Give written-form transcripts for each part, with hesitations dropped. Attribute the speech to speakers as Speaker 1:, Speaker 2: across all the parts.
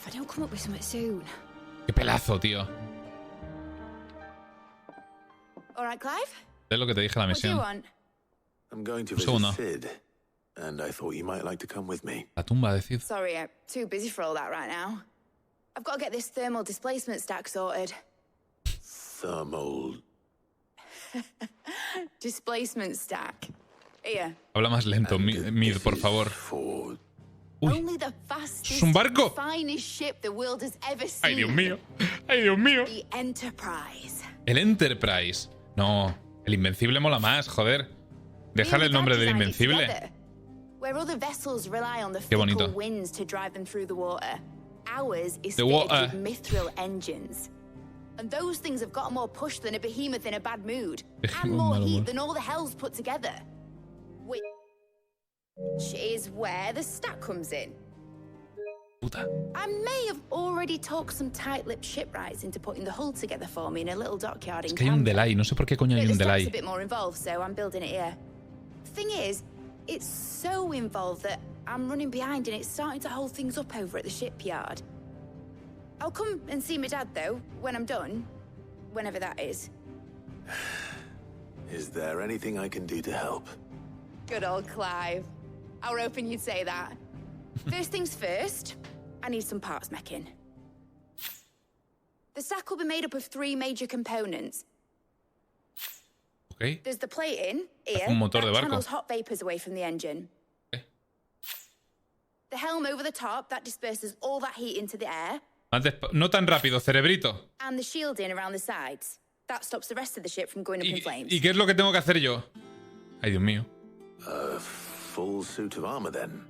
Speaker 1: if I don't come up with something soon.
Speaker 2: Qué pelazo, tío.
Speaker 1: All right, Clive?
Speaker 2: Es lo que te dije en la
Speaker 1: What do you
Speaker 2: misión.
Speaker 1: want?
Speaker 3: I'm going to
Speaker 2: Un
Speaker 3: visit
Speaker 2: segundo.
Speaker 3: Sid, and I thought you might like to come with me.
Speaker 2: La tumba de Cid.
Speaker 1: Sorry, I'm too busy for all that right now. I've got to get this thermal displacement stack sorted.
Speaker 3: Thermal.
Speaker 1: Displacement stack. Here.
Speaker 2: Habla más lento, Mid, por favor.
Speaker 3: For...
Speaker 2: Uy,
Speaker 1: Only the fastest,
Speaker 2: es un barco.
Speaker 1: finest ship the world has ever seen.
Speaker 2: Ay, Dios mío. Ay, Dios mío.
Speaker 1: The Enterprise.
Speaker 2: El Enterprise. No, el Invencible mola más, joder. Déjale el nombre del Invencible.
Speaker 1: Where other vessels rely on the
Speaker 2: Qué bonito.
Speaker 1: fickle winds to drive them through the water, ours is
Speaker 2: The
Speaker 1: fitted
Speaker 2: water.
Speaker 1: with mithril engines. And those things have got more push than a behemoth in a bad mood, and more heat than all the hells put together. Which is where the stack comes in.
Speaker 2: Puta.
Speaker 1: I may have already talked some tight-lipped shipwrights into putting the hull together for me in a little dockyard in
Speaker 2: Es que hay un
Speaker 1: Canada.
Speaker 2: delay, no sé por qué coño hay
Speaker 1: But
Speaker 2: un
Speaker 1: the stack's
Speaker 2: delay.
Speaker 1: a bit more involved, so I'm building it here. Thing is, it's so involved that I'm running behind and it's starting to hold things up over at the shipyard. I'll come and see my dad, though, when I'm done. Whenever that is.
Speaker 3: Is there anything I can do to help?
Speaker 1: Good old Clive. I were hoping you'd say that. First things first, I need some parts meching. The stack will be made up of 3 major components.
Speaker 2: Ok.
Speaker 1: There's the plating, here,
Speaker 2: un motor de
Speaker 1: that
Speaker 2: barco.
Speaker 1: channels hot vapors away from the engine.
Speaker 2: Ok.
Speaker 1: The helm over the top, that disperses all that heat into the air.
Speaker 2: No tan rápido, cerebrito.
Speaker 1: And the shielding around the sides. That stops the rest of the ship from going up in flames.
Speaker 2: ¿Y qué es lo que tengo que hacer yo? Ay, Dios mío.
Speaker 3: A full suit of armor, then.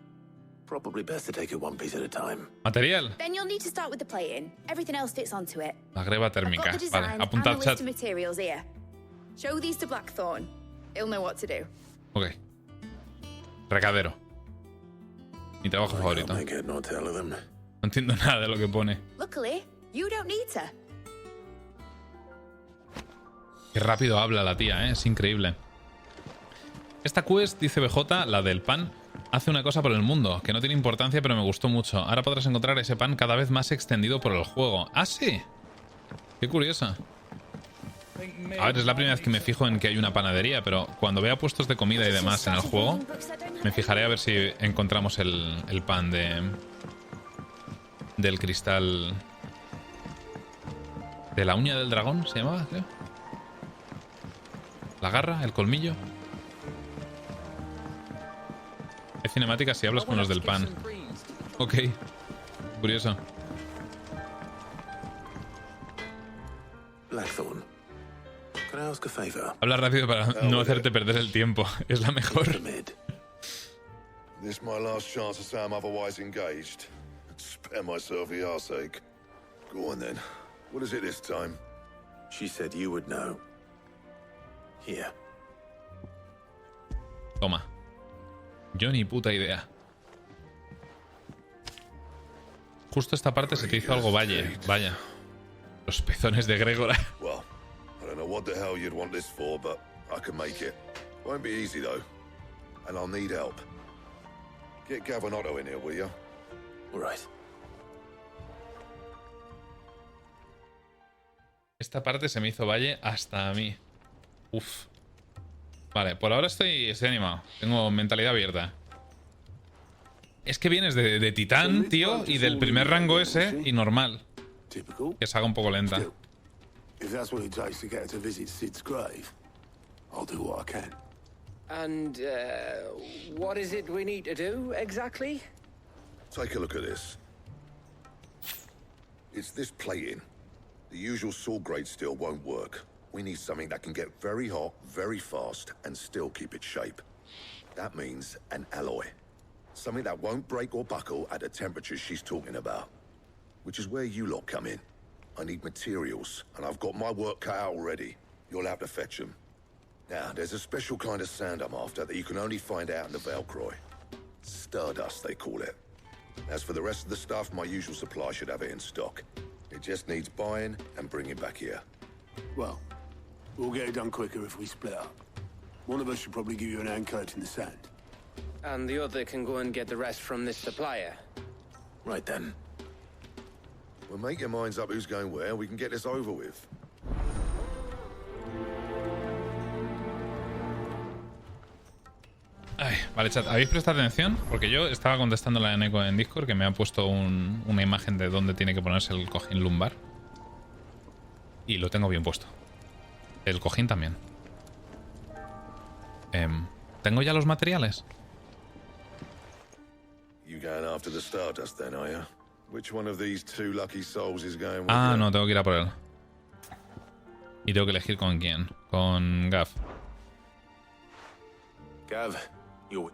Speaker 3: Probably best to take it one piece at a time.
Speaker 2: Material.
Speaker 1: Then you'll need to start with the plating. Everything else fits onto it.
Speaker 2: La greba
Speaker 1: I've
Speaker 2: térmica.
Speaker 1: got the
Speaker 2: Vale,
Speaker 1: design and
Speaker 2: apuntad
Speaker 1: the list
Speaker 2: chat.
Speaker 1: of materials here. Show these to Blackthorn. He'll know what to do.
Speaker 2: Ok. Recadero. Mi trabajo
Speaker 3: I'll
Speaker 2: favorito.
Speaker 3: make it not tell of them.
Speaker 2: No entiendo nada de lo que pone.
Speaker 1: Luckily, you don't need to.
Speaker 2: Qué rápido habla la tía, ¿eh? Es increíble. Esta quest, dice BJ, la del pan, hace una cosa por el mundo, que no tiene importancia pero me gustó mucho. Ahora podrás encontrar ese pan cada vez más extendido por el juego. ¡Ah, sí! Qué curiosa. A ver, es la primera vez que me fijo en que hay una panadería, pero cuando vea puestos de comida y demás en el juego, me fijaré a ver si encontramos el pan del cristal... ¿De la uña del dragón se llamaba, creo? ¿La garra? ¿El colmillo? Hay cinemáticas si hablas con los del pan. Ok. Curioso.
Speaker 3: Blackthorn, can I ask a favor?
Speaker 2: Habla rápido para no hacerte perder el tiempo. Es la mejor.
Speaker 3: Mid.
Speaker 4: This my last chance to say I'm otherwise engaged. Spare myself the arseache. Go on then. What is it this time?
Speaker 3: She said you would know. Here.
Speaker 2: Toma. Yo ni puta idea. Justo esta parte se te hizo algo valle. Vaya. Los pezones de Gregora.
Speaker 4: Well, I don't know what the hell you'd want this for, but I can make it. Won't be easy though. And I'll need help. Get Gavin Otto in here, will you?
Speaker 3: All right.
Speaker 2: Esta parte se me hizo valle hasta a mí. Uf. Vale, por ahora estoy animado. Tengo mentalidad abierta. Es que vienes de titán, tío, y del primer rango ese, y normal.
Speaker 3: Typical.
Speaker 2: Que se haga un poco lenta.
Speaker 3: Still, if that's what it takes to get her to visit Sid's grave, I'll do what I can.
Speaker 5: And, what is it we need to do, exactly?
Speaker 4: Take a look at this. It's this plating. The usual sword grade steel won't work. We need something that can get very hot, very fast, and still keep its shape. That means an alloy. Something that won't break or buckle at the temperatures she's talking about. Which is where you lot come in. I need materials, and I've got my work cut out already. You'll have to fetch them. Now, there's a special kind of sand I'm after that you can only find out in the Valcroy. Stardust, they call it. As for the rest of the stuff, my usual supply should have it in stock. It just needs buying and bringing back here.
Speaker 3: Well, we'll get it done quicker if we split up. One of us should probably give you an hand coat in the sand.
Speaker 5: And the other can go and get the rest from this supplier.
Speaker 3: Right then.
Speaker 4: Well, make your minds up who's going where. We can get this over with.
Speaker 2: Ay, vale, chat, ¿habéis prestado atención? Porque yo estaba contestándole a Neko en Discord que me ha puesto una imagen de dónde tiene que ponerse el cojín lumbar. Y lo tengo bien puesto. El cojín también. ¿Tengo ya los materiales?
Speaker 4: You going after the Stardust then, are you? Which one of these two lucky souls is going with
Speaker 2: Ah,
Speaker 4: you?
Speaker 2: no, tengo que ir a por él. Y tengo que elegir con quién. Con Gav.
Speaker 3: Gav, you're...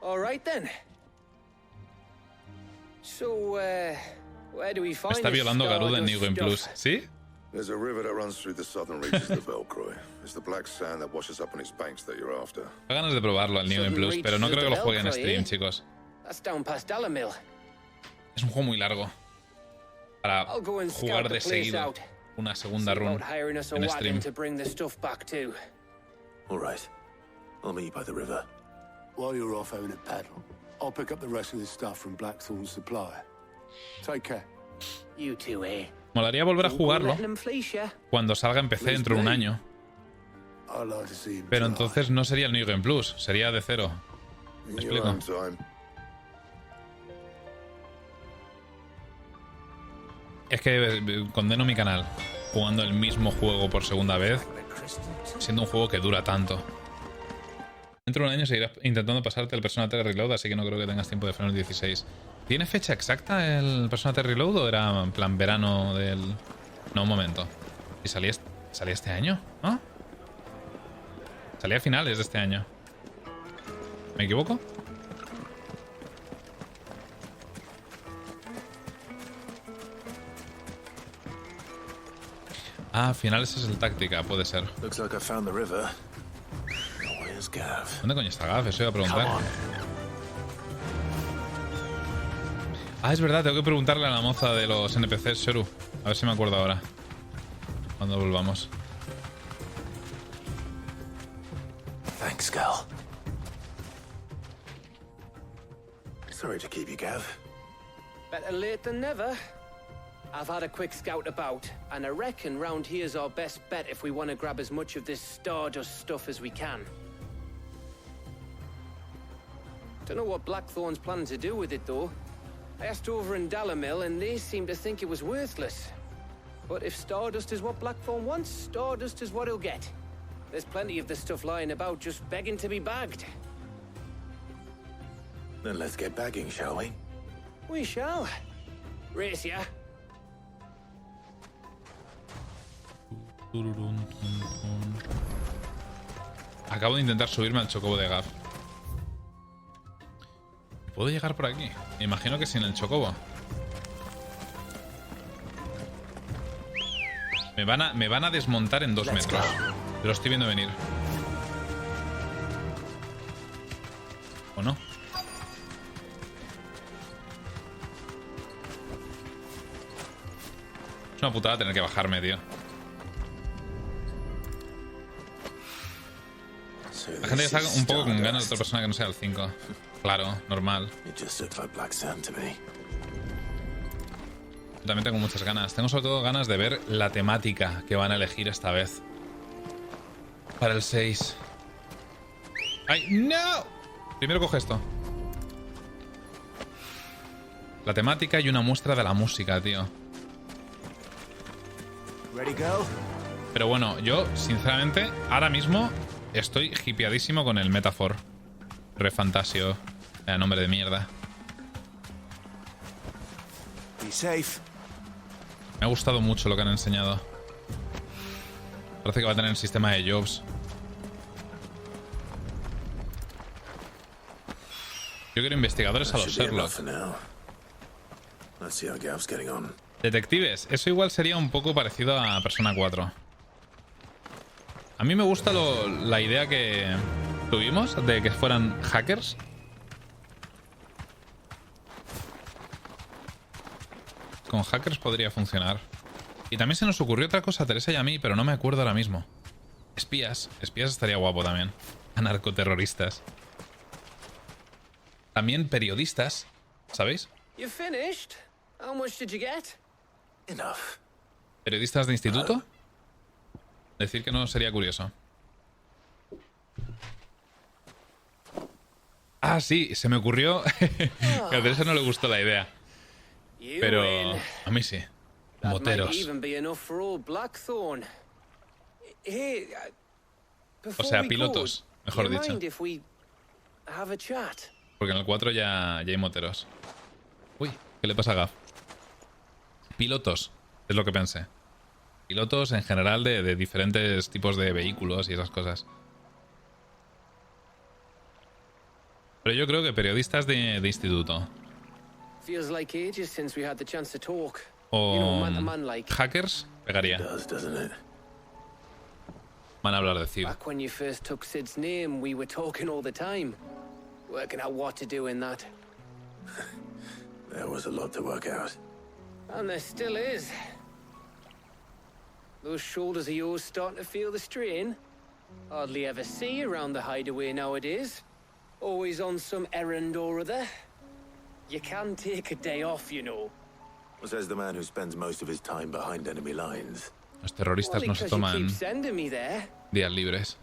Speaker 5: All right then. So, where do we find
Speaker 2: Me está
Speaker 5: this
Speaker 2: violando Garuda en New Game
Speaker 5: Stardust
Speaker 2: Plus.
Speaker 5: stuff?
Speaker 2: ¿Sí?
Speaker 4: There's a river that runs through the southern reaches of the Velcroy. It's the black sand that washes up on its banks that you're after.
Speaker 2: Tengo ganas de probarlo al New Game Plus, pero no creo que lo juegue en stream, chicos.
Speaker 5: That's down past Dalamil.
Speaker 2: Es un juego muy largo para
Speaker 5: I'll go and
Speaker 2: jugar
Speaker 5: scout the
Speaker 2: de
Speaker 5: place
Speaker 2: seguido
Speaker 5: out.
Speaker 2: una segunda
Speaker 5: See
Speaker 2: run
Speaker 5: about hiring us a
Speaker 2: en
Speaker 5: wagon
Speaker 2: stream.
Speaker 5: to bring the stuff back to.
Speaker 3: All right. I'll meet you by the river. While you're off having a paddle, I'll pick up the rest of this stuff from Blackthorn's supply. Take care.
Speaker 5: You two, eh?
Speaker 2: Molaría volver a
Speaker 5: Don't go
Speaker 2: jugarlo
Speaker 5: letting 'em fleece ya.
Speaker 2: cuando salga en PC dentro de un año.
Speaker 3: I'd like to see him
Speaker 2: Pero
Speaker 3: try.
Speaker 2: entonces no sería el New Game Plus, sería de cero. ¿Me
Speaker 4: In your
Speaker 2: explico?
Speaker 4: own time.
Speaker 2: Es que condeno mi canal jugando el mismo juego por segunda vez, siendo un juego que dura tanto. Dentro de un año seguirás intentando pasarte el Persona 3 Reload, así que no creo que tengas tiempo de frenar el 16. ¿Tiene fecha exacta el Persona 3 Reload o era en plan verano del...? No, un momento. ¿Y salía este año? ¿No? Salía a finales de este año. ¿Me equivoco? Ah, finales es el táctica, puede ser.
Speaker 3: Looks like I found the river. Where's Gav?
Speaker 2: ¿Dónde coño está Gav? Eso iba a preguntar. Ah, es verdad, tengo que preguntarle a la moza de los NPCs, Shoru. A ver si me acuerdo ahora. Cuando volvamos.
Speaker 3: Thanks, Gal. Sorry to keep you, Gav.
Speaker 5: Better late than never. I've had a quick scout about, and I reckon round here's our best bet if we want to grab as much of this Stardust stuff as we can. Don't know what Blackthorn's planning to do with it, though. I asked over in Dalamil, and they seem to think it was worthless. But if Stardust is what Blackthorn wants, Stardust is what he'll get. There's plenty of this stuff lying about, just begging to be bagged.
Speaker 3: Then let's get bagging, shall we?
Speaker 5: We shall. Race ya.
Speaker 2: Acabo de intentar subirme al chocobo de Gav. ¿Puedo llegar por aquí? Me imagino que sin el chocobo. Me van a desmontar en 2 metros. Lo estoy viendo venir. ¿O no? Es una putada tener que bajarme, tío. La gente está un poco con ganas de otra persona que no sea el 5. Claro, normal.
Speaker 3: It just looks like black sand to me.
Speaker 2: Yo también tengo muchas ganas. Tengo sobre todo ganas de ver la temática que van a elegir esta vez. Para el 6. ¡Ay, no! Primero coge esto. La temática y una muestra de la música, tío.
Speaker 3: Ready, go?
Speaker 2: Pero bueno, yo, sinceramente, ahora mismo estoy hipeadísimo con el Metafor. Refantasio. Nombre de mierda.
Speaker 3: Be safe.
Speaker 2: Me ha gustado mucho lo que han enseñado. Parece que va a tener el sistema de jobs. Yo quiero investigadores a los Sherlock.
Speaker 3: Let's see how Gav's getting on.
Speaker 2: Detectives, eso igual sería un poco parecido a Persona 4. A mí me gusta la idea que tuvimos de que fueran hackers. Con hackers podría funcionar. Y también se nos ocurrió otra cosa a Teresa y a mí, pero no me acuerdo ahora mismo. Espías. Espías estaría guapo también. Anarcoterroristas. También periodistas, ¿sabéis?
Speaker 5: You finished? How much did you get?
Speaker 3: Enough.
Speaker 2: ¿Periodistas de instituto? Decir que no sería curioso. Ah, sí, se me ocurrió. Que a Teresa no le gustó la idea.
Speaker 5: You
Speaker 2: Pero
Speaker 5: win.
Speaker 2: a mí sí.
Speaker 5: That might
Speaker 2: Moteros.
Speaker 5: even be enough for old Blackthorn. Hey,
Speaker 2: O
Speaker 5: before
Speaker 2: sea,
Speaker 5: we
Speaker 2: pilotos,
Speaker 5: go,
Speaker 2: mejor
Speaker 5: do you
Speaker 2: dicho.
Speaker 5: mind if we have a chat?
Speaker 2: Porque en el 4 ya hay moteros. Uy, ¿qué le pasa a Gav? Pilotos, es lo que pensé. Pilotos en general de diferentes tipos de vehículos y esas cosas. Pero yo creo que periodistas de instituto.
Speaker 5: Feels like ages since we had the chance to talk.
Speaker 2: O
Speaker 5: You know, man to man like.
Speaker 2: hackers, pegaría.
Speaker 3: Does, doesn't it?
Speaker 2: Van a hablar de Cid.
Speaker 5: Back when you first took Sid's name, we were talking all the time. Working out what to do in that.
Speaker 3: There was a lot to work out.
Speaker 5: And there still is. Those shoulders of yours starting to feel the strain. Hardly ever see you around the hideaway nowadays. Always on some errand or other. You can take a day off, you know.
Speaker 3: Says the man who spends most of his time behind enemy lines.
Speaker 2: Los terroristas no se
Speaker 5: because you
Speaker 2: toman
Speaker 5: keep sending me there.
Speaker 2: días libres.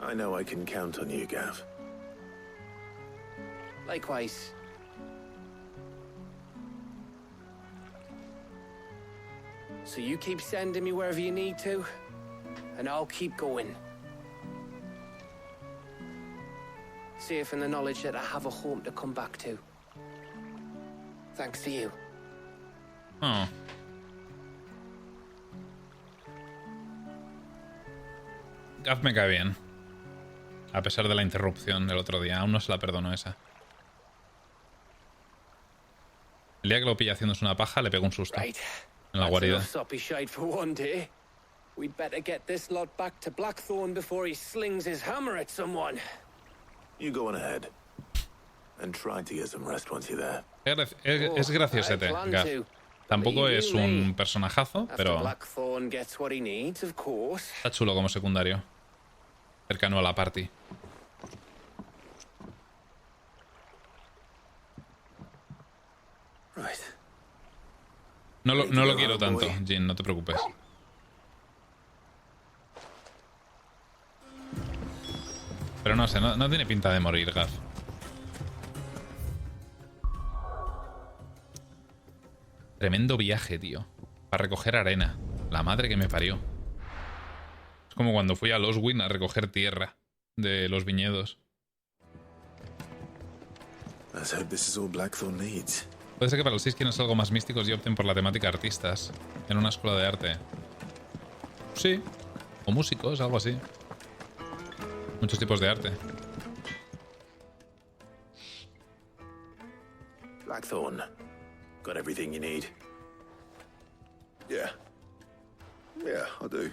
Speaker 3: I know I can count on you, Gav.
Speaker 5: Likewise. So you keep sending me wherever you need to, and I'll keep going. Safe in the knowledge that I have a home to come back to. Thanks to you.
Speaker 2: Oh. Gav me cae bien. A pesar de la interrupción del otro día. Aún no se la perdono esa. El día que lo pilla haciéndose una paja le pego un susto.
Speaker 5: Right.
Speaker 2: En la
Speaker 5: That's
Speaker 2: guarida.
Speaker 5: enough soppy shite for one day. We'd better get this lot back to Blackthorn before he slings his hammer at someone.
Speaker 3: You go on ahead. And try to get some rest once you're there.
Speaker 2: Es graciosete, Gav. Tampoco es un personajazo, pero
Speaker 5: Blackthorn gets what he needs, of course.
Speaker 2: está chulo como secundario. Cercano a la party.
Speaker 3: Right.
Speaker 2: No lo quiero tanto, Jin, no te preocupes. Pero no sé, no tiene pinta de morir, Gav. Tremendo viaje, tío. Para recoger arena. La madre que me parió. Es como cuando fui a Loswyn a recoger tierra de los viñedos.
Speaker 3: Let's hope this is all Blackthorn needs.
Speaker 2: Puede ser que para los 6 quieren ser algo más místicos y opten por la temática artistas en una escuela de arte. Sí. O músicos, algo así. Muchos tipos de arte.
Speaker 3: Blackthorn. Got everything you need.
Speaker 4: Yeah. Yeah, I do.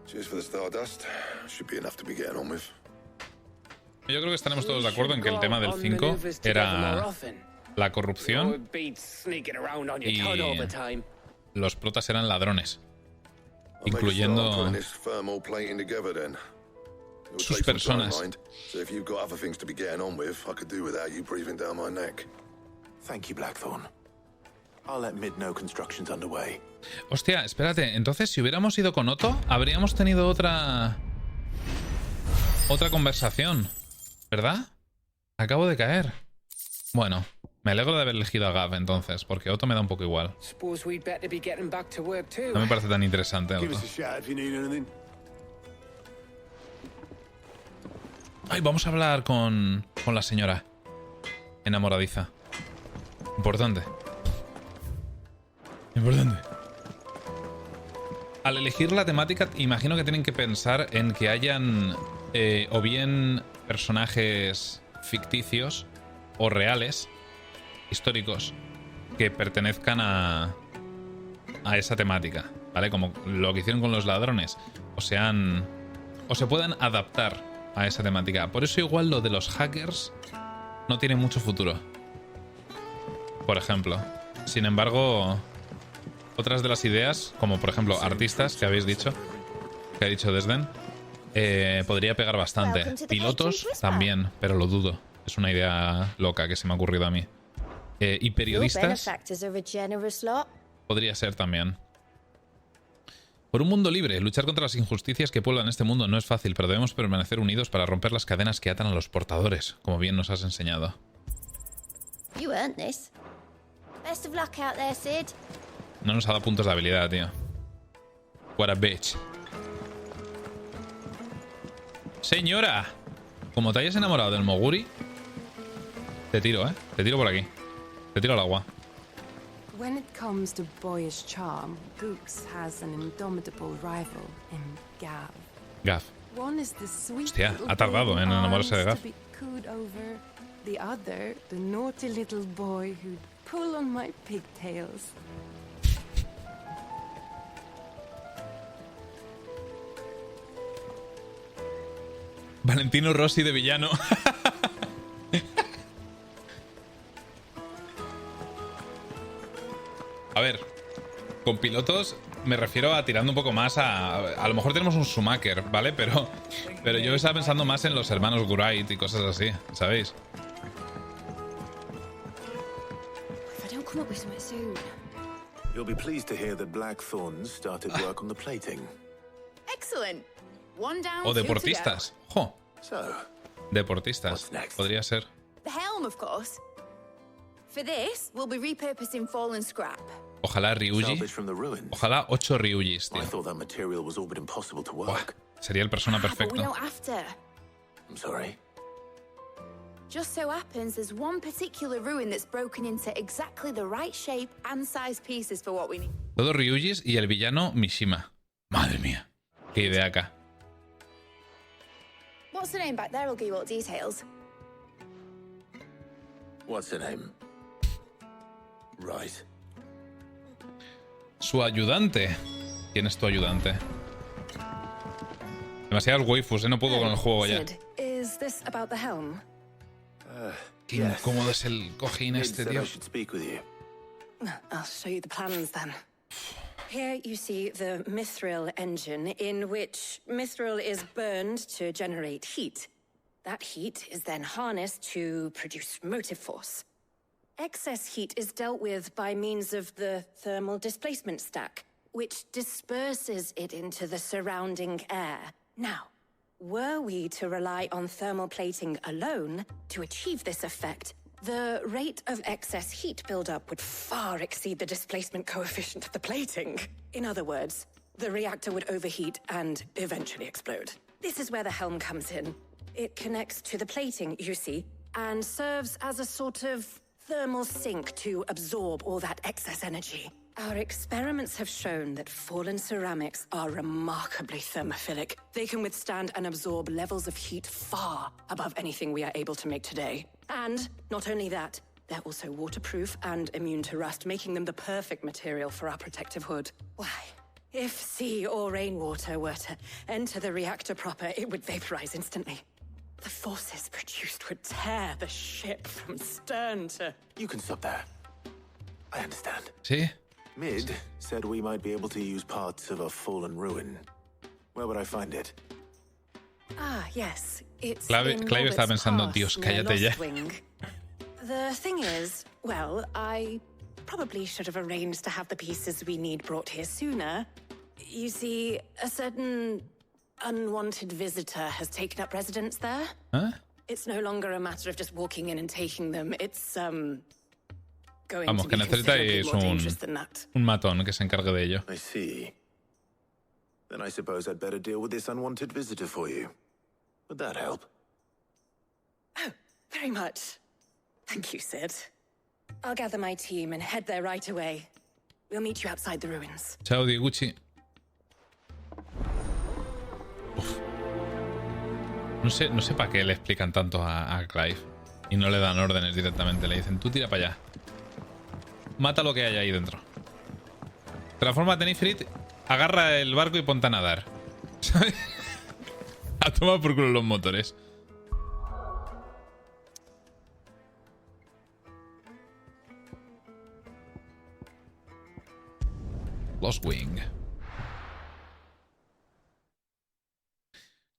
Speaker 4: Cheers for the Stardust. Should be enough to be getting on with.
Speaker 2: Yo creo que estaremos todos de acuerdo en que el tema del 5 era la corrupción y los protas eran ladrones, incluyendo sus personas.
Speaker 3: Thank you, Blackthorn. I'll let Mid know construction's underway.
Speaker 2: Hostia, espérate, entonces si hubiéramos ido con Otto, habríamos tenido otra conversación, ¿verdad? Acabo de caer. Bueno, me alegro de haber elegido a Gav entonces, porque Otto me da un poco igual. No me parece tan interesante
Speaker 3: Give
Speaker 2: Otto.
Speaker 3: us a shout if you need anything.
Speaker 2: Ay, vamos a hablar con la señora enamoradiza. Importante. Importante. Al elegir la temática, imagino que tienen que pensar en que hayan o bien personajes ficticios o reales, históricos, que pertenezcan a esa temática, ¿vale? Como lo que hicieron con los ladrones, o se puedan adaptar a esa temática. Por eso igual lo de los hackers no tiene mucho futuro, por ejemplo. Sin embargo, otras de las ideas, como por ejemplo artistas que habéis dicho, que ha dicho Desden, podría pegar bastante. Pilotos también, pero lo dudo. Es una idea loca que se me ha ocurrido a mí. Y periodistas. Podría ser también. Por un mundo libre, luchar contra las injusticias que pueblan este mundo no es fácil, pero debemos permanecer unidos para romper las cadenas que atan a los portadores, como bien nos has enseñado. No nos ha dado puntos de habilidad, tío. What a bitch. Señora, como te hayas enamorado del Moguri, te tiro, ¿eh? Te tiro por aquí. Te tiro al agua.
Speaker 6: When it comes to boyish charm, Goose has an indomitable rival in Gav.
Speaker 2: Gav.
Speaker 6: One is the sweet
Speaker 2: Hostia,
Speaker 6: little
Speaker 2: ha tardado
Speaker 6: boy
Speaker 2: en enamorarse de
Speaker 6: who
Speaker 2: Gav.
Speaker 6: arms to be cooed over. The other, the naughty little boy who'd pull on my pigtails.
Speaker 2: Valentino Rossi de villano. A ver, con pilotos me refiero a tirando un poco más a lo mejor tenemos un Schumacher, ¿vale? Pero yo estaba pensando más en los hermanos Wright y cosas así, ¿sabéis?
Speaker 3: You'll be pleased to hear that Blackthorn's started work on the plating.
Speaker 1: Excellent. One down,
Speaker 2: O
Speaker 1: two to go.
Speaker 2: deportistas. ¡Jo!
Speaker 3: So,
Speaker 2: Deportistas.
Speaker 3: What's next?
Speaker 2: Podría ser.
Speaker 1: The helm, of course. For this, we'll be repurposing fallen scrap.
Speaker 2: Ojalá Ryuji.
Speaker 3: salvage from the ruins.
Speaker 2: Ojalá 8 Ryujis,
Speaker 3: I
Speaker 2: tío.
Speaker 3: thought that material was all but impossible to
Speaker 2: Buah,
Speaker 3: work.
Speaker 2: sería el persona
Speaker 1: But we
Speaker 2: perfecto.
Speaker 1: don't have to.
Speaker 3: I'm sorry.
Speaker 1: Just so happens there's one particular ruin that's broken into exactly the right shape and size pieces for what we need.
Speaker 2: Todos Ryujis y el villano Mishima. Madre mía. Qué idea acá.
Speaker 1: What's the name back there? I'll give you all details.
Speaker 3: What's her name? Right.
Speaker 2: Su ayudante. ¿Quién es tu ayudante? Demasiados waifus, no puedo con el juego ya.
Speaker 6: Sid, is this about the helm?
Speaker 2: Qué incómodo es el cojín
Speaker 3: Sid
Speaker 2: este,
Speaker 3: said
Speaker 2: tío.
Speaker 3: I should speak with you.
Speaker 6: I'll show you the plans then. Here you see the mithril engine, in which mithril is burned to generate heat. That heat is then harnessed to produce motive force. Excess heat is dealt with by means of the thermal displacement stack, which disperses it into the surrounding air. Now, were we to rely on thermal plating alone to achieve this effect, the rate of excess heat buildup would far exceed the displacement coefficient of the plating. In other words, the reactor would overheat and eventually explode. This is where the helm comes in. It connects to the plating, you see, and serves as a sort of thermal sink to absorb all that excess energy. Our experiments have shown that fallen ceramics are remarkably thermophilic. They can withstand and absorb levels of heat far above anything we are able to make today. And not only that, they're also waterproof and immune to rust, making them the perfect material for our protective hood. Why? If sea or rainwater were to enter the reactor proper, it would vaporize instantly. The forces produced would tear the ship from stern to...
Speaker 3: You can stop there. I understand.
Speaker 2: ¿Sí?
Speaker 3: Mid said we might be able to use parts of a fallen ruin. Where would I find it?
Speaker 6: Ah, yes. It's
Speaker 2: Clive
Speaker 6: in
Speaker 2: estaba
Speaker 6: Robert's
Speaker 2: pensando,
Speaker 6: Pass,
Speaker 2: Dios,
Speaker 6: near
Speaker 2: cállate ya.
Speaker 6: Lost Wing. The thing is, well, I probably should have arranged to have the pieces we need brought here sooner. You see, a certain unwanted visitor has taken up residence there.
Speaker 2: ¿Ah?
Speaker 6: It's no longer a matter of just walking in and taking them. It's, going
Speaker 2: Vamos,
Speaker 6: to
Speaker 2: que
Speaker 6: be considerably
Speaker 2: necesitáis
Speaker 6: more dangerous than that.
Speaker 2: un matón que se encargue de ello.
Speaker 3: I see. Then I suppose I'd better deal with this unwanted visitor for you. Would that help?
Speaker 6: Oh, very much. Thank you, Sid. I'll gather my team and head there right away. We'll meet you outside the ruins.
Speaker 2: Chao, Diguchi. Uf. No sé para qué le explican tanto a Clive. Y no le dan órdenes directamente. Le dicen, tú tira para allá. Mata lo que hay ahí dentro. Transfórmate en Ifrit, agarra el barco y ponte a nadar. ¿Sabes? A tomar por culo los motores. Lost Wing.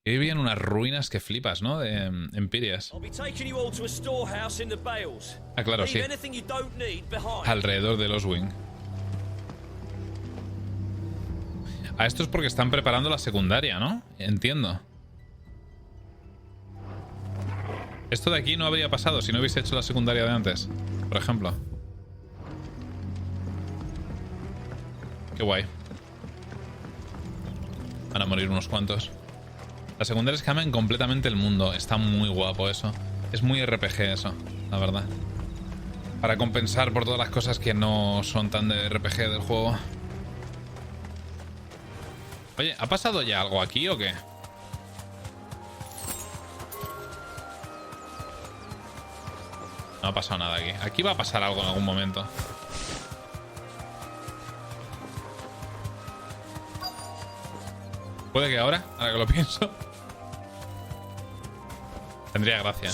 Speaker 2: Vivía en unas ruinas que flipas, ¿no? De Empirias. Ah, claro, sí. Alrededor de los Wing. Ah, esto es porque están preparando la secundaria, ¿no? Entiendo. Esto de aquí no habría pasado si no hubiese hecho la secundaria de antes, por ejemplo. Qué guay. Van a morir unos cuantos. Las secundarias cambian completamente el mundo. Está muy guapo eso. Es muy RPG eso, la verdad. Para compensar por todas las cosas que no son tan de RPG del juego. Oye, ¿ha pasado ya algo aquí o qué? No ha pasado nada aquí. Aquí va a pasar algo en algún momento. Puede que ahora que lo pienso. Tendría gracia.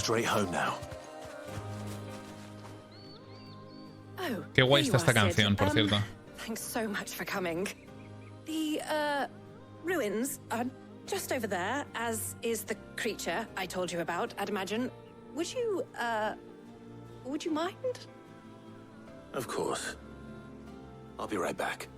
Speaker 2: Qué guay está esta canción, por cierto.
Speaker 6: Thanks so much for coming. The ruins are just over there, as is the creature I told you about, I'd imagine. Would you mind?
Speaker 3: Of course. I'll be right back.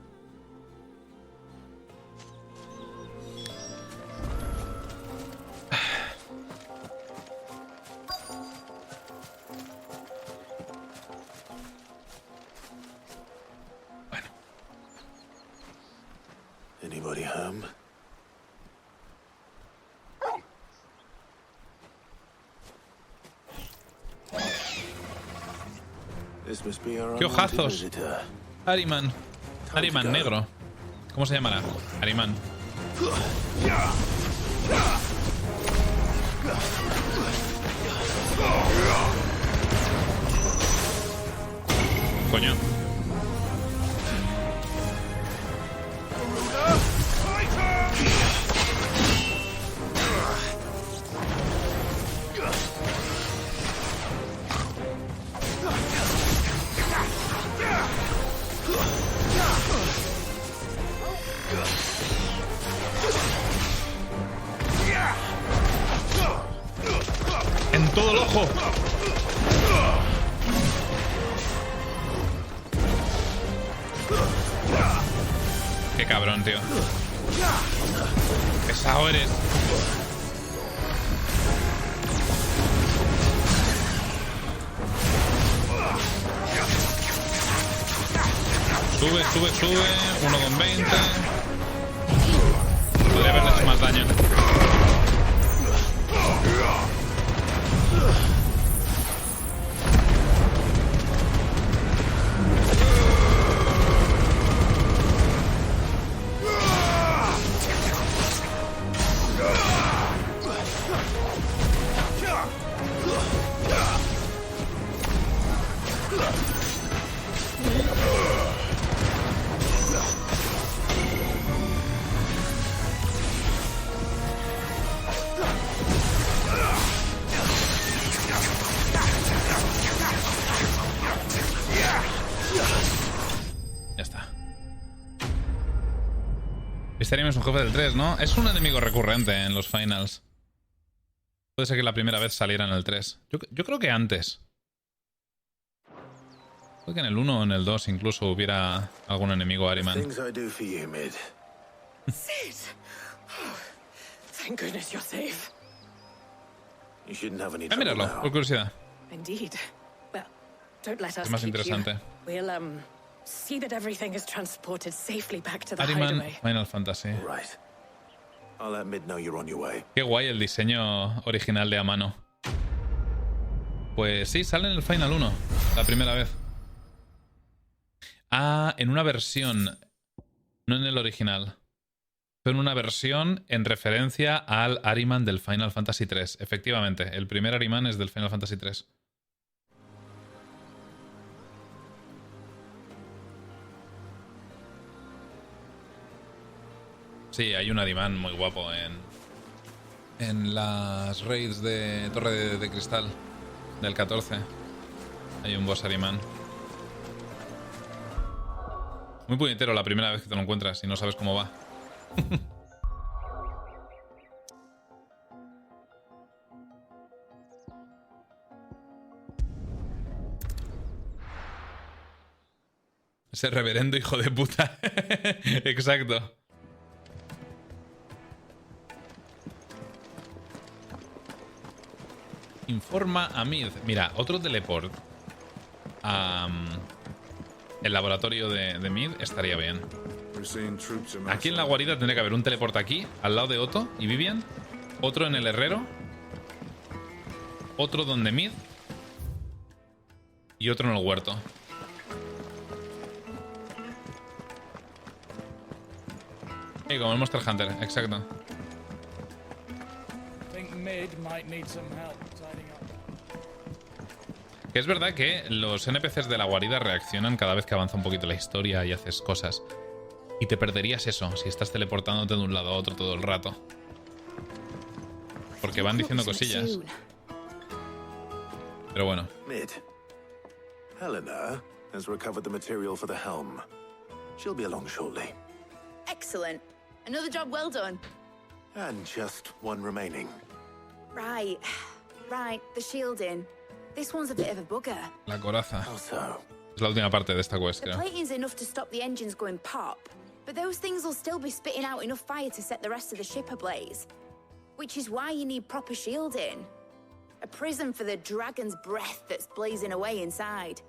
Speaker 2: Bueno.
Speaker 3: Anybody home?
Speaker 2: ¡Qué ojazos! Ariman. Ariman negro. ¿Cómo se llamará? Ariman. Coño. En todo el ojo. Qué cabrón, tío. Pesado eres. Sube, sube, sube. 1,20. Podría haberle hecho más daño. Este anime es un jefe del 3, ¿no? Es un enemigo recurrente en los finals. Puede ser que la primera vez saliera en el 3. Yo creo que antes. Puede que en el 1 o en el 2 incluso hubiera algún enemigo Ariman.
Speaker 6: Sid! Oh, thank goodness you're safe.
Speaker 3: You shouldn't have any
Speaker 2: Voy a mirarlo, por curiosidad.
Speaker 6: Indeed. Well, don't let us
Speaker 2: Es más
Speaker 6: keep
Speaker 2: interesante.
Speaker 6: you. We'll see that everything is transported safely back to the
Speaker 2: Ariman
Speaker 6: hideaway.
Speaker 2: Final Fantasy.
Speaker 3: Right. I'll let Mid know you're on your way.
Speaker 2: Qué guay el diseño original de a mano. Pues sí, sale en el Final 1, la primera vez. Ah, en una versión, no en el original. Pero en una versión en referencia al Ariman del Final Fantasy 3. Efectivamente, el primer Ariman es del Final Fantasy 3. Sí, hay un Ariman muy guapo en las raids de Torre de Cristal del 14. Hay un boss Ariman. Muy puñetero la primera vez que te lo encuentras y no sabes cómo va. Ese reverendo hijo de puta. Exacto. Informa a Mid. Mira, otro teleport a el laboratorio de Mid estaría bien. Aquí en la guarida tendría que haber un teleport aquí, al lado de Otto y Vivian. Otro en el herrero. Otro donde Mid. Y otro en el huerto. Sí, como el Monster Hunter, exacto. Que es verdad que los NPCs de la guarida reaccionan cada vez que avanza un poquito la historia y haces cosas. Y te perderías eso si estás teleportándote de un lado a otro todo el rato. Porque van diciendo cosillas. Pero bueno.
Speaker 3: Mid. Helena has recovered the material for the helm. She'll be along shortly.
Speaker 1: Excellent. Another job well done.
Speaker 3: And just one remaining.
Speaker 1: Right. Right, the shielding. This one's a bit of a bugger.
Speaker 2: La coraza.
Speaker 3: How so?
Speaker 2: Es la última parte de esta quest,
Speaker 1: The
Speaker 2: creo.
Speaker 1: plating's enough to stop the engines going pop, but those things will still be spitting out enough fire to set the rest of the ship ablaze. Which is why you need proper shielding. A prison for the dragon's breath that's blazing away inside.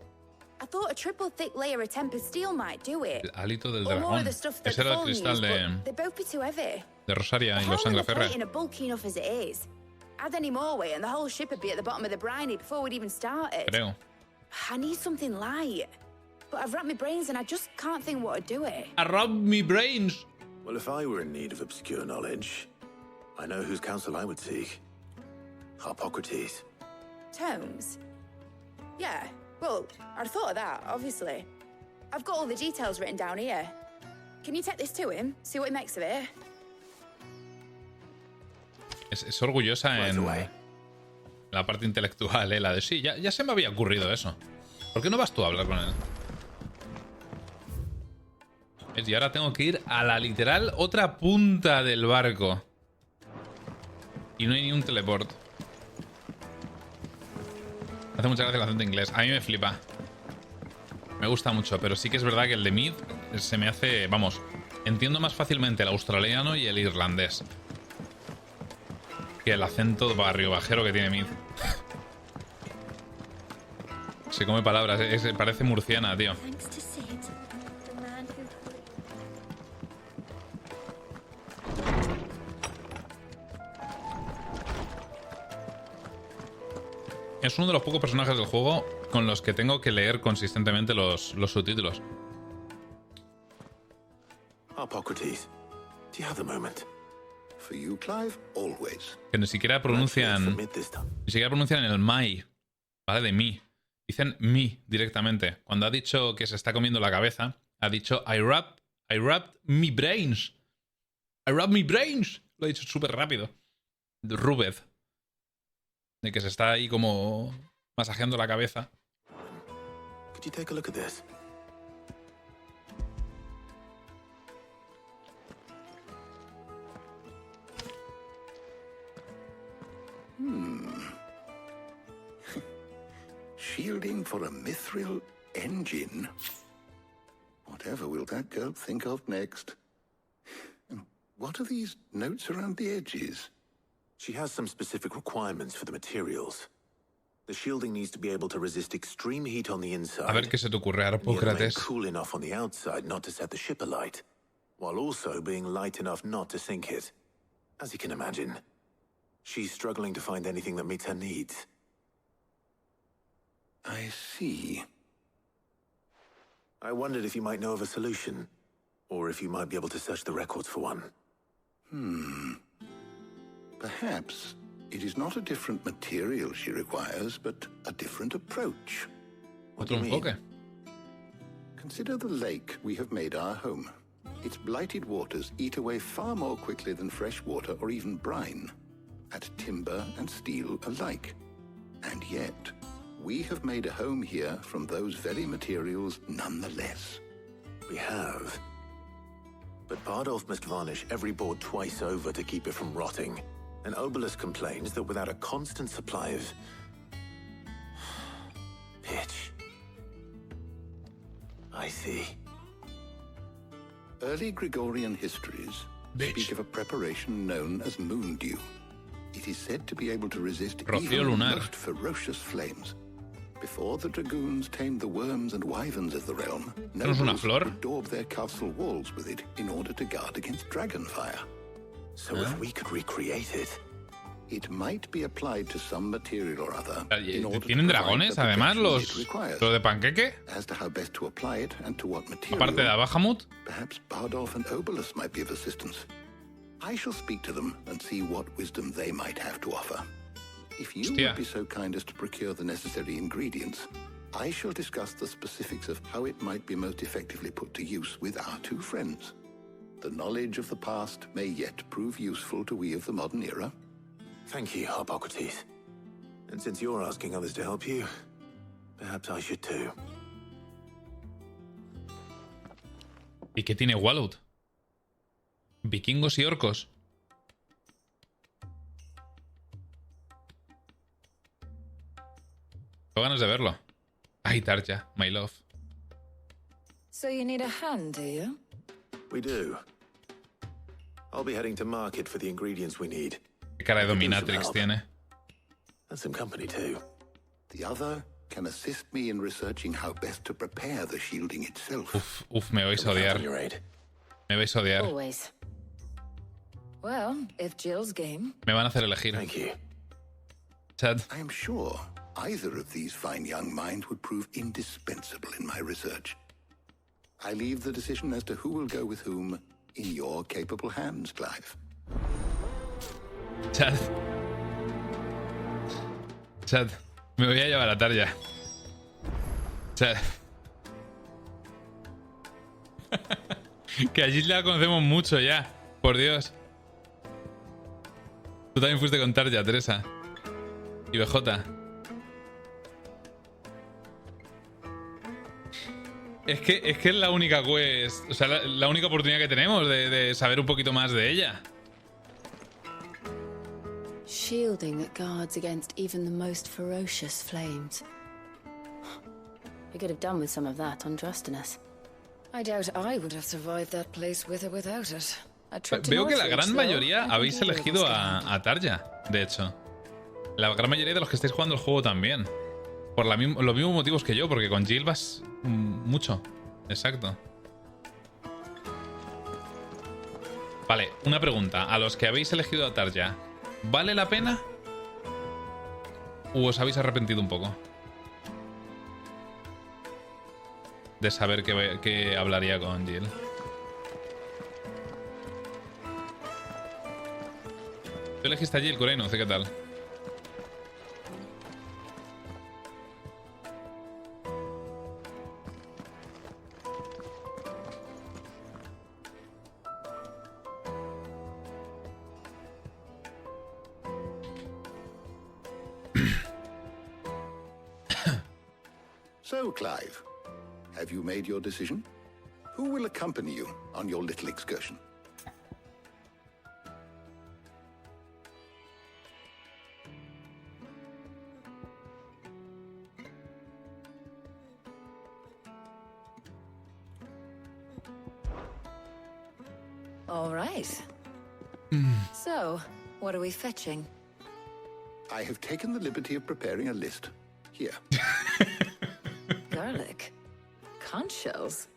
Speaker 1: I thought a triple thick layer of tempered steel might do it.
Speaker 2: El hálito del
Speaker 1: Or more
Speaker 2: dragón.
Speaker 1: of the stuff that
Speaker 2: Ese era el
Speaker 1: Thorn
Speaker 2: cristal
Speaker 1: used, but they'd both be too heavy.
Speaker 2: de Rosaria y
Speaker 1: The
Speaker 2: los
Speaker 1: hull and the
Speaker 2: Sangreferre.
Speaker 1: plating are bulky enough as it is. Add any more weight and the whole ship would be at the bottom of the briny before we'd even started.
Speaker 2: Creo.
Speaker 1: I need something light. But I've racked my brains and I just can't think what to do it.
Speaker 2: I rob me brains.
Speaker 3: Well, if I were in need of obscure knowledge, I know whose counsel I would seek. Hippocrates.
Speaker 1: Tomes? Yeah, well, I'd thought of that, obviously. I've got all the details written down here. Can you take this to him? See what he makes of it?
Speaker 2: Es orgullosa en la parte intelectual, la de sí, ya se me había ocurrido eso. ¿Por qué no vas tú a hablar con él? Y ahora tengo que ir a la literal otra punta del barco. Y no hay ni un teleport. Hace mucha gracia el acento inglés. A mí me flipa. Me gusta mucho, pero sí que es verdad que el de Mid se me hace... Vamos, entiendo más fácilmente el australiano y el irlandés que el acento barrio bajero que tiene Mid. Se come palabras, parece murciana, tío. Es uno de los pocos personajes del juego con los que tengo que leer consistentemente los subtítulos.
Speaker 3: Hippocrates, do you have the moment?
Speaker 4: For you, Clive, always.
Speaker 2: Que ni siquiera pronuncian el my, ¿vale? De mí. Dicen mi directamente. Cuando ha dicho que se está comiendo la cabeza, ha dicho I wrapped me brains. I wrapped me brains. Lo ha dicho súper rápido. Rubed. De que se está ahí como masajeando la cabeza.
Speaker 3: Could you take a look at this?
Speaker 4: Shielding for a mithril engine? Whatever will that girl think of next? And what are these notes around the edges?
Speaker 3: She has some specific requirements for the materials. The shielding needs to be able to resist extreme heat on the inside.
Speaker 2: A ver qué se te ocurre,
Speaker 3: Yet remain
Speaker 2: Hippócrates.
Speaker 3: cool enough on the outside not to set the ship alight, while also being light enough not to sink it. As you can imagine, she's struggling to find anything that meets her needs.
Speaker 4: I see.
Speaker 3: I wondered if you might know of a solution, or if you might be able to search the records for one.
Speaker 4: Perhaps it is not a different material she requires, but a different approach.
Speaker 3: What do
Speaker 2: Otro
Speaker 3: you mean?
Speaker 2: enfoque.
Speaker 4: Consider the lake we have made our home. Its blighted waters eat away far more quickly than fresh water or even brine, at timber and steel alike. And yet, we have made a home here from those very materials nonetheless.
Speaker 3: We have. But Bardolph must varnish every board twice over to keep it from rotting. And Obelisk complains that without a constant supply of pitch, I see.
Speaker 4: Early Gregorian histories speak of a preparation known as moon dew. It is said to be able to resist
Speaker 2: Rocío
Speaker 4: even the
Speaker 2: lunar.
Speaker 4: most ferocious flames. Before the dragoons tamed the worms and wyverns of the realm,
Speaker 2: ¿Tenemos una
Speaker 4: nobles
Speaker 2: flor?
Speaker 4: would daub their castle walls with it in order to guard against dragon fire.
Speaker 3: So if we could recreate it,
Speaker 4: It might be applied to some material or other in order to
Speaker 2: ¿Tienen
Speaker 4: provide
Speaker 2: dragones,
Speaker 4: the
Speaker 2: además,
Speaker 4: protection it
Speaker 2: los
Speaker 4: requires.
Speaker 2: de panqueque?
Speaker 4: As to how best to apply it and to what material,
Speaker 2: Aparte de Bahamut.
Speaker 4: perhaps Bardolph and Obolus might be of assistance. I shall speak to them and see what wisdom they might have to offer. If you
Speaker 2: Hostia.
Speaker 4: would be so kind as to procure the necessary ingredients, I shall discuss the specifics of how it might be most effectively put to use with our two friends. The knowledge of the past may yet prove useful to we of the modern era.
Speaker 3: thank you, Hippocrates. And since you're asking others to help you, perhaps I should too.
Speaker 2: ¿Y qué tiene Wallout? Vikingos y orcos. Tengo ganas de verlo. Ay, Tarja, my love.
Speaker 6: So you need a hand, do you?
Speaker 3: We do. I'll be heading to market for the ingredients we need.
Speaker 2: Qué cara de
Speaker 3: I could use some
Speaker 2: dominatrix
Speaker 3: help.
Speaker 2: tiene.
Speaker 3: And some company too.
Speaker 4: The other can assist me in researching how best to prepare the shielding itself.
Speaker 2: Uf, me vais a
Speaker 3: Count
Speaker 2: odiar.
Speaker 3: on your aid.
Speaker 2: Me vais a odiar.
Speaker 6: Always. Well, if Jill's game.
Speaker 2: Me van a hacer elegir.
Speaker 3: Thank you.
Speaker 2: Chad.
Speaker 4: I am sure either of these fine young minds would prove indispensable in my research. I leave the decision as to who will go with whom in your capable hands, Clive.
Speaker 2: Chad. Chad. Me voy a llevar a Tarja. Chad. Que allí la conocemos mucho ya. Por Dios. Tú también fuiste con Tarja, Teresa. Y BJ. Es que es la única quest, o sea, la única oportunidad que tenemos de saber un poquito más de ella.
Speaker 7: Shielding that guards against even the most ferocious flames. We could have done with some of that on Drustinus.
Speaker 6: I doubt I would have survived that place with or without it. A trip to
Speaker 2: Veo que la
Speaker 6: Northridge,
Speaker 2: gran
Speaker 6: though,
Speaker 2: mayoría
Speaker 6: I think
Speaker 2: habéis
Speaker 6: either of us
Speaker 2: elegido
Speaker 6: could handle.
Speaker 2: a Tarja, de hecho. La gran mayoría de los que estáis jugando el juego también. Por los mismos motivos que yo, porque con Jill vas mucho. Exacto. Vale, una pregunta. A los que habéis elegido a Tarja, ¿vale la pena? ¿O os habéis arrepentido un poco? De saber que hablaría con Jill. Tú elegiste a Jill, Kurei, no sé qué tal.
Speaker 4: So, Clive, have you made your decision? Who will accompany you on your little excursion?
Speaker 6: All right. So, what are we fetching?
Speaker 4: I have taken the liberty of preparing a list. Here.
Speaker 6: Garlic. Conch shells.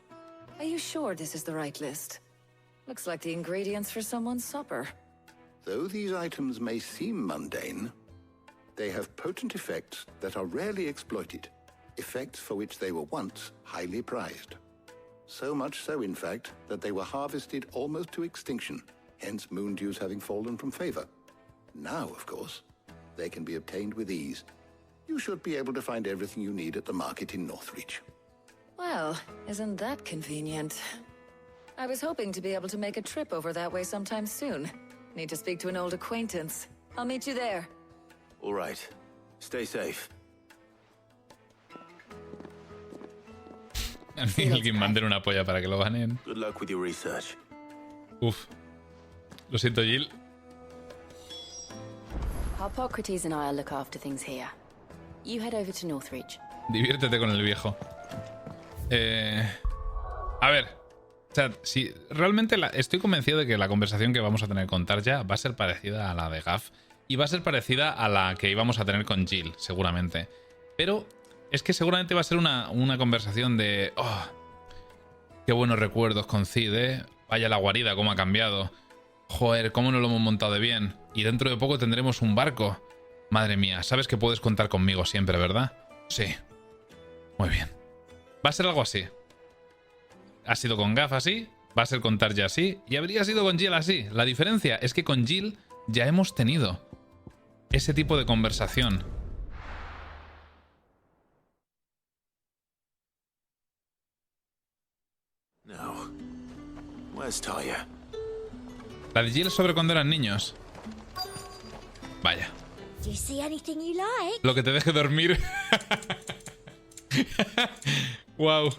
Speaker 6: Are you sure this is the right list? Looks like the ingredients for someone's supper.
Speaker 4: Though these items may seem mundane, they have potent effects that are rarely exploited, effects for which they were once highly prized. So much so, in fact, that they were harvested almost to extinction, hence moon dews having fallen from favor. Now, of course, they can be obtained with ease. You should be able to find everything you need at the market in Northreach.
Speaker 6: Well, isn't that convenient? I was hoping to be able to make a trip over that way sometime soon. Need to speak to an old acquaintance. I'll meet you there.
Speaker 3: All right. Stay safe.
Speaker 2: Alguien manden una polla para que lo ganen.
Speaker 3: Good luck with your research.
Speaker 2: Uf. Lo siento, Jill.
Speaker 7: Hippocrates and I'll look after things here. You head over to Northreach.
Speaker 2: Diviértete con el viejo. A ver, o sea, si realmente estoy convencido de que la conversación que vamos a tener con Tarja va a ser parecida a la de Gaff y va a ser parecida a la que íbamos a tener con Jill, seguramente. Pero es que seguramente va a ser una conversación de... Oh, qué buenos recuerdos con Cid, ¿eh? Vaya la guarida, cómo ha cambiado. Joder, cómo nos lo hemos montado de bien. Y dentro de poco tendremos un barco. Madre mía, sabes que puedes contar conmigo siempre, ¿verdad? Sí. Muy bien. Va a ser algo así. Ha sido con Gaff así, va a ser con Tarja así, y habría sido con Jill así. La diferencia es que con Jill ya hemos tenido ese tipo de conversación.
Speaker 3: Now, where's Taya?
Speaker 2: La de Jill es sobre cuando eran niños. Vaya.
Speaker 8: Do you see anything you like?
Speaker 2: Lo que te deje dormir. Wow.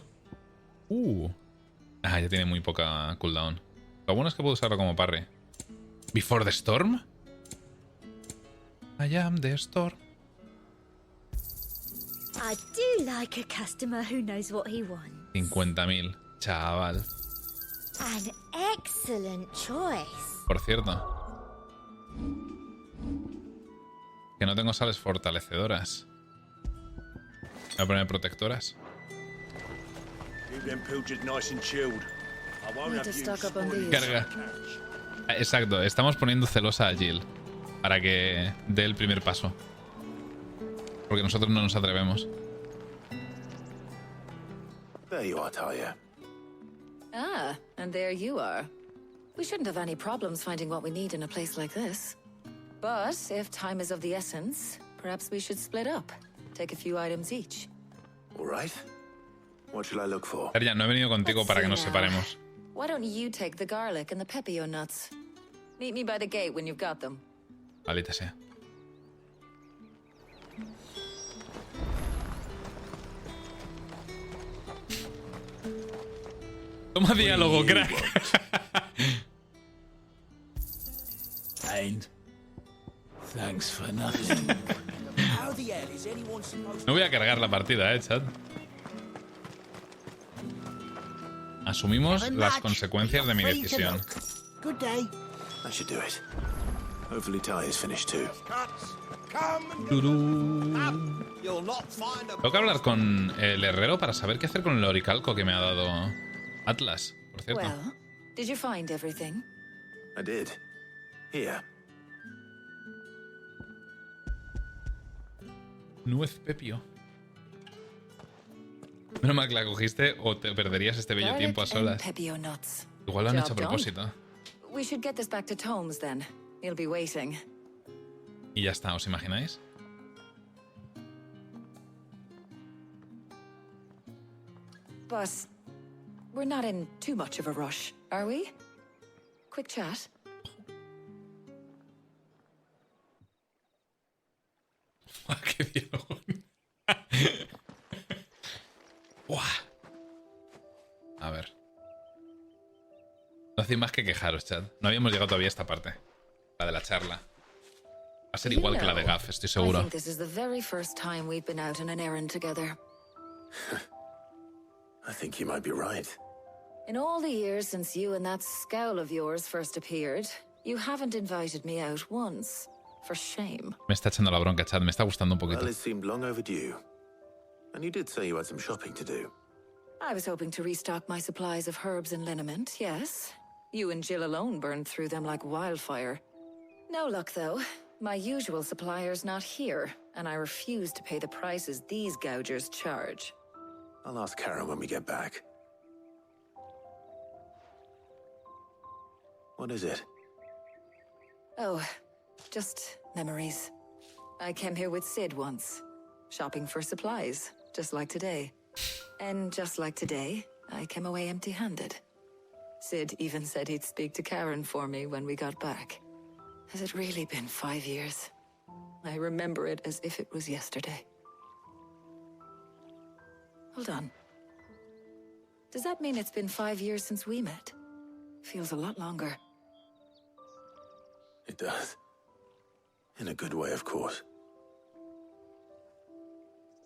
Speaker 2: Ah, ya tiene muy poca cooldown. Lo bueno es que puedo usarlo como parry. Before the storm? I am the storm.
Speaker 8: I do like a customer who knows what he wants.
Speaker 2: 50.000, chaval.
Speaker 8: An excellent choice.
Speaker 2: Por cierto, que no tengo sales fortalecedoras. Voy a poner protectoras. Carga. Exacto, estamos poniendo celosa a Jill para que dé el primer paso. Porque nosotros no nos atrevemos.
Speaker 3: There you are, Taya.
Speaker 7: Ah, and there you are. We shouldn't have any problems finding what we need in a place like this. But if time is of the essence, perhaps we should split up. Take a few items each.
Speaker 3: All right. What should I look for?
Speaker 2: Ya, no he venido contigo
Speaker 7: Let's
Speaker 2: para que
Speaker 7: see
Speaker 2: nos
Speaker 7: now.
Speaker 2: separemos.
Speaker 7: Why don't you take the garlic and the pepio nuts? Meet me by the gate when you've got them.
Speaker 2: Maldita sea. Toma diálogo, crack.
Speaker 9: And thanks for nothing. How the hell is anyone supposed
Speaker 2: No voy a cargar la partida, chat. Asumimos las consecuencias de mi decisión.
Speaker 9: Good day.
Speaker 3: That should do it. Hopefully Taya's finished too.
Speaker 2: Tengo que hablar con el herrero para saber qué hacer con el oricalco que me ha dado Atlas, por cierto.
Speaker 7: Well, did you find everything?
Speaker 3: I did. Here.
Speaker 2: Nuez pepio. Menos mal que la cogiste o te perderías este bello tiempo a solas.
Speaker 7: Pepio nuts.
Speaker 2: Igual lo han
Speaker 7: Job
Speaker 2: hecho a
Speaker 7: done.
Speaker 2: propósito.
Speaker 7: We should get this back to Tomes then. He'll be waiting.
Speaker 2: Y ya está, ¿os imagináis?
Speaker 7: But we're not in too much of a rush, are we? Quick chat.
Speaker 2: ¡Qué diálogo! ¡Buah! A ver. No hacéis más que quejaros, chat. No habíamos llegado todavía a esta parte. La de la charla. Va a ser igual que la de Gaff, estoy
Speaker 7: I
Speaker 2: seguro.
Speaker 7: think this is the very first time we've been out on an errand together.
Speaker 3: I think you might be right.
Speaker 7: In all the years since you and that scowl of yours first appeared, you haven't invited me out once. For shame.
Speaker 2: Me está echando la bronca, chat. Me está gustando un poquito.
Speaker 3: Well, it seemed long overdue. And you did say you had some shopping to do.
Speaker 7: I was hoping to restock my supplies of herbs and liniment, yes. You and Jill alone burned through them like wildfire. No luck, though. My usual supplier's not here, and I refuse to pay the prices these gougers charge.
Speaker 3: I'll ask Karen when we get back. What is it?
Speaker 7: Oh, just memories. I came here with Sid once, shopping for supplies, just like today. And just like today, I came away empty-handed. Sid even said he'd speak to Karen for me when we got back. Has it really been 5 years? I remember it as if it was yesterday. Hold on. Does that mean it's been 5 years since we met? Feels a lot longer.
Speaker 3: It does. In a good way, of course.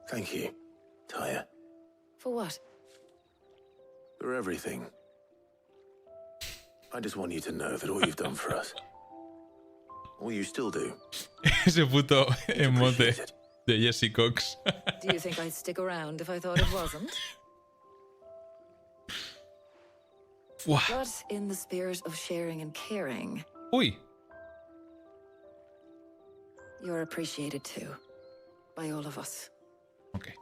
Speaker 3: Thank you, Taya.
Speaker 7: For what?
Speaker 3: The for everything. I just want you to know that all you've done for us, all you still do.
Speaker 2: Ese puto emote de Jesse Cox.
Speaker 7: Do you think I'd stick around if I thought it wasn't?
Speaker 2: Buah.
Speaker 7: But in the spirit of sharing and caring,
Speaker 2: Uy.
Speaker 7: you're appreciated too. By all of us.
Speaker 2: Ok.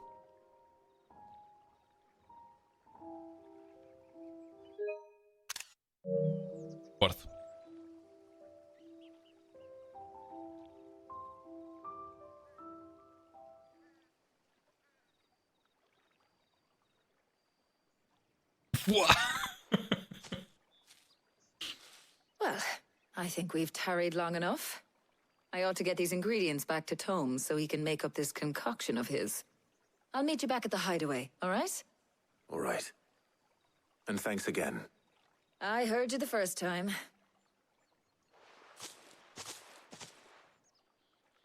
Speaker 2: Worth. Buah.
Speaker 7: Well, I think we've tarried long enough. I ought to get these ingredients back to Tome so he can make up this concoction of his. I'll meet you back at the hideaway, all right?
Speaker 3: All right. And thanks again.
Speaker 7: I heard you the first time.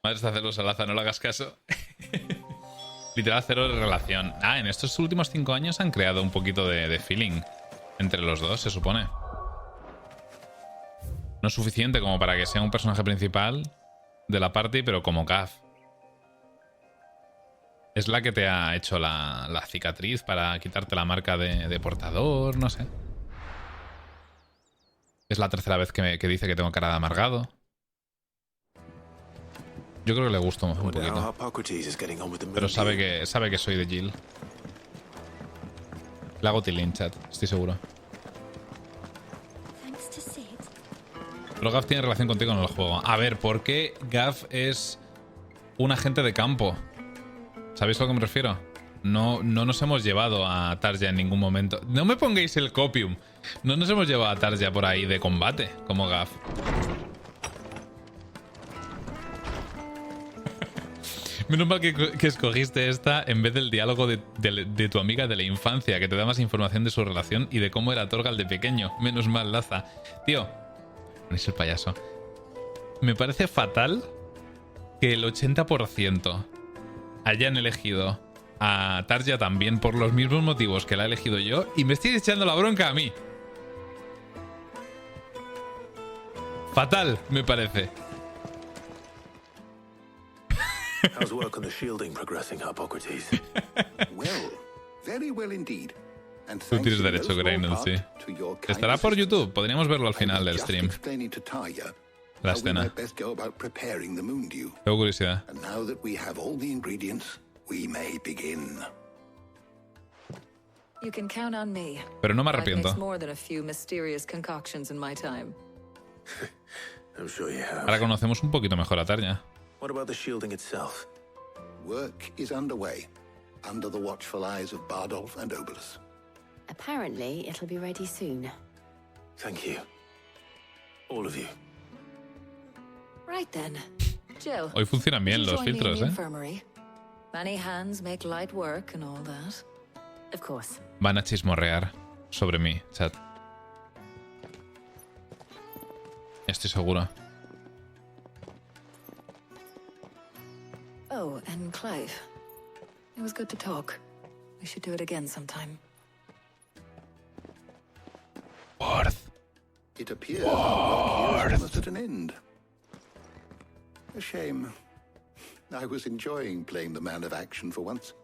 Speaker 2: Madre está celosa, Laza, no le hagas caso. Literal, cero de relación. Ah, en estos últimos 5 años han creado un poquito de feeling entre los dos, se supone. No es suficiente como para que sea un personaje principal de la party, pero como Gav. Es la que te ha hecho la cicatriz para quitarte la marca de portador, no sé. Es la tercera vez que dice que tengo cara de amargado. Yo creo que le gusto un poquito. Pero sabe que soy de Jill. Le hago tilín, chat, estoy seguro. Pero Gav tiene relación contigo en el juego. A ver, ¿por qué Gav es un agente de campo? ¿Sabéis a lo que me refiero? No nos hemos llevado a Tarja en ningún momento. No me pongáis el copium. No nos hemos llevado a Tarja por ahí de combate, como Gav. Menos mal que escogiste esta en vez del diálogo de tu amiga de la infancia, que te da más información de su relación y de cómo era Torgal de pequeño. Menos mal, Laza. Tío, ponéis el payaso. Me parece fatal que el 80% hayan elegido a Tarja también por los mismos motivos que la he elegido yo y me estoy echando la bronca a mí. Fatal, me parece.
Speaker 3: How's work on the shielding progressing, Hippocrates?
Speaker 4: Well, very well indeed. And
Speaker 2: Tú tienes derecho, Grainel, sí. ¿Estará por YouTube? Podríamos verlo al final del stream. La escena. Tengo curiosidad.
Speaker 7: You can count on me.
Speaker 2: Pero no me arrepiento.
Speaker 7: More than a few mysterious concoctions in my time.
Speaker 3: I'm sure you have.
Speaker 2: Ahora conocemos un poquito mejor a Tarja.
Speaker 3: What about the shielding itself?
Speaker 4: Work is underway, under the watchful eyes of Bardolph and Obolus.
Speaker 1: Apparently, it'll be ready soon.
Speaker 3: Thank you. All of you.
Speaker 7: Right then. Jill.
Speaker 2: Hoy funcionan bien los filtros,
Speaker 7: infirmary. Many hands make light work and all that.
Speaker 1: Of course.
Speaker 2: Van a chismorrear sobre mí, chat. Estoy seguro.
Speaker 7: Oh, and Clive. It was good to talk. We should do it again sometime.
Speaker 2: Worth.
Speaker 4: It appears our work here is almost at an end. A shame. I was enjoying playing the man of action for once.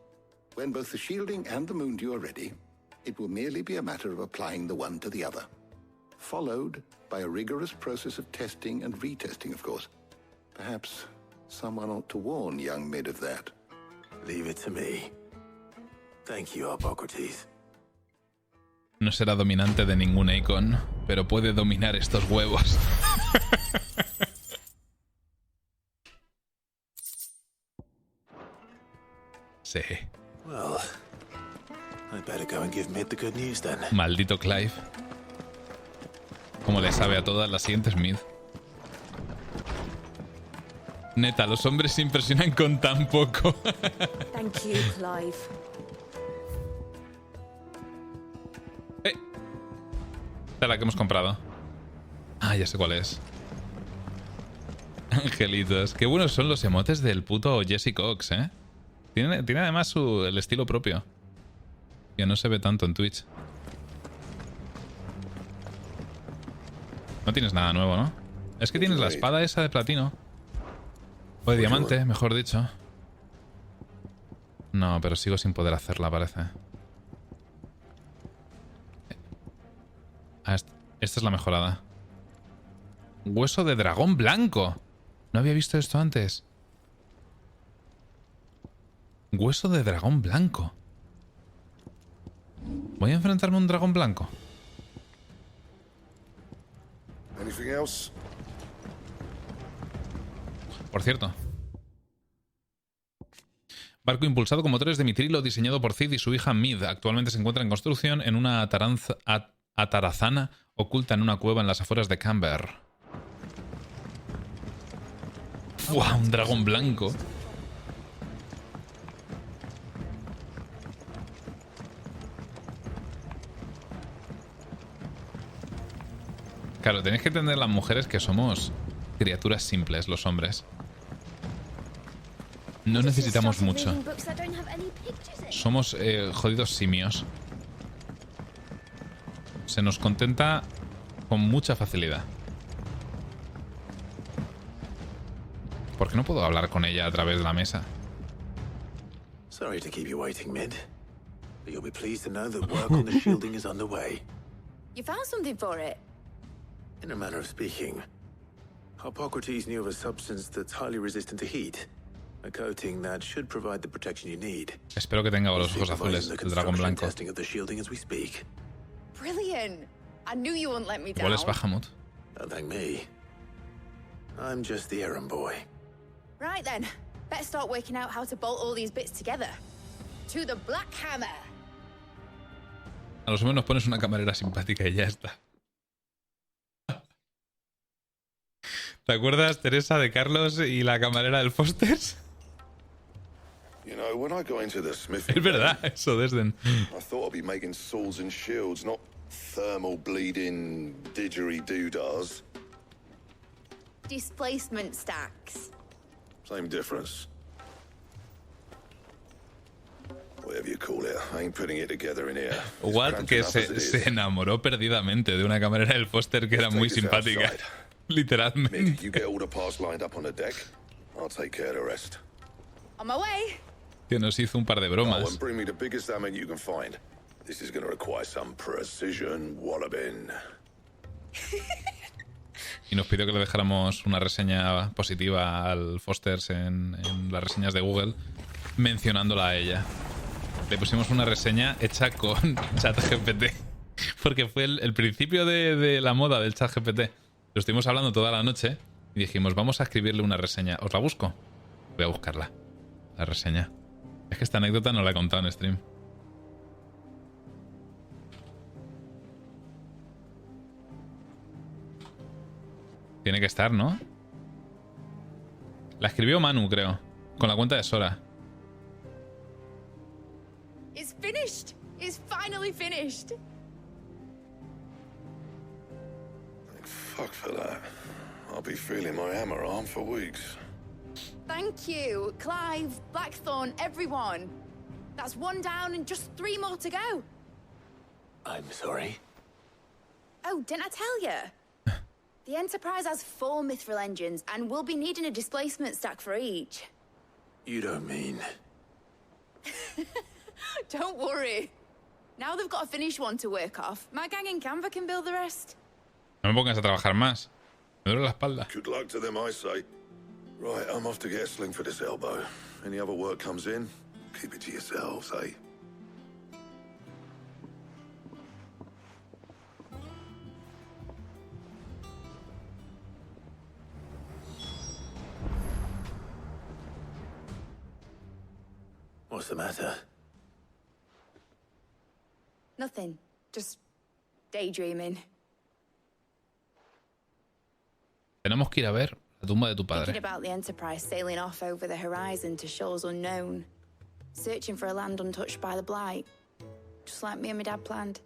Speaker 4: When both the shielding and the moondew are ready, it will merely be a matter of applying the one to the other. Followed by a rigorous process of testing and retesting, of course. Perhaps someone ought to warn young Mid of that.
Speaker 3: Leave it to me. Thank you, Hippocrates.
Speaker 2: No será dominante de ningún icon, pero puede dominar estos huevos. Sí.
Speaker 3: Well, I better go and give Mid the good news then.
Speaker 2: Maldito Clive. Como le sabe a todas las siguientes Mid. Neta, los hombres se impresionan con tan poco.
Speaker 1: Thank you, Clive.
Speaker 2: Esta es la que hemos comprado. Ah, ya sé cuál es. Angelitos. Qué buenos son los emotes del puto Jesse Cox, ¿eh? Tiene además el estilo propio. Que no se ve tanto en Twitch. No tienes nada nuevo, ¿no? Es que tienes la espada esa de platino. O de diamante, mejor dicho. No, pero sigo sin poder hacerla, parece. Ah, esta es la mejorada. Hueso de dragón blanco. No había visto esto antes. Hueso de dragón blanco. Voy a enfrentarme a un dragón blanco. Por cierto. Barco impulsado con motores de mitrilo diseñado por Cid y su hija Mid. Actualmente se encuentra en construcción en una atarazana oculta en una cueva en las afueras de Camber. ¡Wow! Un dragón blanco. Claro, tenéis que entender las mujeres que somos criaturas simples, los hombres. No necesitamos mucho. Somos jodidos simios. Se nos contenta con mucha facilidad. ¿Por qué no puedo hablar con ella a través de la mesa?
Speaker 3: Sorry to keep you waiting, Mid. But you'll be pleased to know that work on the shielding is underway.
Speaker 1: You found something for it?
Speaker 3: In a manner of speaking, Hippocrates knew of a substance that's highly resistant to heat. A coating that should provide the protection you need.
Speaker 2: Espero que tenga los ojos azules, el dragón blanco.
Speaker 3: Testing of the shielding as we speak.
Speaker 1: Brilliant! I knew you wouldn't let me down.
Speaker 2: Igual es Bahamut.
Speaker 3: Don't thank me. I'm just the errand boy.
Speaker 1: Right then, better start working out how to bolt all these bits together. To the Black Hammer.
Speaker 2: A lo menos pones una camarera simpática y ya está. ¿Te acuerdas, Teresa, de Carlos y la camarera del Foster's?
Speaker 4: You know, when I got into the smithing,
Speaker 2: Es verdad, eso, Desden.
Speaker 4: I thought I'd be making swords and shields, not thermal bleeding didgeridoo-dahs.
Speaker 1: Displacement stacks.
Speaker 4: Same difference. Whatever you call it, I ain't putting it together in here.
Speaker 2: Watt que se enamoró perdidamente de una camarera del Foster que era muy simpática. Literalmente.
Speaker 4: You get all the parts lined up on the deck. I'll take care of the rest.
Speaker 1: On my way.
Speaker 2: Que nos hizo un par de bromas.
Speaker 4: Oh, and bring me the biggest salmon you can find. This is going to require some precision walloping.
Speaker 2: Y nos pidió que le dejáramos una reseña positiva al Foster's en las reseñas de Google, mencionándola a ella. Le pusimos una reseña hecha con ChatGPT, porque fue el principio de la moda del ChatGPT. Lo estuvimos hablando toda la noche y dijimos, vamos a escribirle una reseña. ¿Os la busco? Voy a buscarla, la reseña. Es que esta anécdota no la he contado en stream. Tiene que estar, ¿no? La escribió Manu, creo, con la cuenta de Sora.
Speaker 1: It's finished. It's finally finished.
Speaker 4: Fuck for that. I'll be feeling my hammer arm for weeks.
Speaker 1: Thank you, Clive, Blackthorn, everyone. That's one down and just 3 more to go.
Speaker 3: I'm sorry.
Speaker 1: Oh, didn't I tell you? The Enterprise has 4 mithril engines, and we'll be needing a displacement stack for each.
Speaker 3: You don't mean...
Speaker 1: Don't worry. Now they've got a finished one to work off. My gang in Canva can build the rest.
Speaker 2: No me pongas a trabajar más. Me duele la espalda.
Speaker 4: Good luck to them, I say. Right, I'm off to get a sling for this elbow. Any other work comes in, keep it to yourselves, eh?
Speaker 3: What's the matter?
Speaker 1: Nothing. Just daydreaming.
Speaker 2: Tenemos que ir a ver la tumba de tu
Speaker 1: Thinking
Speaker 2: padre.
Speaker 1: about the Enterprise sailing off over the horizon to shores unknown. Searching for a land untouched by the blight. Just like me and my dad planned.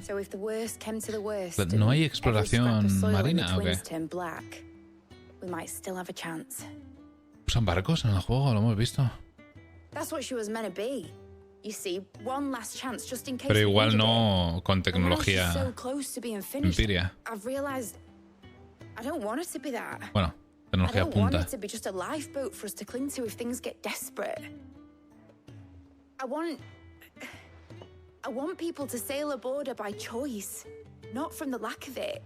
Speaker 1: So if the worst came to the worst,
Speaker 2: Pero no hay
Speaker 1: and every scrap
Speaker 2: exploración
Speaker 1: of soil in the
Speaker 2: marina, ¿o qué?
Speaker 1: twins turned black, we might still have a chance.
Speaker 2: ¿Usan barcos en el juego? Lo hemos visto.
Speaker 1: That's what she was meant to be. You see, one last chance just in case.
Speaker 2: Pero
Speaker 1: we
Speaker 2: igual
Speaker 1: needed
Speaker 2: no con
Speaker 1: it. And now she's
Speaker 2: tecnología
Speaker 1: so close to being finished,
Speaker 2: Imperia.
Speaker 1: I've realized I don't want it to be that.
Speaker 2: Bueno,
Speaker 1: I
Speaker 2: tecnología
Speaker 1: don't want
Speaker 2: punta.
Speaker 1: it to be just a lifeboat for us to cling to if things get desperate. I want people to sail aboard her by choice, not from the lack of it.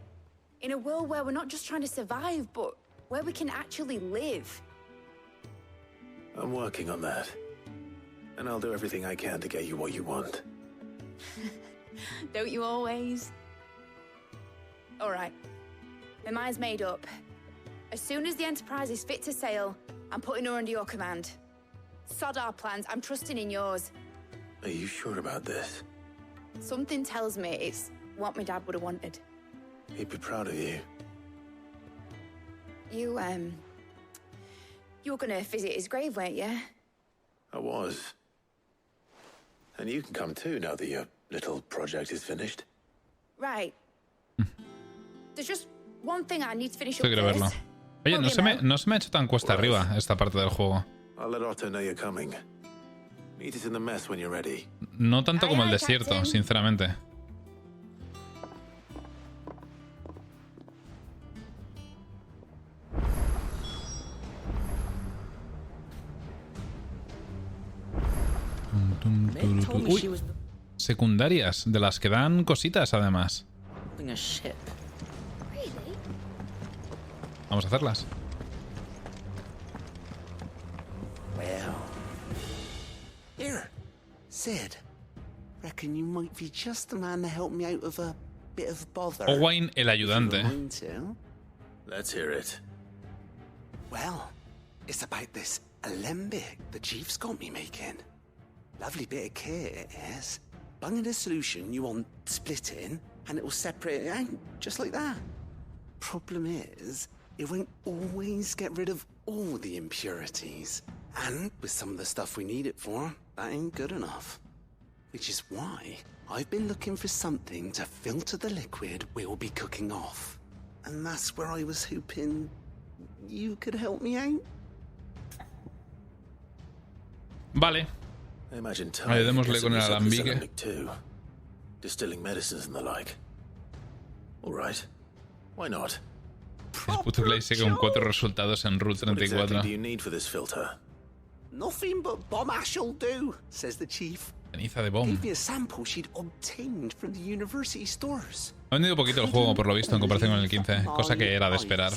Speaker 1: In a world where we're not just trying to survive, but where we can actually live.
Speaker 3: I'm working on that. And I'll do everything I can to get you what you want.
Speaker 1: Don't you always? All right. My mind's made up. As soon as the Enterprise is fit to sail, I'm putting her under your command. Sod our plans, I'm trusting in yours.
Speaker 3: Are you sure about this?
Speaker 1: Something tells me it's what my dad would have wanted.
Speaker 3: He'd be proud of you.
Speaker 1: You were gonna visit his grave, weren't you?
Speaker 3: I was. And you can come too now that your little project is finished.
Speaker 1: Right. There's just one thing I need to finish
Speaker 2: Esto
Speaker 1: up
Speaker 2: quiero verlo.
Speaker 1: first.
Speaker 2: Oye, no se me ha hecho tan cuesta arriba esta parte del juego.
Speaker 3: I'll let Otto know you're coming. Meet us in the mess when you're ready.
Speaker 2: No tanto como el
Speaker 1: Aye, aye,
Speaker 2: desierto,
Speaker 1: Captain.
Speaker 2: sinceramente.
Speaker 9: Meg told me she
Speaker 2: Uy,
Speaker 9: was
Speaker 2: secundarias, de las que dan cositas además.
Speaker 9: building a ship.
Speaker 8: Really?
Speaker 2: Vamos a hacerlas.
Speaker 9: Well. Here, Sid. Reckon you might be just the man to help me out of a bit of bother.
Speaker 2: Owain el
Speaker 9: if you
Speaker 2: ayudante.
Speaker 9: were willing to.
Speaker 3: Let's hear it.
Speaker 9: Well, it's about this alembic the chief's got me making. Lovely bit of kit it is. Bung in a solution you want splitting, and it will separate it out, just like that. Problem is, it won't always get rid of all the impurities. And with some of the stuff we need it for, that ain't good enough. Which is why I've been looking for something to filter the liquid we'll be cooking off. And that's where I was hoping you could help me out.
Speaker 2: Vale.
Speaker 3: I imagine
Speaker 2: Ayudémosle con el alambique.
Speaker 3: too. Distilling medicines and the like. All right. Why not?
Speaker 2: El puto Clay sigue con 4 resultados en Route
Speaker 3: What exactly
Speaker 2: 34.
Speaker 3: do you need for this filter?
Speaker 9: Nothing but bomb ash'll do, says the chief.
Speaker 2: Ceniza de bomb.
Speaker 9: Gave me a sample she'd obtained from the university stores.
Speaker 2: Ha vendido poquito el juego, por lo visto, en comparación con el 15, cosa que era de esperar.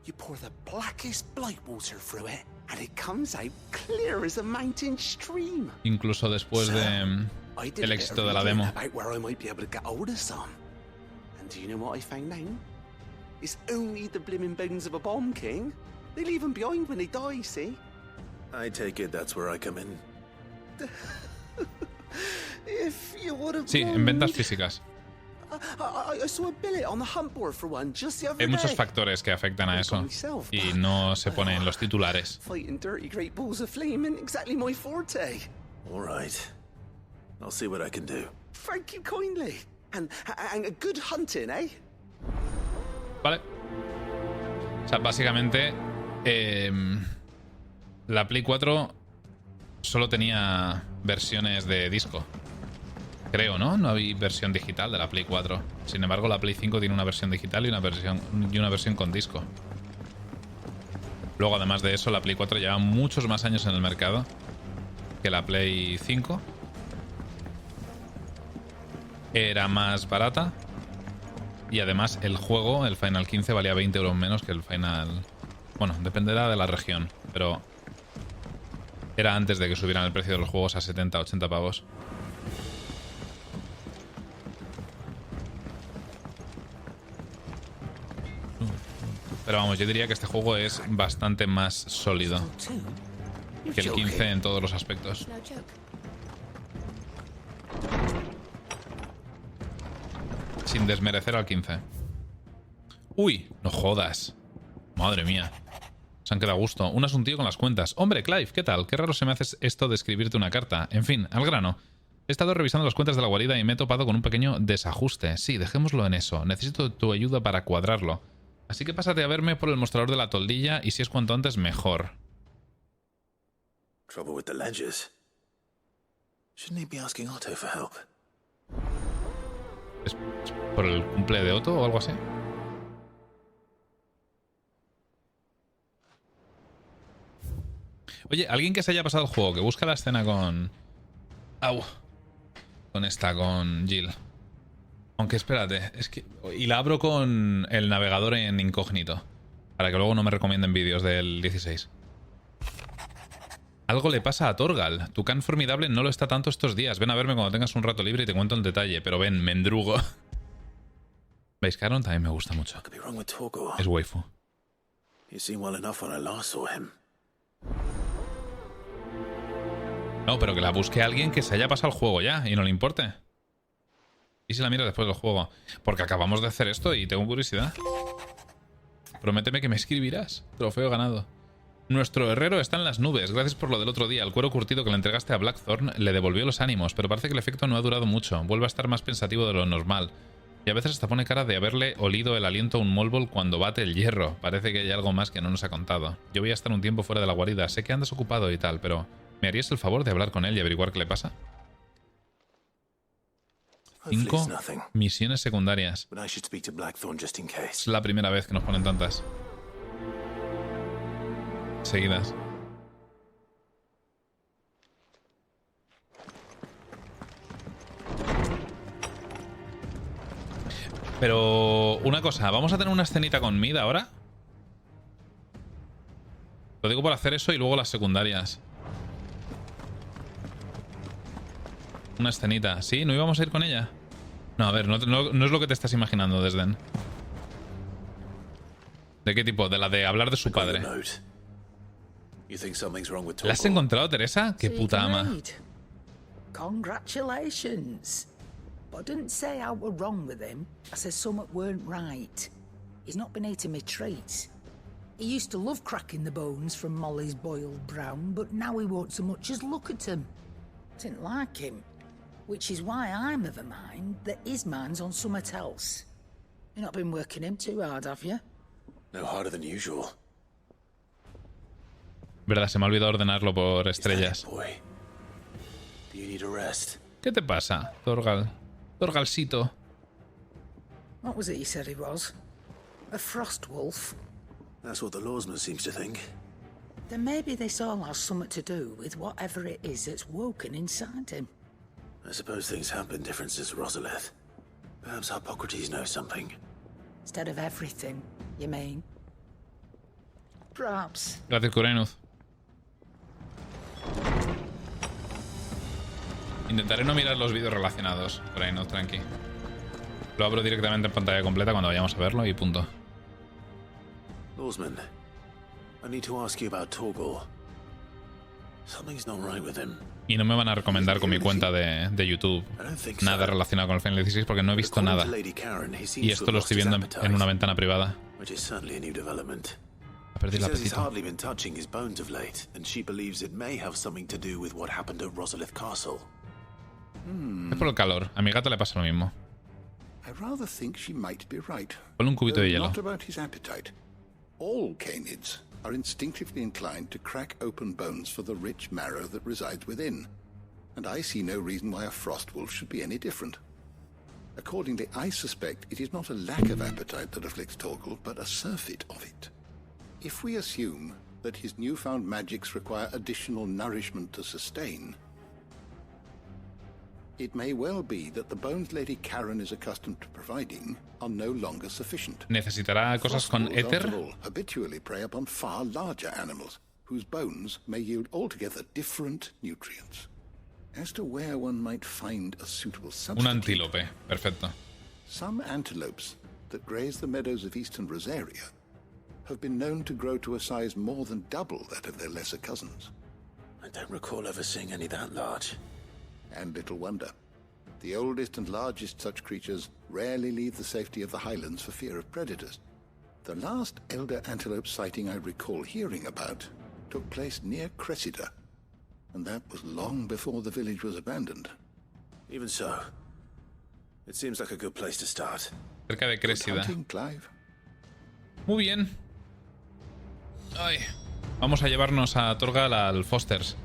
Speaker 9: You pour the blackest blight water through it, and it comes out clear as a mountain stream.
Speaker 2: Incluso después de
Speaker 9: I did
Speaker 2: el
Speaker 9: a bit
Speaker 2: éxito
Speaker 9: of
Speaker 2: de la
Speaker 9: reading
Speaker 2: demo.
Speaker 9: about where I might be able to get hold of some. And do you know what I found out? It's only the blimmin' bones of a bomb king. They leave them behind when they die, see?
Speaker 3: I take it that's where I come in.
Speaker 9: If you would have
Speaker 2: Sí, en ventas físicas.
Speaker 9: I saw a billet on the hunt board for one just the other
Speaker 2: Hay muchos
Speaker 9: day.
Speaker 2: factores que afectan a eso y no se pone en los titulares.
Speaker 9: Fighting dirty great balls of flame ain't exactly my forte.
Speaker 3: All right. I'll see what I can do.
Speaker 9: Thank you kindly. And a good hunting, eh?
Speaker 2: Vale. O sea, básicamente la Play 4 solo tenía versiones de disco. Creo, ¿no? No había versión digital de la Play 4. Sin embargo, la Play 5 tiene una versión digital y una versión con disco. Luego, además de eso, la Play 4 lleva muchos más años en el mercado que la Play 5. Era más barata. Y además el juego, el Final 15, valía 20 euros menos que el Final... Bueno, dependerá de la región, pero era antes de que subieran el precio de los juegos a 70, 80 pavos. Pero vamos, yo diría que este juego es bastante más sólido que el 15 en todos los aspectos.
Speaker 1: No joke.
Speaker 2: Sin desmerecer al 15. Uy, no jodas. Madre mía. Se han quedado a gusto. Un asuntillo con las cuentas. Hombre, Clive, ¿qué tal? Qué raro se me hace esto de escribirte una carta. En fin, al grano. He estado revisando las cuentas de la guarida y me he topado con un pequeño desajuste. Sí, dejémoslo en eso. Necesito tu ayuda para cuadrarlo. Así que pásate a verme por el mostrador de la toldilla y si es cuanto antes, mejor.
Speaker 3: Trouble with the ledgers. Shouldn't he be asking Otto for help?
Speaker 2: ¿Es por el cumple de Otto o algo así? Oye, alguien que se haya pasado el juego, que busca la escena con... Au. Con Jill. Aunque espérate, es que... Y la abro con el navegador en incógnito. Para que luego no me recomienden vídeos del 16. Algo le pasa a Torgal. Tu can formidable no lo está tanto estos días. Ven a verme cuando tengas un rato libre y te cuento el detalle. Pero ven, mendrugo. ¿Veis? Caron también me gusta mucho. Es waifu. No, pero que la busque alguien que se haya pasado el juego ya y no le importe. ¿Y si la miras después del juego? Porque acabamos de hacer esto y tengo curiosidad. Prométeme que me escribirás. Trofeo ganado. Nuestro herrero está en las nubes. Gracias por lo del otro día. El cuero curtido que le entregaste a Blackthorn le devolvió los ánimos, pero parece que el efecto no ha durado mucho. Vuelve a estar más pensativo de lo normal. Y a veces hasta pone cara de haberle olido el aliento a un molbol cuando bate el hierro. Parece que hay algo más que no nos ha contado. Yo voy a estar un tiempo fuera de la guarida. Sé que andas ocupado y tal, pero ¿me harías el favor de hablar con él y averiguar qué le pasa? 5 misiones secundarias. Es la primera vez que nos ponen tantas seguidas. Pero una cosa, ¿vamos a tener una escenita con Mid ahora? Lo digo por hacer eso y luego las secundarias. Una escenita. ¿Sí? ¿No íbamos a ir con ella? No, a ver, no es lo que te estás imaginando, Desden. ¿De qué tipo? De la de hablar de su padre. ¿La has encontrado, Teresa? ¡Qué puta ama!
Speaker 10: Congratulations. But I didn't say I were wrong with him. I said something weren't right. He's not been eating me treats. He used to love cracking the bones from Molly's boiled brown, but now he won't so much as look at them. Didn't like him. Which is why I'm of a mind that his mind's on something else. You've not been working him too hard, have you?
Speaker 3: No harder than usual.
Speaker 2: Verdad, se me ha olvidado ordenarlo por estrellas.
Speaker 3: Do you need a rest?
Speaker 2: ¿Qué te pasa, Torgal? Torgalcito.
Speaker 10: What was it you said he was? A frost wolf?
Speaker 3: That's what the lawsman seems to think.
Speaker 10: Then maybe this all has something to do with whatever it is that's woken inside him.
Speaker 3: I suppose things have been different since Rosalith. Perhaps Hippocrates knows something.
Speaker 10: Instead of everything, you mean? Perhaps.
Speaker 2: Gracias, Kurenuz. Intentaré no mirar los vídeos relacionados. Kurenuz, tranqui. Lo abro directamente en pantalla completa cuando vayamos a verlo y punto.
Speaker 3: Lawsman, I need to ask you about Torgal. Something's not right with him.
Speaker 2: Y no me van a recomendar con mi cuenta de YouTube nada relacionado con el Final 16 porque no he visto nada. Y esto lo estoy viendo en una ventana privada. Ha perdido el apetito. Es por el calor. A mi gata le pasa lo mismo. Ponle un cubito de hielo.
Speaker 4: All canids are instinctively inclined to crack open bones for the rich marrow that resides within, and I see no reason why a frost wolf should be any different. Accordingly, I suspect it is not a lack of appetite that afflicts Torgal, but a surfeit of it. If we assume that his newfound magics require additional nourishment to sustain, it may well be that the bones Lady Karen is accustomed to providing are no longer sufficient.
Speaker 2: ¿Necesitará cosas con éter?
Speaker 4: Habitually prey upon far larger animals, whose bones may yield altogether different nutrients. As to where one might find a suitable substitute,
Speaker 2: un antílope, perfecto.
Speaker 4: Some antelopes that graze the meadows of eastern Rosaria have been known to grow to a size more than double that of their lesser cousins.
Speaker 3: I don't recall ever seeing any that large.
Speaker 4: And little wonder. The oldest and largest such creatures rarely leave the safety of the highlands for fear of predators. The last elder antelope sighting I recall hearing about took place near Cressida, and that was long before the village was abandoned.
Speaker 3: Even so, it seems like a good place to start.
Speaker 2: Cerca de Cressida. Muy bien. Ay. Vamos a llevarnos a Torgal al Foster's.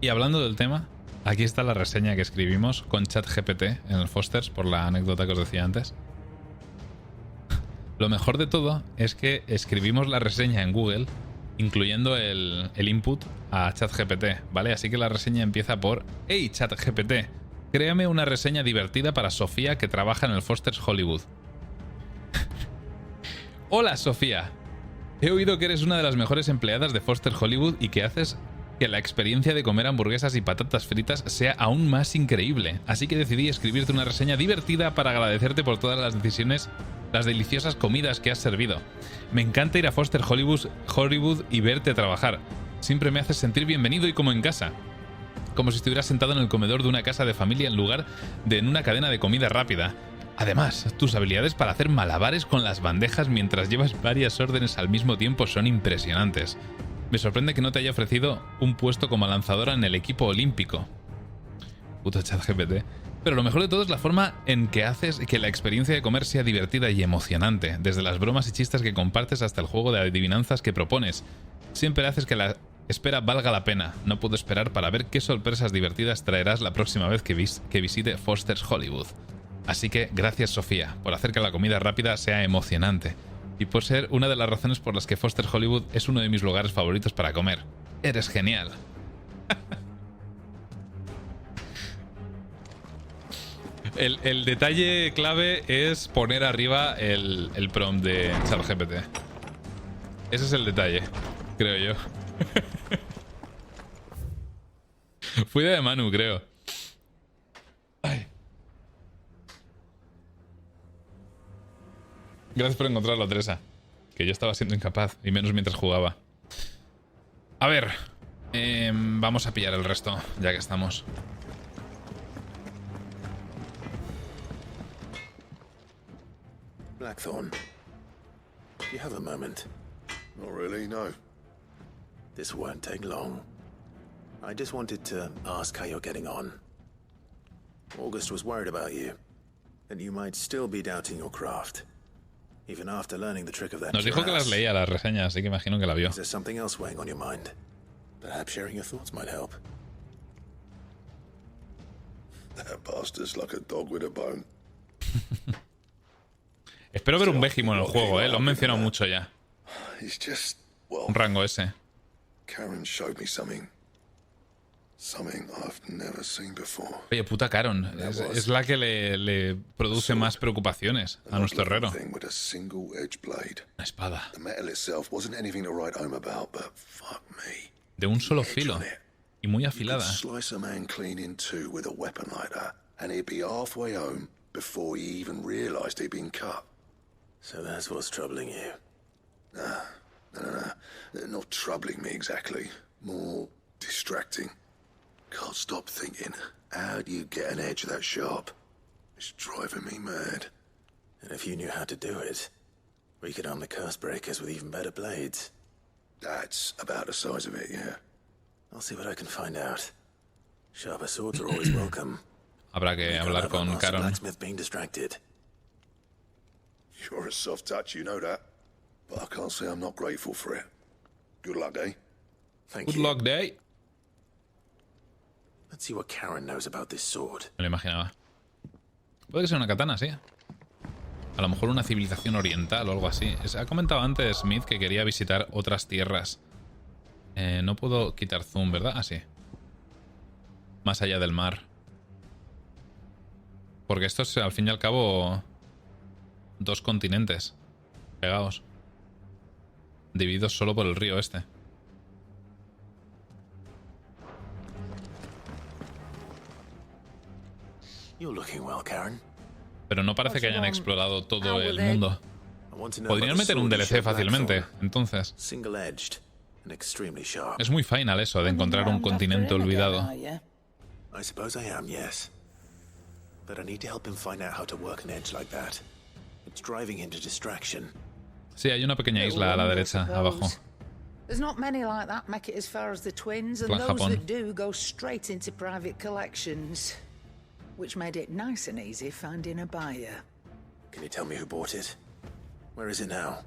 Speaker 2: Y hablando del tema, aquí está la reseña que escribimos con ChatGPT en el Foster's por la anécdota que os decía antes. Lo mejor de todo es que escribimos la reseña en Google incluyendo el input a ChatGPT, ¿vale? Así que la reseña empieza por: Hey ChatGPT, créame una reseña divertida para Sofía que trabaja en el Foster's Hollywood. Hola Sofía, he oído que eres una de las mejores empleadas de Foster's Hollywood y que haces que la experiencia de comer hamburguesas y patatas fritas sea aún más increíble. Así que decidí escribirte una reseña divertida para agradecerte por todas las decisiones, las deliciosas comidas que has servido. Me encanta ir a Foster's Hollywood y verte trabajar. Siempre me haces sentir bienvenido y como en casa. Como si estuvieras sentado en el comedor de una casa de familia en lugar de en una cadena de comida rápida. Además, tus habilidades para hacer malabares con las bandejas mientras llevas varias órdenes al mismo tiempo son impresionantes. Me sorprende que no te haya ofrecido un puesto como lanzadora en el equipo olímpico. Puto ChatGPT. Pero lo mejor de todo es la forma en que haces que la experiencia de comer sea divertida y emocionante, desde las bromas y chistes que compartes hasta el juego de adivinanzas que propones. Siempre haces que la espera valga la pena. No puedo esperar para ver qué sorpresas divertidas traerás la próxima vez que visite Foster's Hollywood. Así que gracias Sofía, por hacer que la comida rápida sea emocionante. Y por ser una de las razones por las que Foster's Hollywood es uno de mis lugares favoritos para comer. Eres genial. El detalle clave es poner arriba el prompt de ChatGPT. Ese es el detalle, creo yo. Fui de Manu, creo. Ay. Gracias por encontrarlo, Teresa. Que yo estaba siendo incapaz, y menos mientras jugaba. A ver. Vamos a pillar el resto, ya que estamos.
Speaker 3: Blackthorn, do you have a moment?
Speaker 4: Not really, no.
Speaker 3: This won't take long. I just wanted to ask how you're getting on. August was worried about you, that you might still be doubting your craft. Even after learning the trick of that.
Speaker 2: Nos dijo que las leía las reseñas, así que imagino que la vio.
Speaker 3: Is there something else weighing on your mind? Perhaps sharing your thoughts might help.
Speaker 4: That bastard's like a dog with a bone.
Speaker 2: Espero ver un Végimo en el juego, lo han mencionado mucho ya.
Speaker 4: It's just, well,
Speaker 2: Un rango ese.
Speaker 4: Karen showed me something I've never seen before.
Speaker 2: Oye, puta Karen, es la que le produce más preocupaciones a nuestro herrero. Una espada. De un solo filo. Y muy afilada.
Speaker 4: Slice a man clean in two with a weapon like that, and he'd be halfway home before he even realized he'd been cut.
Speaker 3: So that's what's troubling you.
Speaker 4: No. Not troubling me exactly. More distracting. Can't stop thinking, how do you get an edge that sharp? It's driving me mad.
Speaker 3: And if you knew how to do it, we could arm the curse breakers with even better blades.
Speaker 4: That's about the size of it, yeah.
Speaker 3: I'll see what I can find out. Sharper swords are always welcome.
Speaker 2: Habrá que hablar con Karen.
Speaker 3: Blacksmith being distracted.
Speaker 4: You're a soft touch, you know that. But I can't say I'm not grateful for it. Good luck, eh?
Speaker 3: Thank you.
Speaker 2: Good luck, day.
Speaker 3: Let's see what Karen knows about this sword.
Speaker 2: Me lo imaginaba. Puede que sea una katana, sí. A lo mejor una civilización oriental o algo así. Ha comentado antes Smith que quería visitar otras tierras. No puedo quitar zoom, ¿verdad? Ah, sí. Más allá del mar. Porque esto es, al fin y al cabo, dos continentes pegados. Divididos solo por el río este.
Speaker 3: You're looking well, Karen.
Speaker 2: Pero no parece que hayan explorado todo el mundo. Podrían meter un DLC fácilmente, entonces. Es muy final eso de encontrar un continente olvidado.
Speaker 3: I suppose I am, yes. But I need to help him find out how to work an edge like that. It's driving him to distraction.
Speaker 2: Sí, hay una pequeña isla a la derecha, abajo.
Speaker 10: There's not many like that make it as far as the twins, and those that do go straight into private collections. Which made it nice and easy finding a buyer.
Speaker 3: Can you tell me who bought it? Where is it now?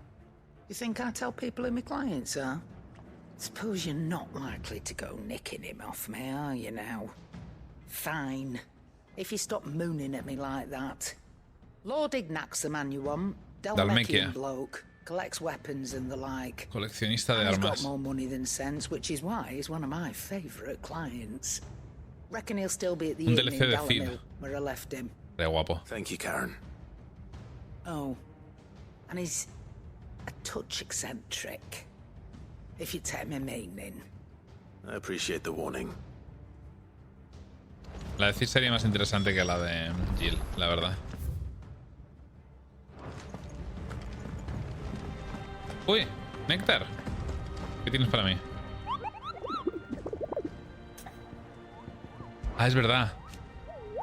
Speaker 10: You think I tell people who my clients are? Suppose you're not likely to go nicking him off me, are you now? Fine. If you stop mooning at me like that. Lord Ignac's the man you want. Dalmekian bloke. Collects weapons and the like.
Speaker 2: Coleccionista de
Speaker 10: He's got
Speaker 2: armas.
Speaker 10: more money than sense, which is why he's one of my favourite clients. Reckon he'll still be at the
Speaker 2: Un
Speaker 10: inn
Speaker 2: DLC
Speaker 10: in
Speaker 2: de
Speaker 10: Dallamil,
Speaker 2: Cid.
Speaker 10: where I left him.
Speaker 2: Re guapo.
Speaker 3: Thank you, Karen.
Speaker 10: Oh, and he's a touch eccentric, if you take my meaning.
Speaker 3: I appreciate the warning.
Speaker 2: La de Cid sería más interesante que la de Jill, la verdad. Uy, Néctar. ¿Qué tienes para mí? Ah, es verdad.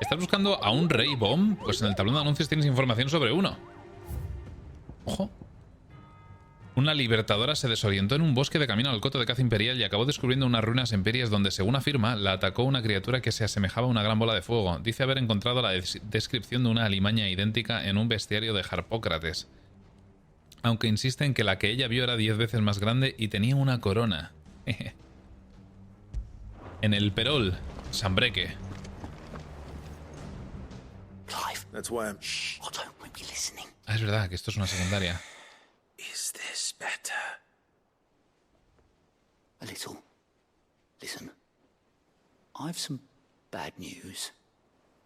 Speaker 2: ¿Estás buscando a un rey bomb? Pues en el tablón de anuncios tienes información sobre uno. Ojo. Una libertadora se desorientó en un bosque de camino al coto de caza imperial y acabó descubriendo unas ruinas imperias donde, según afirma, la atacó una criatura que se asemejaba a una gran bola de fuego. Dice haber encontrado la descripción de una alimaña idéntica en un bestiario de Harpócrates. Aunque insiste en que la que ella vio era 10 veces más grande y tenía una corona. En el Perol, Sambreque.
Speaker 9: Clive.
Speaker 3: That's why I'm...
Speaker 9: Shh. Otto won't be listening.
Speaker 2: Ah, es verdad que esto es una secundaria.
Speaker 3: Is this better?
Speaker 9: A little. Listen. I've some bad news.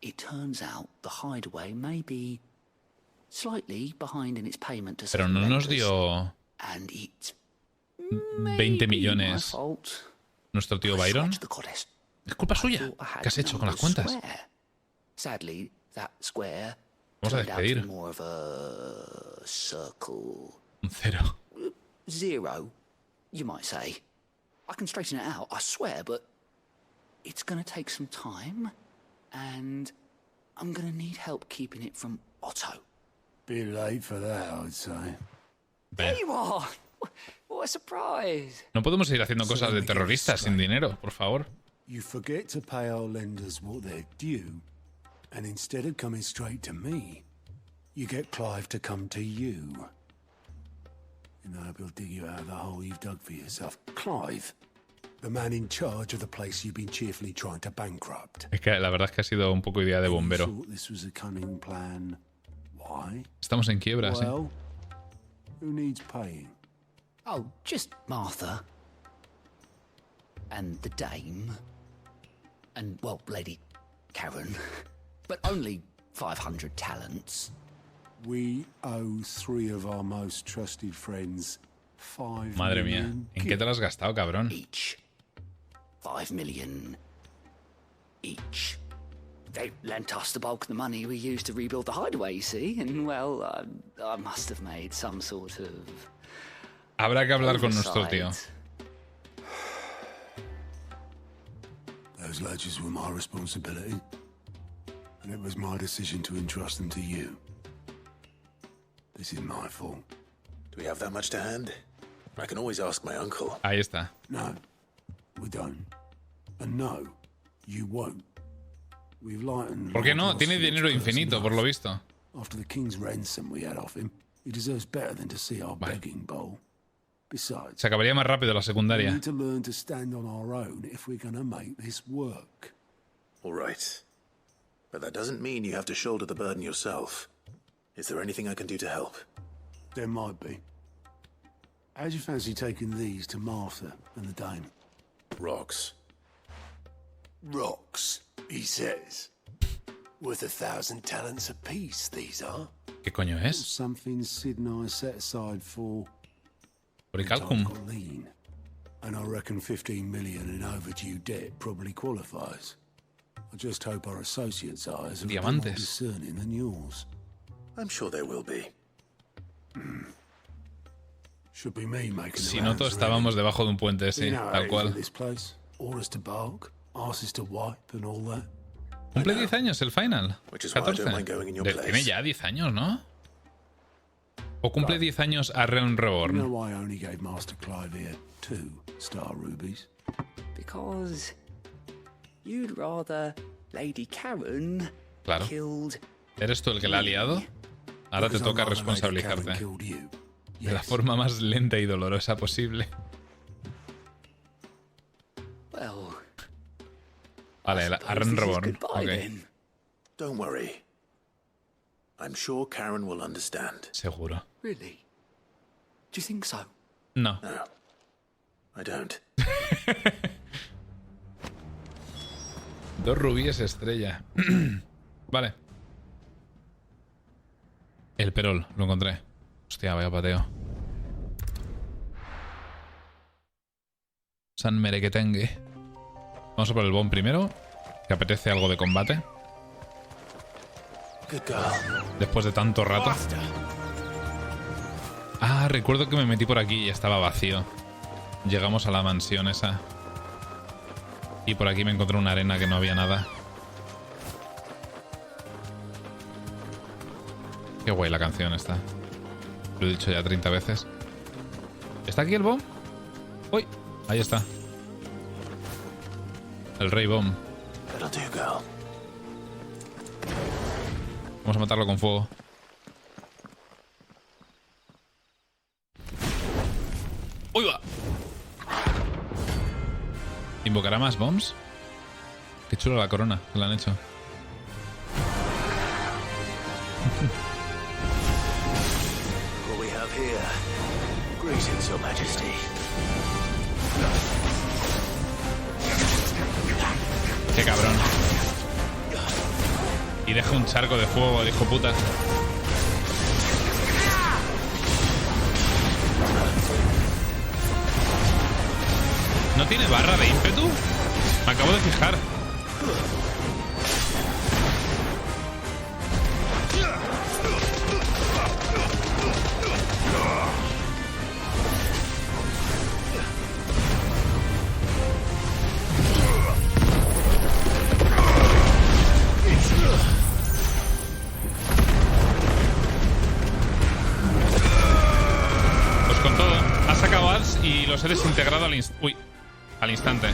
Speaker 9: It turns out the hideaway may be slightly behind in its payment to
Speaker 2: Pero
Speaker 9: certain
Speaker 2: no nos
Speaker 9: vendors,
Speaker 2: dio
Speaker 9: and it's
Speaker 2: 20
Speaker 9: my
Speaker 2: millones
Speaker 9: fault.
Speaker 2: nuestro tío
Speaker 9: I
Speaker 2: Byron.
Speaker 9: scratched the goddess.
Speaker 2: Es culpa suya.
Speaker 9: Thought I had
Speaker 2: ¿Qué has hecho con las
Speaker 9: number
Speaker 2: cuentas?
Speaker 9: square. Sadly, that square
Speaker 2: Vamos a
Speaker 9: turned out to be
Speaker 2: despedir.
Speaker 9: more of a circle.
Speaker 2: Un cero.
Speaker 9: Zero, you might say. I can straighten it out, I swear, but it's gonna take some time, and I'm gonna need help keeping it from Otto.
Speaker 11: Bit late for that, I'd say.
Speaker 9: There you are! What a surprise!
Speaker 2: No podemos seguir haciendo cosas de terroristas sin dinero, por favor.
Speaker 11: You forget to pay our lenders what they're due, and instead of coming straight to me, you get Clive to come to you. And I hope he'll dig you out of the hole you've dug for yourself. Clive, the man in charge of the place you've been cheerfully trying to bankrupt.
Speaker 2: Es que la verdad es que ha sido un poco idea de bombero.
Speaker 11: You thought this was a cunning plan. Why?
Speaker 2: Estamos en quiebra, sí.
Speaker 11: Well, who needs paying?
Speaker 9: Oh, just Martha. And the dame. And, well, Lady Karen. But only 500 talents.
Speaker 11: We owe 3 of our most trusted friends 5
Speaker 2: Madre mía,
Speaker 11: million
Speaker 2: ¿en qué te lo has gastado, cabrón?
Speaker 9: Each. 5 million each. They lent us the bulk of the money we used to rebuild the hideaway, you see, and, well, I must have made some sort of...
Speaker 2: Habrá que hablar con nuestro tío.
Speaker 9: oversight.
Speaker 11: Those ledgers were my responsibility, and it was my decision to entrust them to you. This is my fault.
Speaker 3: Do we have that much to hand? I can always ask my uncle.
Speaker 2: Ahí está.
Speaker 11: No, we don't. And no, you won't. We've lightened...
Speaker 2: ¿Por qué no?
Speaker 11: Lord
Speaker 2: Tiene
Speaker 11: Ross's
Speaker 2: dinero
Speaker 11: curse
Speaker 2: infinito, por lo
Speaker 11: enough.
Speaker 2: visto.
Speaker 11: After the king's ransom we had off him, he deserves better than to see our begging bowl. Besides,
Speaker 2: Se acabaría más rápido la
Speaker 11: we
Speaker 2: secundaria.
Speaker 11: need to learn to stand on our own if we're going to make this work.
Speaker 3: All right. But that doesn't mean you have to shoulder the burden yourself. Is there anything I can do to help?
Speaker 11: There might be. How'd you fancy taking these to Martha and the dame?
Speaker 3: Rocks.
Speaker 11: Rocks, he says. Worth 1,000 talents apiece, these are.
Speaker 2: ¿Qué coño es?
Speaker 11: Something Sid and I set aside for...
Speaker 2: Orichalcum.
Speaker 11: Got lean. And I reckon 15 million in overdue debt probably qualifies. I just hope our associates' eyes are a bit more
Speaker 2: Diamantes.
Speaker 11: discerning than yours.
Speaker 3: I'm sure there will be.
Speaker 11: Should be me making the
Speaker 2: Si
Speaker 11: rounds,
Speaker 2: noto, estábamos
Speaker 11: really.
Speaker 2: debajo de un puente,
Speaker 11: You
Speaker 2: sí,
Speaker 11: know how
Speaker 2: tal
Speaker 11: it is
Speaker 2: cual.
Speaker 11: with this place. Orders to bark, asses to wipe and all that.
Speaker 2: Cumple 10 años el final.
Speaker 3: Which is why I don't
Speaker 2: 14.
Speaker 3: mind going in your
Speaker 2: Tiene
Speaker 3: place.
Speaker 2: ya 10 años, ¿no? ¿O cumple 10 años a Realm
Speaker 11: You
Speaker 2: Reborn?
Speaker 11: know why I only gave Master Clive here 2 star rubies?
Speaker 9: Because you'd rather Lady Karen
Speaker 2: Claro.
Speaker 9: killed
Speaker 2: ¿Eres tú el que la ha liado? Ahora te
Speaker 11: Because
Speaker 2: toca
Speaker 11: I'm not the Lady Karen
Speaker 2: responsabilizarte.
Speaker 11: killed you.
Speaker 2: De la
Speaker 11: Yes.
Speaker 2: forma más lenta y dolorosa posible.
Speaker 9: well,
Speaker 2: Vale, a
Speaker 9: suppose
Speaker 2: Realm
Speaker 9: this is
Speaker 2: Reborn.
Speaker 9: goodbye
Speaker 2: Ok.
Speaker 9: then.
Speaker 3: Don't worry. I'm sure Karen will understand.
Speaker 2: Seguro.
Speaker 9: Really? you think so?
Speaker 2: No.
Speaker 3: No, I don't.
Speaker 2: 2 rubíes estrella. Vale. El perol, lo encontré. Hostia, vaya pateo. San Merequetengue. Vamos a por el bomb primero. Que apetece algo de combate. Después de tanto rato. Ah, recuerdo que me metí por aquí y estaba vacío. Llegamos a la mansión esa. Y por aquí me encontré una arena que no había nada. Qué guay la canción esta. Lo he dicho ya 30 veces. ¿Está aquí el bomb? ¡Uy! Ahí está. El rey bomb. Vamos a matarlo con fuego. ¡Uy, va! ¿Invocará más bombs? Qué chulo la corona que le han hecho.
Speaker 3: What we have here. Greetings, Your Majesty.
Speaker 2: Qué cabrón. Y deja un charco de fuego, el hijo puta. ¿No tiene barra de ímpetu? Me acabo de fijar. Pues con todo, ha sacado Ars y los he desintegrado al instante. Uy. Al instante.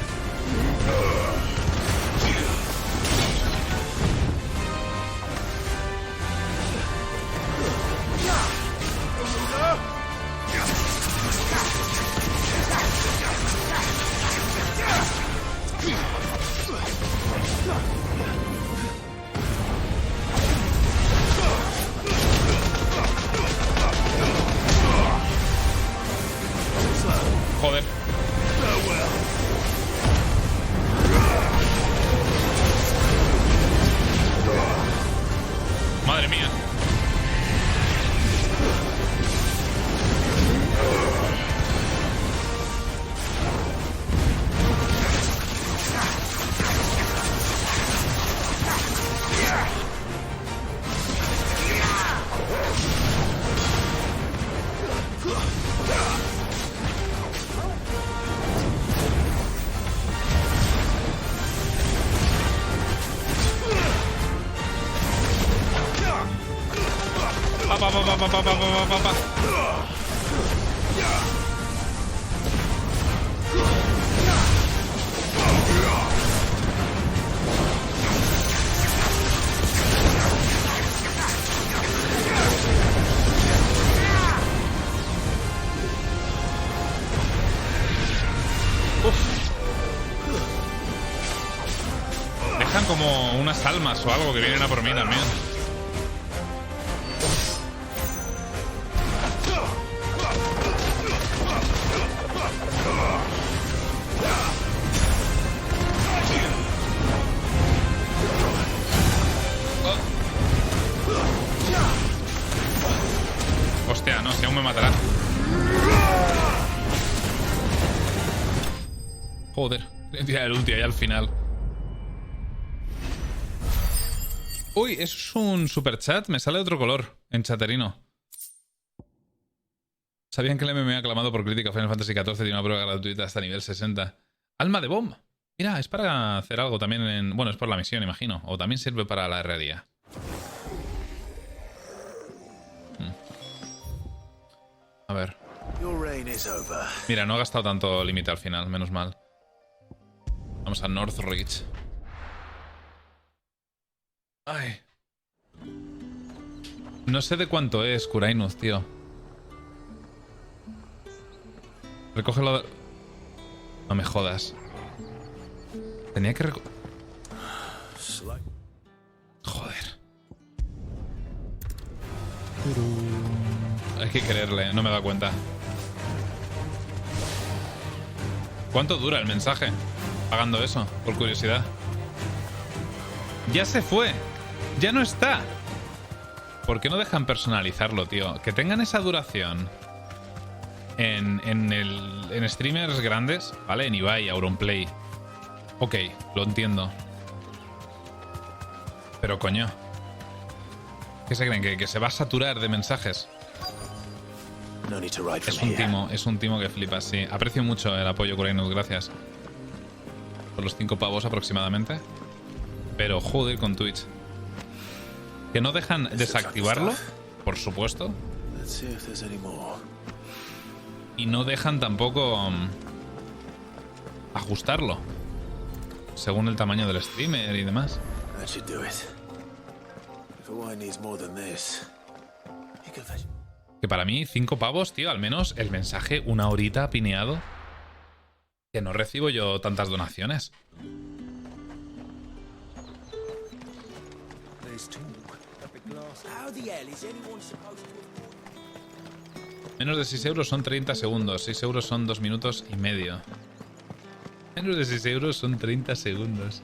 Speaker 2: Joder. Madre mía. Pa. Dejan como unas almas o algo que vienen a por mí también. Hostia, no, si aún me matará. Joder, tiene el ulti ahí al final. Uy, eso es un superchat. Me sale otro color en chaterino. ¿Sabían que el MMA aclamado por crítica Final Fantasy XIV tiene una prueba gratuita hasta nivel 60? Alma de bomba. Mira, es para hacer algo también en... Bueno, es por la misión, imagino. O también sirve para la herrería. A ver. Mira, no he gastado tanto límite al final, menos mal. Vamos a Northridge. Ay. No sé de cuánto es Kurainuz, tío. Recógelo. No me jodas. Tenía que Joder. Hay que quererle, no me he dado cuenta. ¿Cuánto dura el mensaje? Pagando eso, por curiosidad. ¡Ya se fue! ¡Ya no está! ¿Por qué no dejan personalizarlo, tío? Que tengan esa duración en streamers grandes, ¿vale? En Ibai, Auronplay. Ok, lo entiendo. Pero coño, ¿qué se creen? ¿Que se va a saturar de mensajes? Es un timo que flipas, sí. Aprecio mucho el apoyo, Corainus, gracias. Por los 5 pavos aproximadamente. Pero joder con Twitch. Que no dejan desactivarlo, por supuesto. Y no dejan tampoco ajustarlo según el tamaño del streamer y demás. Que para mí 5 pavos, tío, al menos el mensaje 1 horita pineado. Que no recibo yo tantas donaciones. Menos de 6 euros son 30 segundos. 6 euros son 2 minutos y medio. Menos de 6 euros son 30 segundos.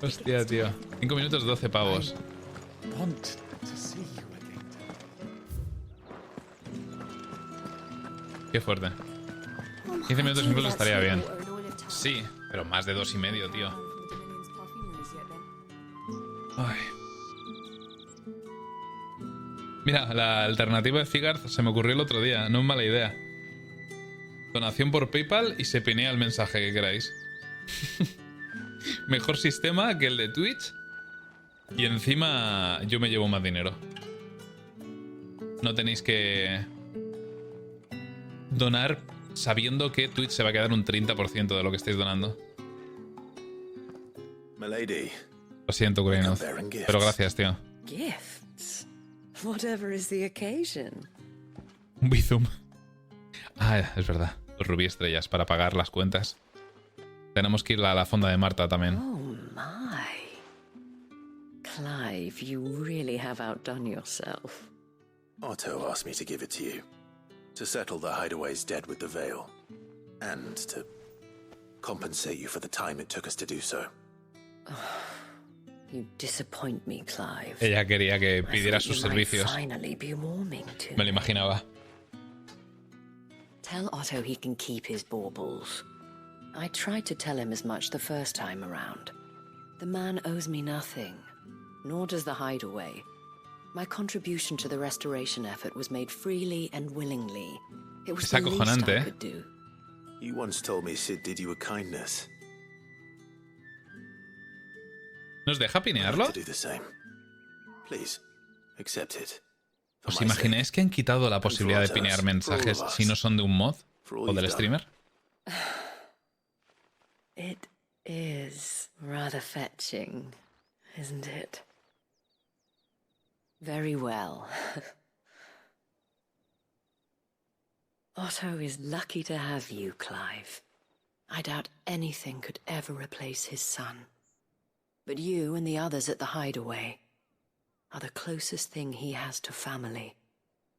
Speaker 2: Hostia, tío. 5 minutos, 12 pavos. Qué fuerte. 15 minutos incluso estaría bien. Sí, pero más de 2 y medio, tío. Ay. Mira, la alternativa de Figard se me ocurrió el otro día. No es mala idea. Donación por PayPal y se pinea el mensaje que queráis. Mejor sistema que el de Twitch. Y encima yo me llevo más dinero. No tenéis que donar sabiendo que Twitch se va a quedar un 30% de lo que estáis donando. Lo siento, Curinos. Pero gracias, tío.
Speaker 6: Gifts. Whatever is the occasion.
Speaker 2: Un bizum. Ah, es verdad. Los rubí estrellas para pagar las cuentas. Tenemos que ir a la fonda de Marta también.
Speaker 6: Oh my. Clive, you really have outdone yourself.
Speaker 3: Otto asked me to give it to you. To settle the Hideaway's debt with the Veil. And to compensate you for the time it took us to do so.
Speaker 6: You disappoint me, Clive.
Speaker 2: Ella quería que pidiera sus servicios. Me lo imaginaba.
Speaker 6: Tell Otto he can keep his baubles. I tried to tell him as much the first time around. The man owes me nothing, nor does the Hideaway. My contribution to the restoration effort was made freely and willingly. It was the least I could do.
Speaker 3: You once told me Sid did you a kindness.
Speaker 2: ¿Nos deja pinearlo? ¿Os imagináis que han quitado la posibilidad de pinear mensajes si no son de un mod o del streamer?
Speaker 6: It is rather fetching, isn't it? Very well. Otto is lucky to have you, Clive. I doubt anything could ever replace his son. But you and the others at the Hideaway are the closest thing he has to family.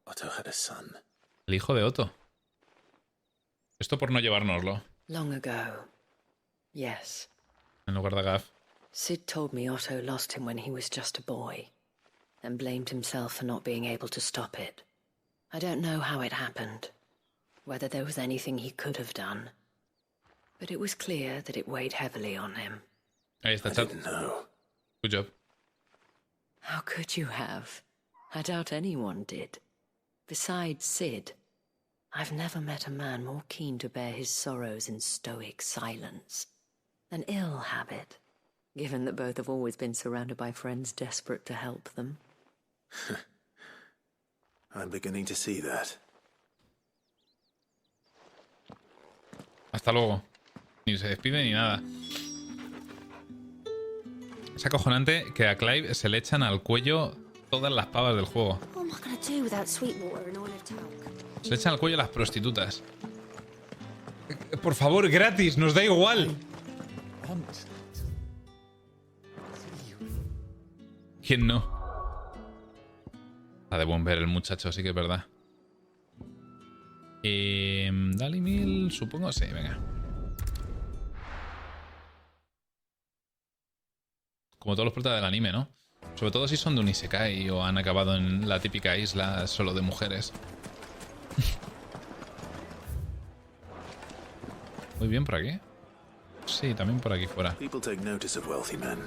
Speaker 3: Otto had a son.
Speaker 2: El hijo de Otto. Esto por no llevárnoslo.
Speaker 6: Long ago. Yes.
Speaker 2: En lugar de Gav.
Speaker 6: Sid told me Otto lost him when he was just a boy, and blamed himself for not being able to stop it. I don't know how it happened, whether there was anything he could have done, but it was clear that it weighed heavily on him.
Speaker 2: Ahí está, chat. Good job.
Speaker 6: How could you have? I doubt anyone did. Besides Sid, I've never met a man more keen to bear his sorrows in stoic silence. An ill habit, given that both have always been surrounded by friends desperate to help them.
Speaker 3: I'm beginning to see that.
Speaker 2: Hasta luego. Ni se despide ni nada. Es acojonante que a Clive se le echan al cuello todas las pavas del juego. Se le echan al cuello las prostitutas. Por favor, gratis, nos da igual. ¿Quién no? Está de buen ver el muchacho, sí que es verdad. Dali 1000, supongo. Sí, venga. Como todos los protas del anime, ¿no? Sobre todo si son de un isekai o han acabado en la típica isla solo de mujeres. Muy bien, por aquí. Sí, también por aquí fuera.
Speaker 3: People take notice of wealthy men.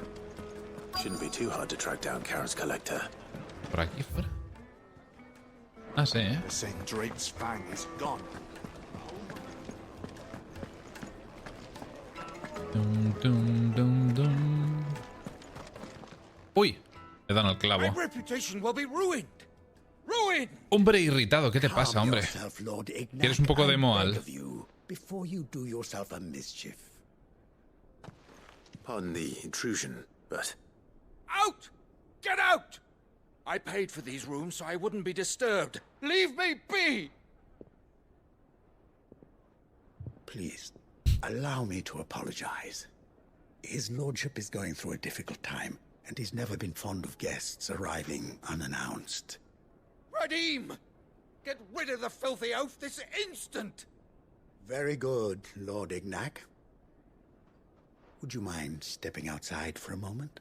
Speaker 3: Shouldn't be too hard to track down Karen's collector.
Speaker 2: Por aquí fuera. Ah, sí, ¿eh?
Speaker 11: The same Drake's fang is gone.
Speaker 2: Dum, dum, dum, dum. Uy, le dan al clavo.
Speaker 12: My reputation will be ruined. Ruined.
Speaker 2: Hombre irritado, ¿qué te pasa, hombre? ¿Quieres un poco de moal?
Speaker 9: Before you do yourself a mischief.
Speaker 3: Pardon the intrusion, but
Speaker 12: Out! Get out! I paid for these rooms so I wouldn't be disturbed. Leave me be!
Speaker 9: Please, allow me to apologize. His lordship is going through a difficult time, and he's never been fond of guests arriving unannounced.
Speaker 12: Radim! Get rid of the filthy oaf this instant!
Speaker 9: Very good, Lord Ignac. Would you mind stepping outside for a moment?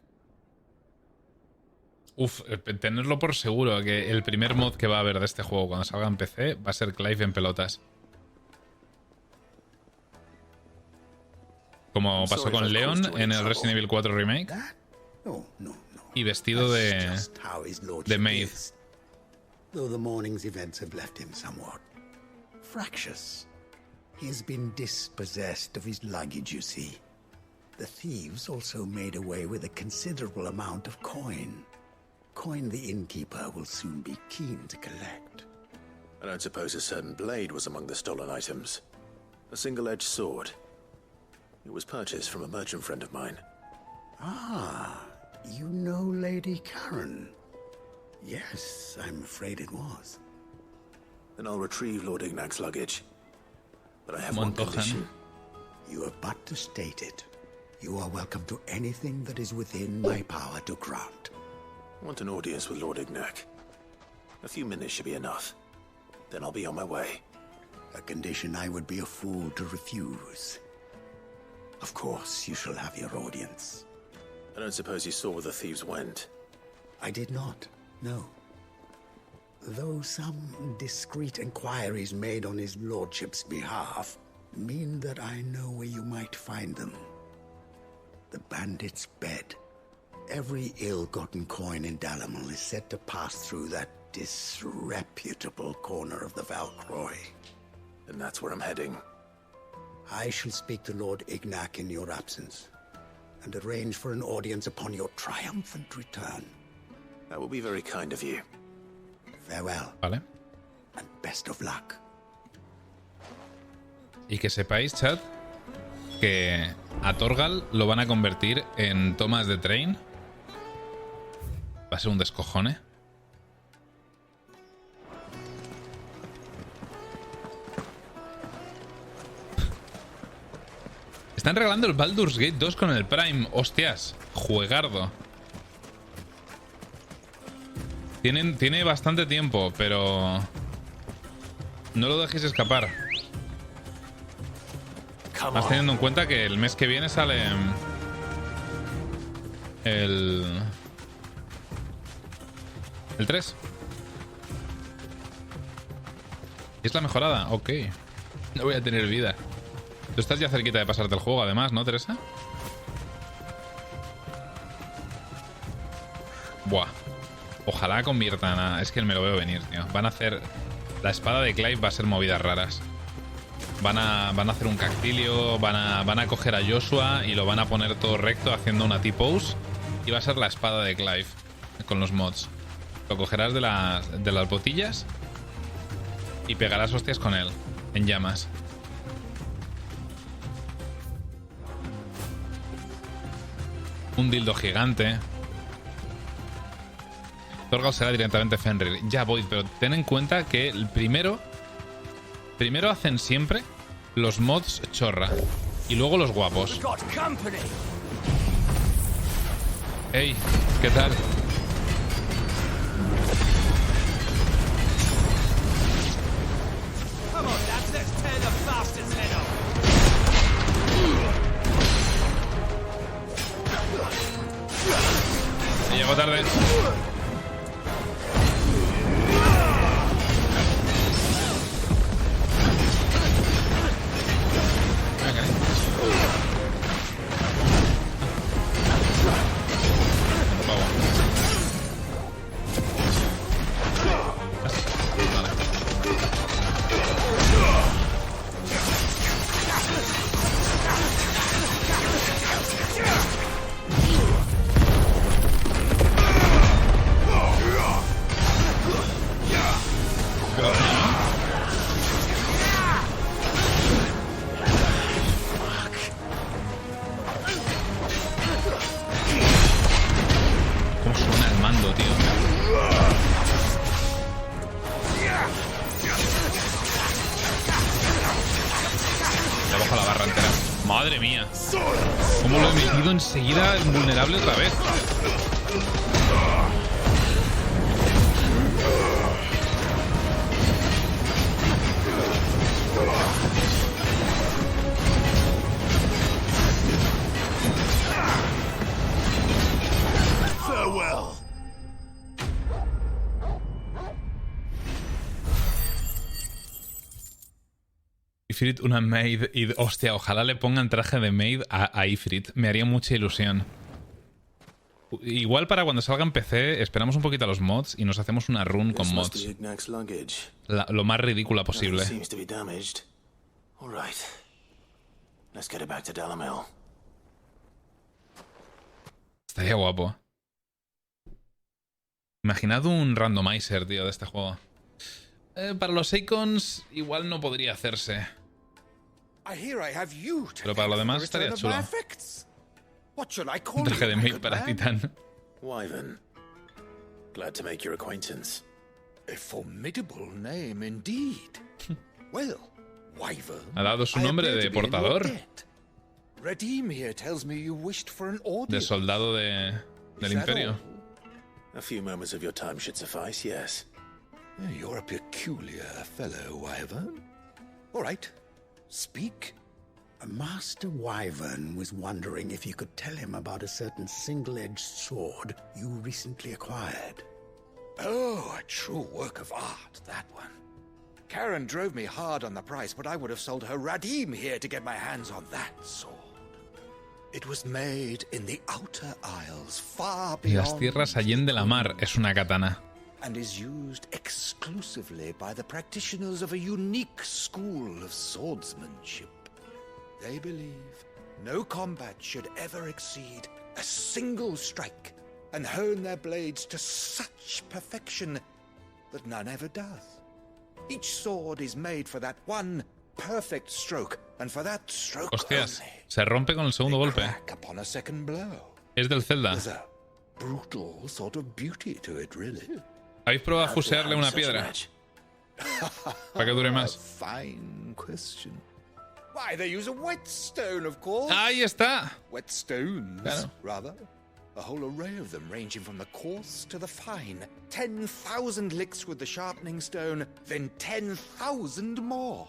Speaker 2: Uf, tenerlo por seguro que el primer mod que va a haber de este juego cuando salga en PC va a ser Clive en pelotas. Como pasó con Leon en el Resident Evil 4 Remake. Y vestido de maid.
Speaker 9: Though the morning's events have left him somewhat fractious. He has been dispossessed of his luggage, you see. The thieves also made away with a considerable amount of coin. Coin the innkeeper will soon be keen to collect.
Speaker 3: I don't suppose a certain blade was among the stolen items. A single-edged sword. It was purchased from a merchant friend of mine.
Speaker 9: Ah, you know Lady Karen. Yes, I'm afraid it was.
Speaker 3: Then I'll retrieve Lord Ignac's luggage. But I have one condition.
Speaker 9: You have but to state it. You are welcome to anything that is within my power to grant.
Speaker 3: I want an audience with Lord Ignac. A few minutes should be enough. Then I'll be on my way.
Speaker 9: A condition I would be a fool to refuse. Of course, you shall have your audience.
Speaker 3: I don't suppose you saw where the thieves went.
Speaker 9: I did not, no. Though some discreet inquiries made on his lordship's behalf mean that I know where you might find them. The bandit's bed. Every ill-gotten coin in Dalamil is said to pass through that disreputable corner of the Valcroy.
Speaker 3: And that's where I'm heading.
Speaker 9: I shall speak to Lord Ignac in your absence, and arrange for an audience upon your triumphant return.
Speaker 3: That will be very kind of you.
Speaker 9: Farewell.
Speaker 2: Vale.
Speaker 9: And best of luck.
Speaker 2: Y que sepáis, chat, que a Torgal lo van a convertir en Thomas the Train. Va a ser un descojone. Están regalando el Baldur's Gate 2 con el Prime. Hostias, juegardo. Tiene bastante tiempo, pero no lo dejéis escapar. Más teniendo en cuenta que el mes que viene sale el 3. ¿Y es la mejorada? Ok. No voy a tener vida. Tú estás ya cerquita de pasarte el juego, además, ¿no, Teresa? Buah. Ojalá conviertan a... Es que me lo veo venir, tío. Van a hacer... La espada de Clive va a ser movidas raras. Van a hacer un cactilio, van a coger a Joshua y lo van a poner todo recto haciendo una T-pose. Y va a ser la espada de Clive con los mods. Lo cogerás de las botillas y pegarás hostias con él, en llamas. Un dildo gigante. Torgal será directamente Fenrir. Ya voy, pero ten en cuenta que el primero hacen siempre los mods chorra y luego los guapos. Hey, ¿qué tal?
Speaker 12: Come on, lads, let's tear the bastard's head off.
Speaker 2: Me llego tarde. ¿Cómo suena el mando, tío? Le bajo la barra entera. Madre mía. ¿Cómo lo he metido enseguida invulnerable otra vez?
Speaker 4: Farewell.
Speaker 2: Ifrit, una maid. Y, hostia, ojalá le pongan traje de maid a Ifrit. Me haría mucha ilusión. Igual para cuando salga en PC, esperamos un poquito a los mods y nos hacemos una run con mods. Lo más ridícula posible. Estaría guapo. Imaginad un randomizer, tío, de este juego. Para los icons igual no podría hacerse. Pero para lo demás estaría chulo. Un traje de maid para Titán.
Speaker 3: Wyvern. Glad to make your acquaintance.
Speaker 12: A formidable name indeed. Well, Wyvern.
Speaker 2: Ha dado su nombre de portador.
Speaker 12: Redeem here tells me you wished for an audience.
Speaker 2: De soldado del Imperio.
Speaker 3: A few moments of your time should suffice, yes.
Speaker 12: You're a peculiar fellow, Wyvern. All right, speak.
Speaker 13: Master Wyvern was wondering if you could tell him about a certain single-edged sword you recently acquired.
Speaker 12: Oh, a true work of art, that one. Karen drove me hard on the price, but I would have sold her Radim here to get my hands on that sword. It was made in the outer isles, far
Speaker 2: Y las
Speaker 12: beyond,
Speaker 2: tierras allende la mar es una katana.
Speaker 12: and is used exclusively by the practitioners of a unique school of swordsmanship. They believe no combat should ever exceed a single strike, and hone their blades to such perfection that none ever does. Each sword is made for that one perfect stroke, and for that stroke
Speaker 2: Hostias,
Speaker 12: only,
Speaker 2: se rompe con el segundo golpe.
Speaker 12: crack upon a second blow.
Speaker 2: Es del Zelda.
Speaker 12: There's a brutal sort of beauty to it, really.
Speaker 2: ¿Habéis probado a fusearle una piedra? Para que dure más.
Speaker 12: Fine question. Why, they use a whetstone, of course.
Speaker 2: Ahí está.
Speaker 12: Whetstones,
Speaker 2: Claro.
Speaker 12: rather. A whole array of them, ranging from the coarse to the fine. 10,000 licks with the sharpening stone, then 10,000 more.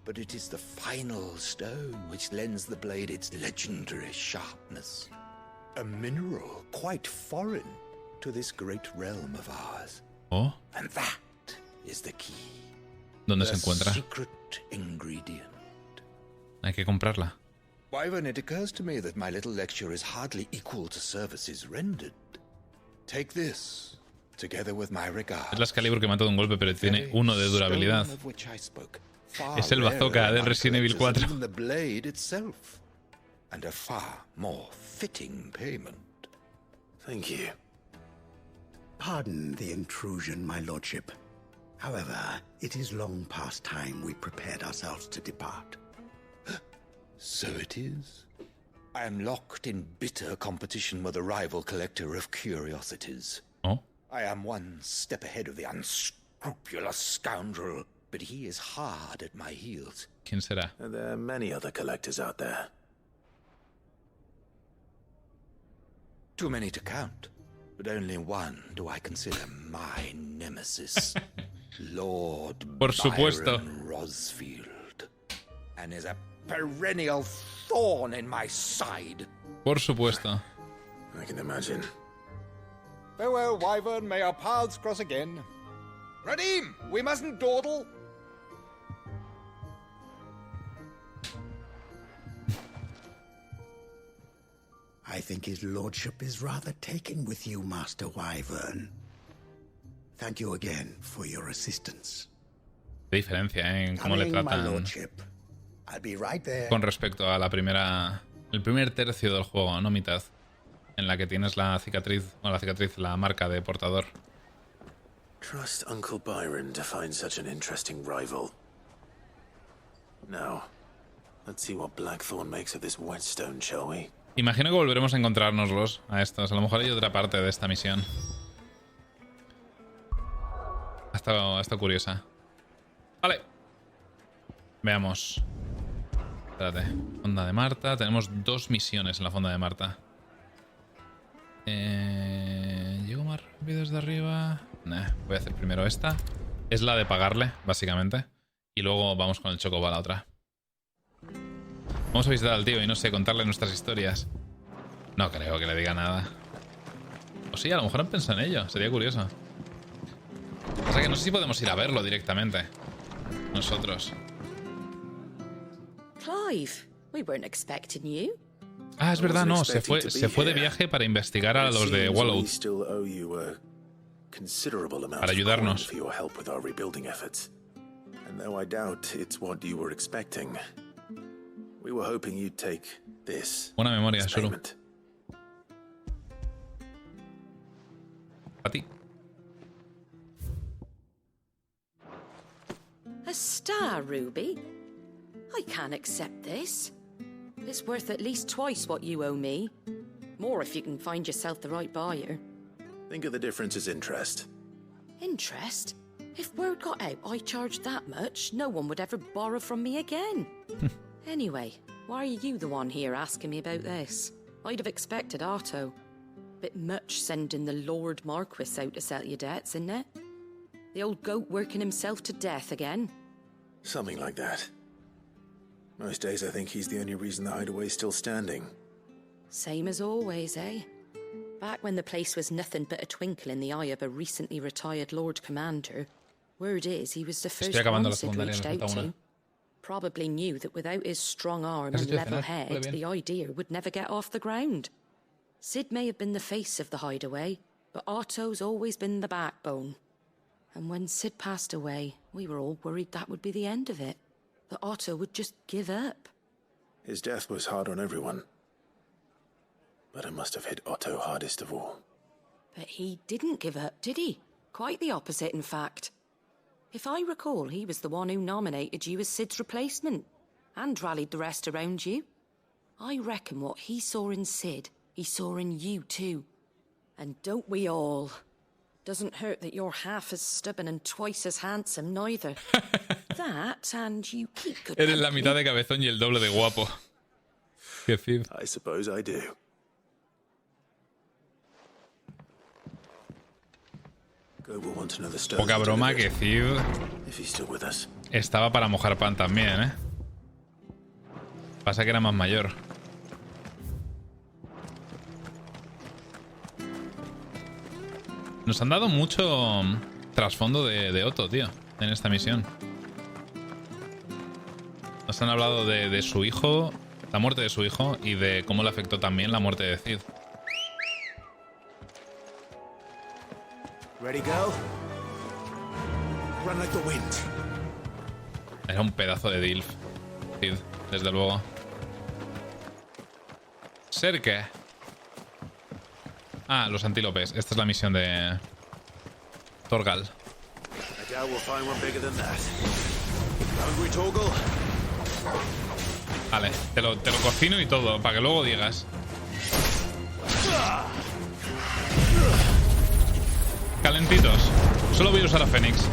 Speaker 12: But it is the final stone which lends the blade its legendary sharpness. A mineral quite foreign to this great realm of ours.
Speaker 2: Oh,
Speaker 12: And that is the key.
Speaker 2: ¿dónde se
Speaker 12: The
Speaker 2: encuentra?
Speaker 12: secret ingredient.
Speaker 2: Hay que comprarla.
Speaker 12: Wyvern, it occurs to me that my little lecture is hardly equal to services rendered. Take this, together with my regard.
Speaker 2: Es la Excalibur que mata de un golpe, pero tiene uno de durabilidad.
Speaker 12: Stone of which I spoke, far
Speaker 2: Es el bazooka
Speaker 12: rarer
Speaker 2: del
Speaker 12: among
Speaker 2: Resident Evil
Speaker 12: collectors
Speaker 2: 4.
Speaker 12: than the blade itself, and a far more fitting payment.
Speaker 3: Thank you.
Speaker 13: Pardon the intrusion, my lordship. However, it is long past time we prepared ourselves to depart.
Speaker 12: So it is. I am locked in bitter competition with a rival collector of curiosities.
Speaker 2: Oh,
Speaker 12: I am one step ahead of the unscrupulous scoundrel, but he is hard at my heels.
Speaker 2: ¿quién será?
Speaker 3: There are many other collectors out there.
Speaker 12: Too many to count, but only one do I consider my nemesis. Lord
Speaker 2: Por supuesto.
Speaker 12: Byron Rosfield, and is a perennial thorn in my side.
Speaker 2: Por supuesto.
Speaker 3: I can imagine.
Speaker 12: Farewell, Wyvern. May our paths cross again. Radim, we mustn't dawdle.
Speaker 13: I think his lordship is rather taken with you, Master Wyvern. Thank you again for your assistance.
Speaker 2: Qué diferencia, ¿eh? En cómo le
Speaker 13: Coming, my
Speaker 2: tratan
Speaker 13: lordship. I'll be right there.
Speaker 2: con respecto a la primera... El primer tercio del juego, no mitad. En la que tienes la cicatriz, o la cicatriz, la marca de portador.
Speaker 3: Trust Uncle Byron to find such an interesting rival. Now, let's see what Blackthorn makes of this whetstone, shall we?
Speaker 2: Imagino que volveremos a encontrárnoslos a estos. A lo mejor hay otra parte de esta misión. Ha estado curiosa. Vale. Veamos. Espérate. Fonda de Marta. Tenemos 2 misiones en la fonda de Marta. ¿Llego más rápido desde arriba? Nah, voy a hacer primero esta. Es la de pagarle, básicamente. Y luego vamos con el chocobo a la otra. Vamos a visitar al tío y no sé, contarle nuestras historias. No creo que le diga nada. O sí, a lo mejor han pensado en ello. Sería curioso. O sea que no sé si podemos ir a verlo directamente. Nosotros.
Speaker 6: Clive, we weren't expecting you.
Speaker 2: Ah, es verdad, no. Se fue de viaje para investigar a los de Wallow. Para ayudarnos. Buena memoria, Shuru. A ti.
Speaker 6: A star, Ruby? I can't accept this. It's worth at least twice what you owe me. More if you can find yourself the right buyer.
Speaker 3: Think of the difference as interest.
Speaker 6: Interest? If word got out I charged that much, no one would ever borrow from me again. Anyway, why are you the one here asking me about this? I'd have expected Otto. Bit much sending the Lord Marquis out to settle your debts, isn't it? The old goat working himself to death again?
Speaker 3: Something like that. Most days I think he's the only reason the hideaway's still standing.
Speaker 6: Same as always, eh? Back when the place was nothing but a twinkle in the eye of a recently retired Lord Commander, word is he was the first one Sid reached out to. Probably knew that without his strong arm and level head, the idea would never get off the ground. Sid may have been the face of the hideaway, but Otto's always been the backbone. And when Sid passed away, we were all worried that would be the end of it. That Otto would just give up.
Speaker 3: His death was hard on everyone. But it must have hit Otto hardest of all.
Speaker 6: But he didn't give up, did he? Quite the opposite, in fact. If I recall, he was the one who nominated you as Sid's replacement, and rallied the rest around you. I reckon what he saw in Sid, he saw in you too. And don't we all? Doesn't hurt that you're half as stubborn and twice as handsome, neither. That, and you keep good
Speaker 2: Eres la mitad de cabezón y el doble de guapo. Qué fib.
Speaker 3: I suppose I do.
Speaker 2: Poca broma que Cid estaba para mojar pan también, ¿eh? Pasa que era más mayor. Nos han dado mucho trasfondo de Otto, tío, en esta misión. Nos han hablado de su hijo, la muerte de su hijo, y de cómo le afectó también la muerte de Cid.
Speaker 12: Ready, go? Run like the wind.
Speaker 2: Era un pedazo de DILF, Cid, desde luego. Cerque. Ah, los antílopes. Esta es la misión de Torgal. Vale, te lo cocino y todo, para que luego digas. Calentitos. Solo voy a usar a Fénix.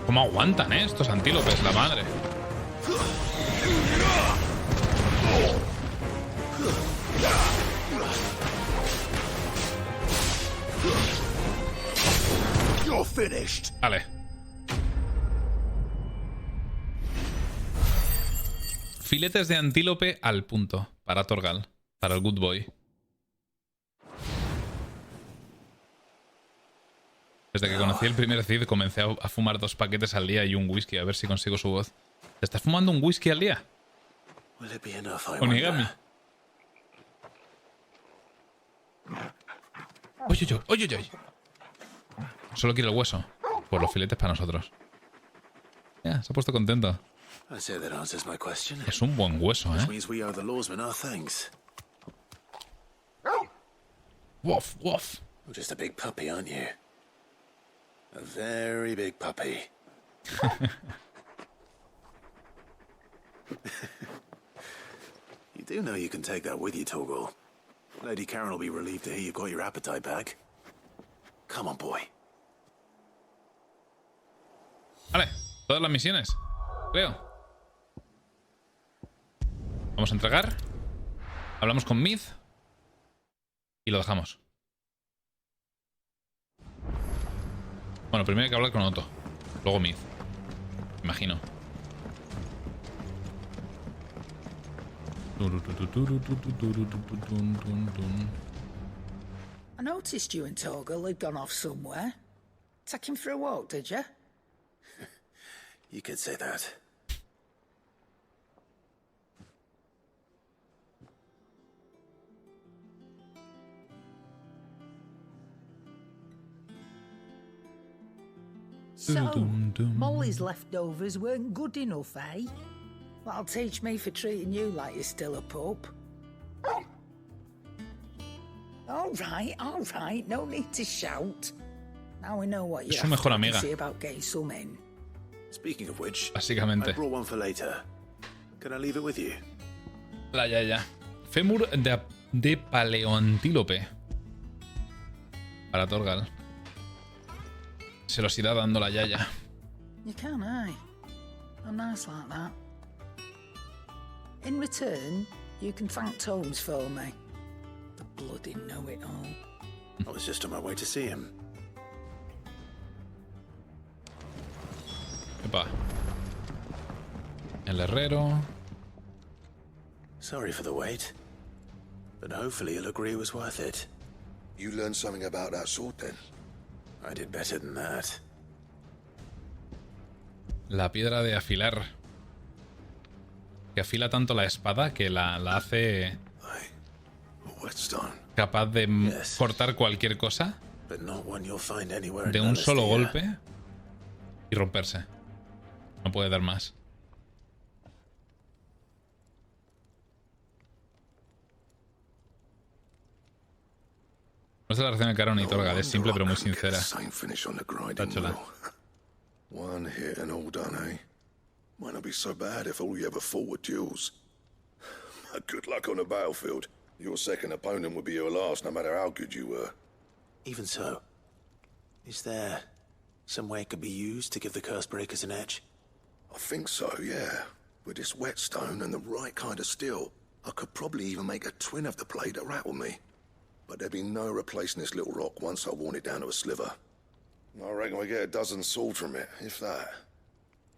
Speaker 2: ¿Cómo aguantan, estos antílopes? La madre.
Speaker 12: You're finished.
Speaker 2: Vale. Filetes de antílope al punto. Para Torgal. Para el Good Boy. Desde que conocí el primer Cid comencé a fumar 2 paquetes al día y un whisky. A ver si consigo su voz. ¿Te estás fumando un whisky al día? Onigami. Oye, oye, oye, oye. Solo quiere el hueso. Pues los filetes para nosotros. Ya, se ha puesto contento. Es un buen hueso, ¿eh? Woof, woof.
Speaker 3: Just a big puppy, aren't you? A very big puppy. You do know you can take that with you, Torgal. Lady Karen will be relieved to hear you've got your appetite back. Come on, boy.
Speaker 2: Vale, todas las misiones, creo. Vamos a entregar. Hablamos con Mid. Y lo dejamos. Bueno, primero hay que hablar con Otto. Luego Mid. Imagino.
Speaker 10: I noticed you and Torgal had gone off somewhere. Take him for a walk, did you?
Speaker 3: You could say that.
Speaker 10: So, Molly's leftovers weren't good enough, eh? That'll teach me for treating you like you're still a pup. All right, no need to shout. Now we know what you're
Speaker 2: mejor amiga.
Speaker 10: to say about getting some in.
Speaker 3: Speaking of which,
Speaker 2: básicamente.
Speaker 3: I brought one for later. Can I leave it with you?
Speaker 2: La yaya. Fémur de paleoantílope. Para Torgal. Se los irá dando la yaya.
Speaker 10: You can, eh? I'm nice like that. In return, you can thank Tomes for me. The bloody know-it-all.
Speaker 3: I was just on my way to see him.
Speaker 2: Epa. El herrero.
Speaker 3: Sorry for the wait, but hopefully you'll agree it was worth it.
Speaker 4: You learned something about that sword then?
Speaker 3: I did better than that.
Speaker 2: La piedra de afilar. Que afila tanto la espada que la hace capaz de cortar cualquier cosa de un solo golpe y romperse. No puede dar más. No es la relación de Caron y Torgal, es simple pero muy sincera. Está chula.
Speaker 4: One hit and all done, eh? Might not be so bad if all you ever fought were duels. Good luck on the battlefield. Your second opponent would be your last, no matter how good you were.
Speaker 3: Even so, is there some way it could be used to give the curse breakers an edge?
Speaker 4: I think so, yeah. With this whetstone and the right kind of steel, I could probably even make a twin of the blade that rattled me. But there'd be no replacing this little rock once I worn it down to a sliver. I reckon we get a dozen swords from it, if that.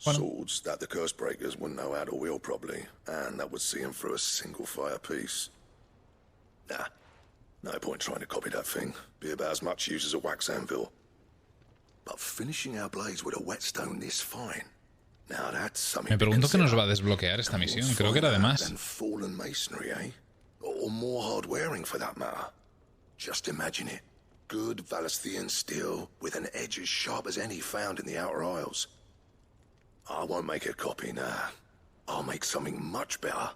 Speaker 4: Swords that the curse breakers wouldn't know how to wield properly, and that would see them through a single fire piece. Nah, no point trying to copy that thing. Be about as much use as a wax anvil. But finishing our blades with a whetstone this fine. Now that's something.
Speaker 2: Me pregunto qué nos va a desbloquear esta misión. Creo que era de más.
Speaker 4: Fallen masonry, eh? Or more hard wearing for that matter. Just imagine it. Good Valesthian steel with an edge as sharp as any found in the Outer Isles. I won't make a copy, nah. I'll make something much better.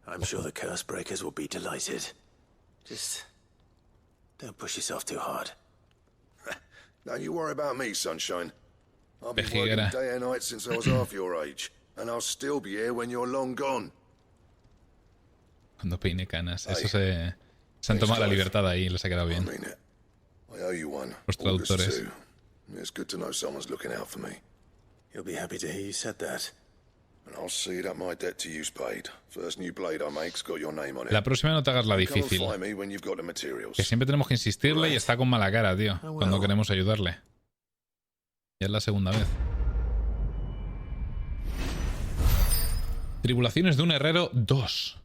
Speaker 3: I'm sure the curse breakers will be delighted. Just don't push yourself too hard.
Speaker 4: Don't you worry about me, sunshine. I've been working day and night since I was half your age, and I'll still be here when you're long gone.
Speaker 2: Cuando peine canas. Eso se han tomado la libertad ahí y les ha quedado bien.
Speaker 4: I owe you one.
Speaker 2: Los traductores.
Speaker 4: It's good to know someone's looking out for me.
Speaker 3: He'll be happy to hear you said that.
Speaker 4: I'll see that my debt to you's paid. First new blade I make's got your name on it.
Speaker 2: La próxima no te hagas la
Speaker 4: Come and
Speaker 2: difícil.
Speaker 4: find me when you've got the materials.
Speaker 2: Que siempre tenemos que insistirle y está con mala cara, tío. Cuando queremos ayudarle. Ya es la segunda vez. Tribulaciones de un herrero 2.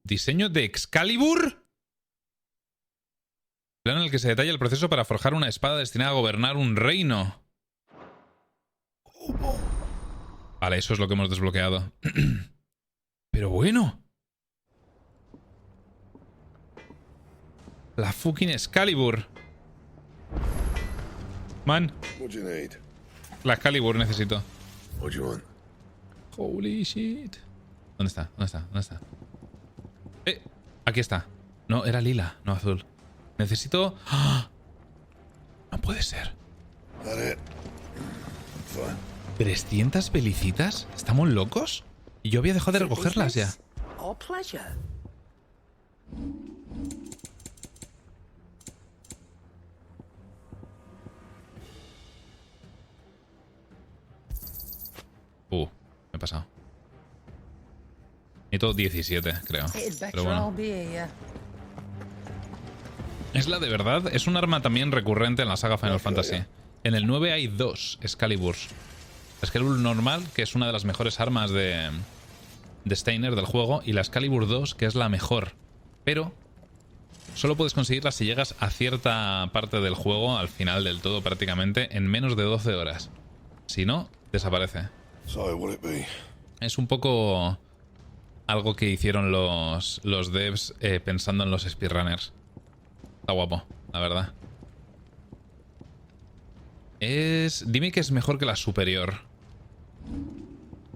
Speaker 2: Diseño de Excalibur. Plan en el que se detalla el proceso para forjar una espada destinada a gobernar un reino. Vale, eso es lo que hemos desbloqueado. Pero bueno. La fucking Excalibur. Man.
Speaker 4: What do you need?
Speaker 2: La Excalibur necesito.
Speaker 4: What do you want?
Speaker 2: Holy shit. ¿Dónde está? ¿Dónde está? ¿Dónde está? Aquí está. No, era lila, no azul. Necesito... ¡Ah! No puede ser. 300 pelicitas. ¿Estamos locos? Y yo había dejado de recogerlas ya. Me he pasado. Necesito 17, creo. Pero bueno. Es la de verdad. Es un arma también recurrente en la saga Final Fantasy. En el 9 hay 2 Excaliburs. Excalibur normal, que es una de las mejores armas de Steiner del juego, y la Excalibur 2, que es la mejor. Pero solo puedes conseguirla si llegas a cierta parte del juego, al final del todo prácticamente, en menos de 12 horas. Si no, desaparece. Es un poco algo que hicieron los devs pensando en los speedrunners. Está guapo, la verdad. Dime que es mejor que la superior.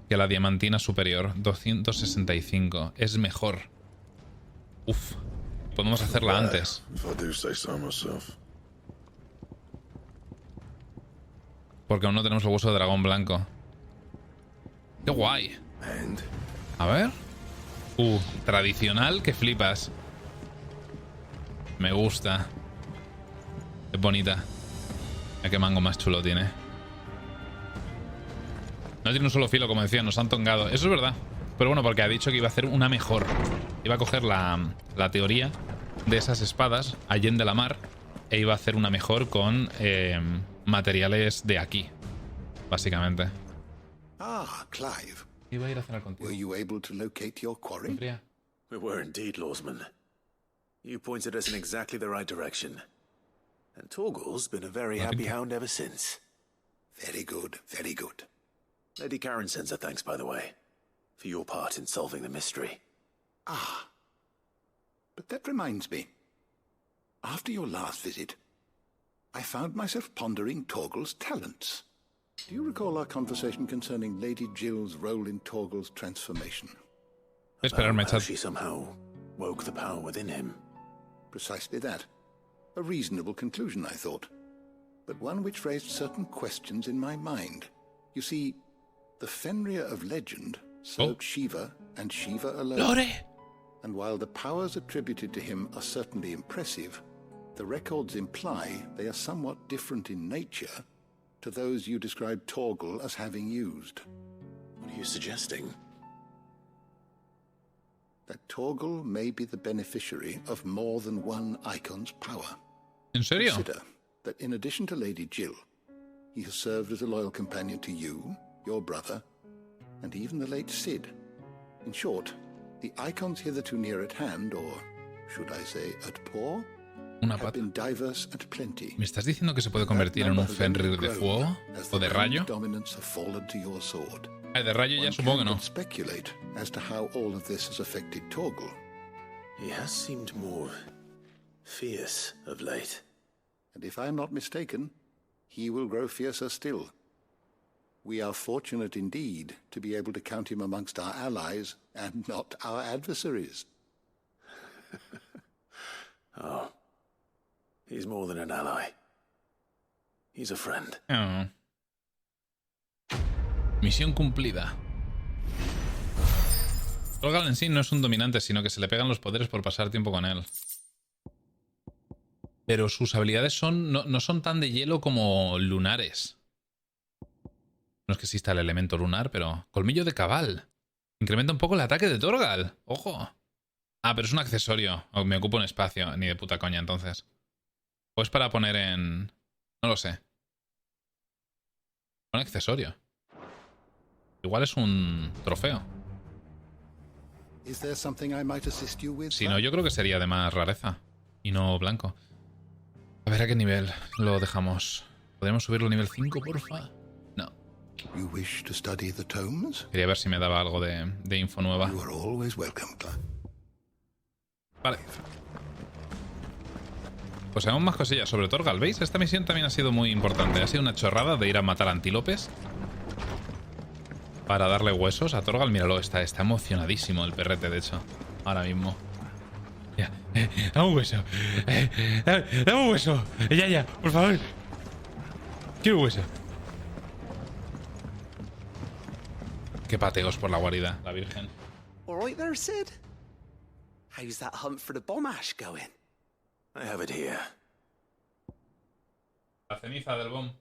Speaker 2: Que la diamantina superior. 265. Es mejor. Uf. Podemos hacerla antes. Porque aún no tenemos el hueso de dragón blanco. ¡Qué guay! A ver. Tradicional que flipas. Me gusta. Es bonita. Mira qué mango más chulo tiene. No tiene un solo filo, como decía, nos han tongado. Eso es verdad. Pero bueno, porque ha dicho que iba a hacer una mejor. Iba a coger la teoría de esas espadas, allende la mar, e iba a hacer una mejor con materiales de aquí, básicamente.
Speaker 12: Clive.
Speaker 2: Iba a ir a cenar contigo.
Speaker 12: Were you able to locate your quarry?
Speaker 3: We were indeed, Lawsman. You pointed us in exactly the right direction. And Torgal's been a very happy hound ever since.
Speaker 12: Very good, very good.
Speaker 3: Lady Karen sends her thanks, by the way, for your part in solving the mystery.
Speaker 12: But that reminds me. After your last visit, I found myself pondering Torgal's talents. Do you recall our conversation concerning Lady Jill's role in Torgal's transformation?
Speaker 3: How she somehow woke the power within him.
Speaker 12: Precisely that. A reasonable conclusion, I thought. But one which raised certain questions in my mind. You see, the Fenrir of legend served Shiva and Shiva alone.
Speaker 2: Lore!
Speaker 12: And while the powers attributed to him are certainly impressive, the records imply they are somewhat different in nature to those you described Torgal as having used.
Speaker 3: What are you suggesting?
Speaker 12: That Torgal may be the beneficiary of more than one icon's power.
Speaker 2: ¿En serio?
Speaker 12: Consider that in addition to Lady Jill, he has served as a loyal companion to you, your brother, and even the late Cid. In short, the icons hitherto near at hand, or should I say at paw, have been diverse and plenty.
Speaker 2: ¿Me estás diciendo que se puede convertir en un Fenrir de fuego o de rayo? De rayo ya supongo que no.
Speaker 12: Speculate as to how all of this has affected Torgal.
Speaker 3: He has seemed more fierce of late.
Speaker 12: And if I'm not mistaken, he will grow fiercer still. We are fortunate indeed to be able to count him amongst our allies and not our adversaries.
Speaker 3: Oh. He's more than an ally. He's a friend.
Speaker 2: Oh. Misión cumplida. Torgal en sí no es un dominante, sino que se le pegan los poderes por pasar tiempo con él. Pero sus habilidades no son tan de hielo como lunares. No es que exista el elemento lunar, pero... Colmillo de cabal. Incrementa un poco el ataque de Torgal. ¡Ojo! Ah, pero es un accesorio. Me ocupa un espacio. Ni de puta coña, entonces. O es para poner en... No lo sé. Un accesorio. Igual es un trofeo. Si no, yo creo que sería de más rareza. Y no blanco. A ver a qué nivel lo dejamos. ¿Podríamos subirlo a nivel 5, porfa? No. Quería ver si me daba algo de info nueva. Vale. Pues hagamos más cosillas sobre Torgal. ¿Veis? Esta misión también ha sido muy importante. Ha sido una chorrada de ir a matar antílopes para darle huesos a Torgal. Míralo, está emocionadísimo el perrete, de hecho. Ahora mismo. Ya. Dame un hueso. Dame un hueso. Ya, por favor. Quiero un hueso. Qué pateos por la guarida, la virgen.
Speaker 9: All right there, Sid. How's that hunt for the bomb ash going?
Speaker 3: I have it here.
Speaker 2: La ceniza del bomb.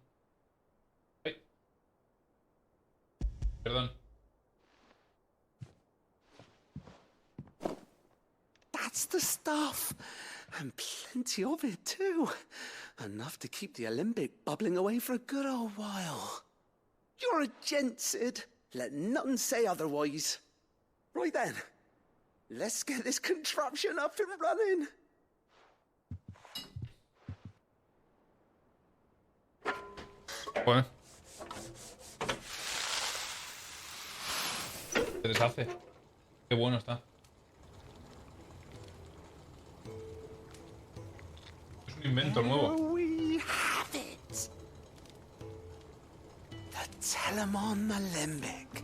Speaker 2: Ay. Perdón.
Speaker 9: That's the stuff. And plenty of it, too. Enough to keep the Olympic bubbling away for a good old while. You're a gent, Sid. Let nothing say otherwise. Right then. Let's get this contraption up and running.
Speaker 2: Joder. Se deshace. Qué bueno está. Es un invento nuevo.
Speaker 9: We have it. The Telemon Malembic.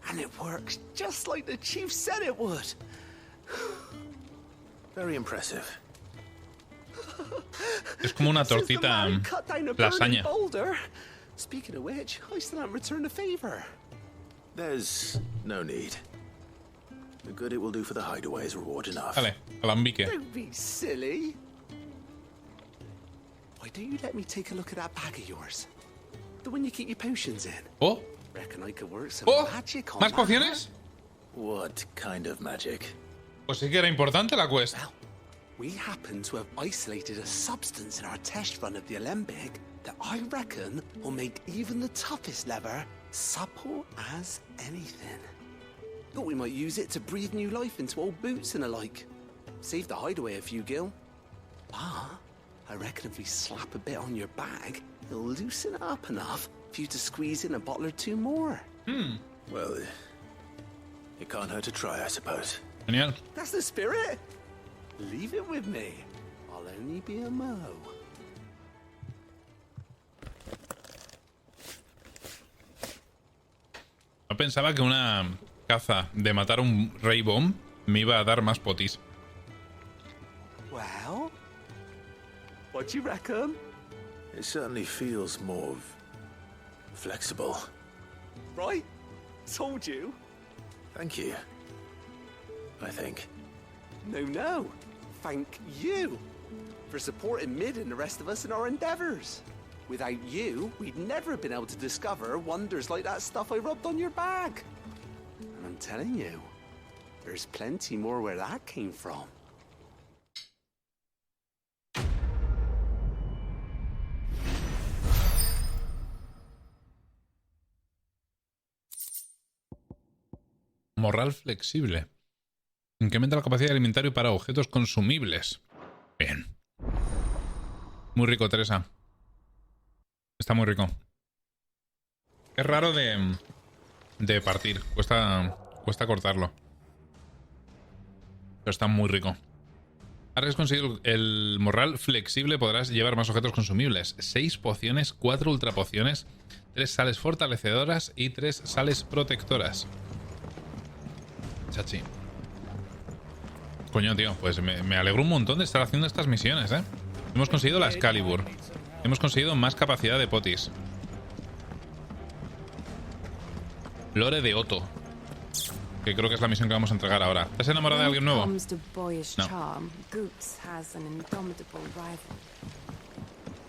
Speaker 9: And it works just like the chief said it would.
Speaker 3: Very impressive.
Speaker 2: Es como una tortita lasaña.
Speaker 9: Speaking of which, I still haven't returned the favor.
Speaker 3: There's no need. The good it will do for the hideaway is reward enough.
Speaker 2: Vale, alambique.
Speaker 9: Don't be silly. Why don't you let me take a look at that bag of yours? The one you keep your potions in.
Speaker 2: Oh.
Speaker 9: Reckon I could work some
Speaker 2: Oh.
Speaker 9: magic on
Speaker 2: ¿Más
Speaker 9: that.
Speaker 2: pociones?
Speaker 3: What kind of magic?
Speaker 2: Pues sí que era importante la quest.
Speaker 9: Well, we happen to have isolated a substance in our test run of the Alembic that I reckon will make even the toughest leather supple as anything. Thought we might use it to breathe new life into old boots and the like. Save the hideaway a few gil. But I reckon if we slap a bit on your bag, it'll loosen it up enough for you to squeeze in a bottle or two more.
Speaker 3: Well, it can't hurt to try, I suppose.
Speaker 2: Genial.
Speaker 9: That's the spirit. Leave it with me. I'll only be a mo.
Speaker 2: No pensaba que una caza de matar un rey bomb me iba a dar más potis.
Speaker 9: Well, what do you reckon?
Speaker 3: It certainly feels more flexible.
Speaker 9: Right? Told you.
Speaker 3: Thank you. I think.
Speaker 9: No. Thank you for supporting Mid and the rest of us in our endeavors. Without you, we'd never have been able to discover wonders like that stuff I rubbed on your bag. And I'm telling you, there's plenty more where that came from.
Speaker 2: Morral flexible. Incrementa la capacidad de inventario para objetos consumibles. Bien. Muy rico, Teresa. Está muy rico. Es raro de partir. Cuesta cortarlo. Pero está muy rico. Ahora que has conseguido el morral flexible, podrás llevar más objetos consumibles. 6 pociones, 4 ultra pociones, 3 sales fortalecedoras y 3 sales protectoras. Chachi. Coño, tío, pues me alegro un montón de estar haciendo estas misiones, ¿eh? Hemos conseguido la Excalibur. Hemos conseguido más capacidad de potis. Lore de Otto. Que creo que es la misión que vamos a entregar ahora. ¿Estás enamorada de alguien nuevo? No.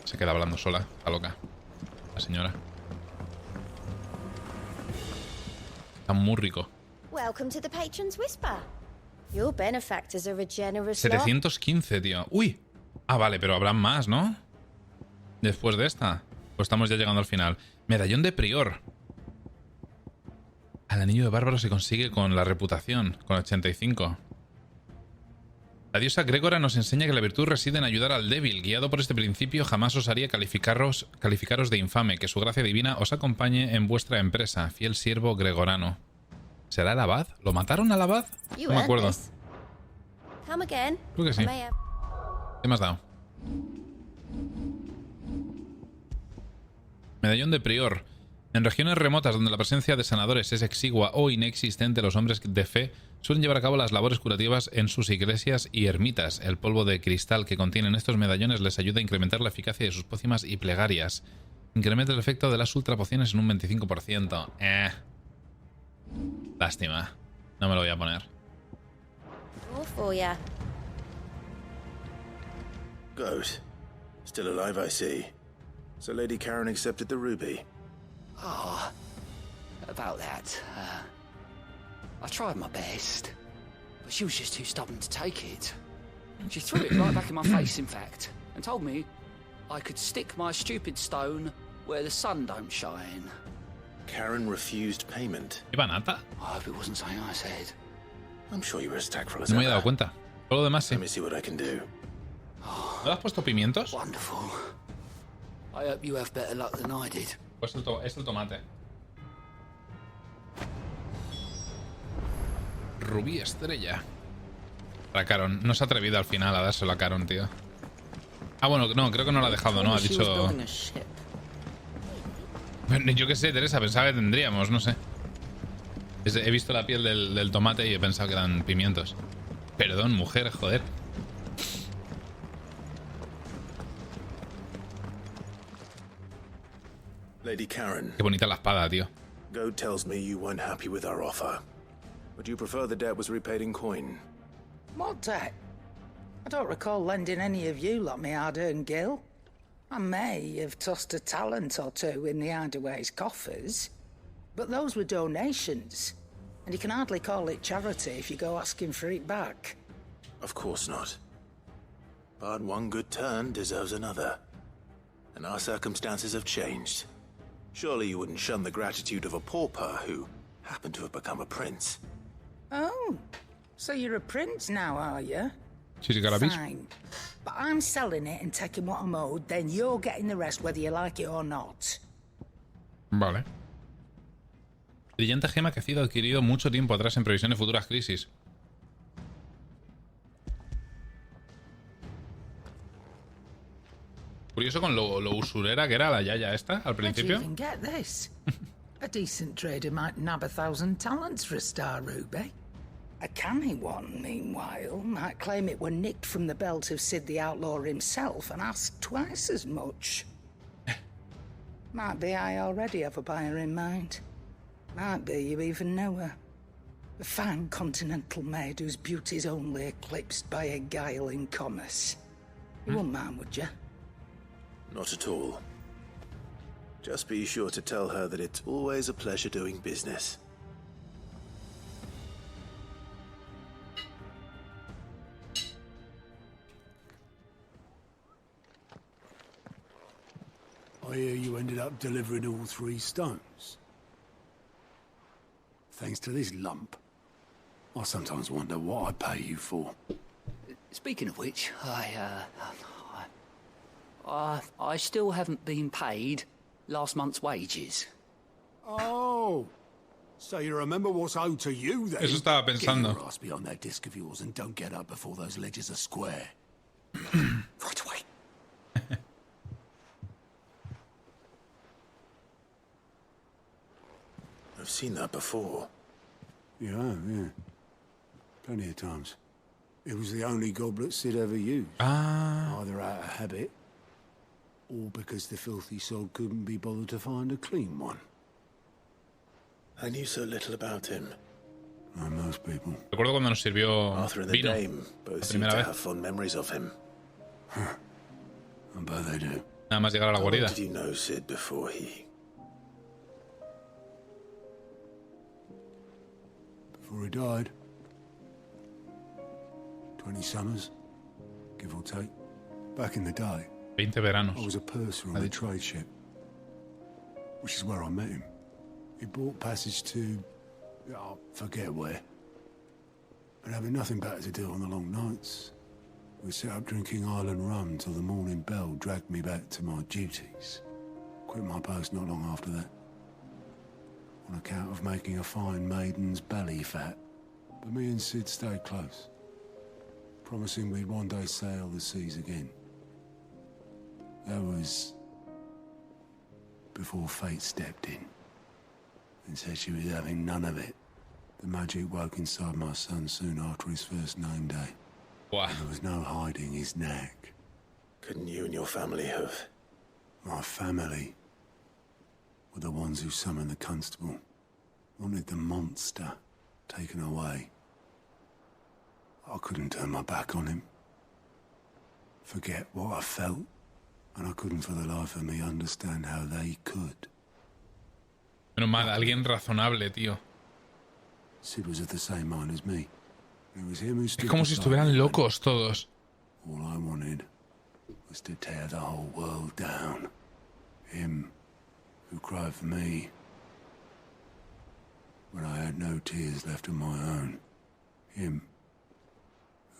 Speaker 2: Se queda hablando sola, la loca. La señora. Está muy rico.
Speaker 8: Welcome to the Patron's Whisper. Your benefactors are a generous lot.
Speaker 2: 715, tío. ¡Uy! Ah, vale, pero habrán más, ¿no? Después de esta. Pues estamos ya llegando al final. Medallón de prior. Al anillo de bárbaro se consigue con la reputación, con 85. La diosa Gregora nos enseña que la virtud reside en ayudar al débil. Guiado por este principio, jamás osaría calificaros de infame. Que su gracia divina os acompañe en vuestra empresa. Fiel siervo gregorano. ¿Será el abad? ¿Lo mataron al abad? No me acuerdo. Creo que sí. ¿Qué me has dado? Medallón de prior. En regiones remotas donde la presencia de sanadores es exigua o inexistente, los hombres de fe suelen llevar a cabo las labores curativas en sus iglesias y ermitas. El polvo de cristal que contienen estos medallones les ayuda a incrementar la eficacia de sus pócimas y plegarias. Incrementa el efecto de las ultrapociones en un 25%. Lástima. No me lo voy a poner.
Speaker 3: Ghost. Still alive, I see. So Lady Karen accepted the ruby.
Speaker 9: Ah, about that. I tried my best, but she was just too stubborn to take it. She threw it right back in my face, in fact, and told me I could stick my stupid stone where the sun don't shine.
Speaker 3: Karen refused payment.
Speaker 2: ¿Iba nata?
Speaker 9: I hope it wasn't something I said.
Speaker 3: I'm sure you were as tactful as
Speaker 2: No me he
Speaker 3: ever.
Speaker 2: dado cuenta. Todo lo demás sí.
Speaker 3: Let me see what I can do.
Speaker 2: ¿No le has puesto pimientos?
Speaker 9: Wonderful. I hope you have better luck than I did.
Speaker 2: Pues es el tomate. Rubí estrella. Para Caron. No se ha atrevido al final a dárselo a Caron, tío. Ah, bueno, no, creo que no lo ha dejado, ¿no? Ha dicho... Yo qué sé, Teresa, pensaba que tendríamos, no sé. He visto la piel del tomate y he pensado que eran pimientos. Perdón, mujer, joder.
Speaker 3: Lady Karen.
Speaker 2: Qué bonita la espada, tío.
Speaker 3: Goad tells me you weren't happy with our offer. Would you prefer the debt was repaid in coin?
Speaker 10: What debt? I don't recall lending any of you lot me hard-earned gil. I may have tossed a talent or two in the Hideaway's coffers, but those were donations, and you can hardly call it charity if you go asking for it back.
Speaker 3: Of course not. But one good turn deserves another. And our circumstances have changed. Surely you wouldn't shun the gratitude of a pauper who happened to have become a prince.
Speaker 10: Oh, so you're a prince now, are you?
Speaker 2: Sí, Garabis.
Speaker 10: Fine. But I'm selling it and taking what I'm owed, then you're getting the rest whether you like it or not.
Speaker 2: Vale. Brillante gema que ha sido adquirido mucho tiempo atrás en previsiones de futuras crisis. Curioso con lo usurera que era la yaya esta al principio.
Speaker 10: How'd you even get this? A decent trader might nab 1,000 talents for a star ruby. A canny one, meanwhile, might claim it were nicked from the belt of Sid the Outlaw himself and ask twice as much. Might be I already have a buyer in mind. Might be you even know her. A fine continental maid whose beauty's only eclipsed by a guile in commerce. You wouldn't mind, would you?
Speaker 3: Not at all. Just be sure to tell her that it's always a pleasure doing business.
Speaker 11: I hear you ended up delivering all 3 stones. Thanks to this lump. I sometimes wonder what I'd pay you for.
Speaker 9: Speaking of which, I still haven't been paid last month's wages.
Speaker 11: Oh, so you remember what's owed to you then?
Speaker 2: Eso estaba pensando.
Speaker 11: Get your ass beyond that disc of yours and don't get up before those ledgers are square.
Speaker 9: Right away.
Speaker 3: I've seen that before.
Speaker 11: Yeah. Plenty of times. It was the only goblet Sid ever used.
Speaker 2: Ah.
Speaker 11: Either out of habit, or because the filthy sod couldn't be bothered to find a clean one.
Speaker 3: I knew so little about him.
Speaker 11: Like most people.
Speaker 2: Recuerdo cuando nos sirvió
Speaker 3: Arthur and the
Speaker 2: vino.
Speaker 3: Dame both
Speaker 2: La
Speaker 3: seem to
Speaker 2: primera
Speaker 3: have
Speaker 2: vez.
Speaker 3: fond memories of him.
Speaker 11: I bet they do.
Speaker 2: Nada más llegar a la
Speaker 3: How well
Speaker 2: guarida.
Speaker 3: did you know Sid before he...
Speaker 11: Before he died. 20 summers, give or take. Back in the day,
Speaker 2: 20 veranos.
Speaker 11: I was a purser on a trade ship, which is where I met him. He bought passage to, I forget where. But having nothing better to do on the long nights, we set up drinking island rum till the morning bell dragged me back to my duties. Quit my post not long after that, on account of making a fine maiden's belly fat. But me and Sid stayed close, promising we'd one day sail the seas again. That was before fate stepped in and said she was having none of it. The magic woke inside my son soon after his first name day.
Speaker 2: Wow.
Speaker 11: And there was no hiding his knack.
Speaker 3: Couldn't you and your family have?
Speaker 11: My family were the ones who summoned the constable. Wanted the monster taken away. I couldn't turn my back on him. Forget what I felt. And I couldn't for the life of me understand how they could.
Speaker 2: Menos mal, alguien razonable, tío.
Speaker 11: Sid was of the same mind as me. It was him who stood
Speaker 2: Es como si estuvieran locos todos.
Speaker 11: All I wanted was to tear the whole world down. Him who cried for me when I had no tears left of my own. Him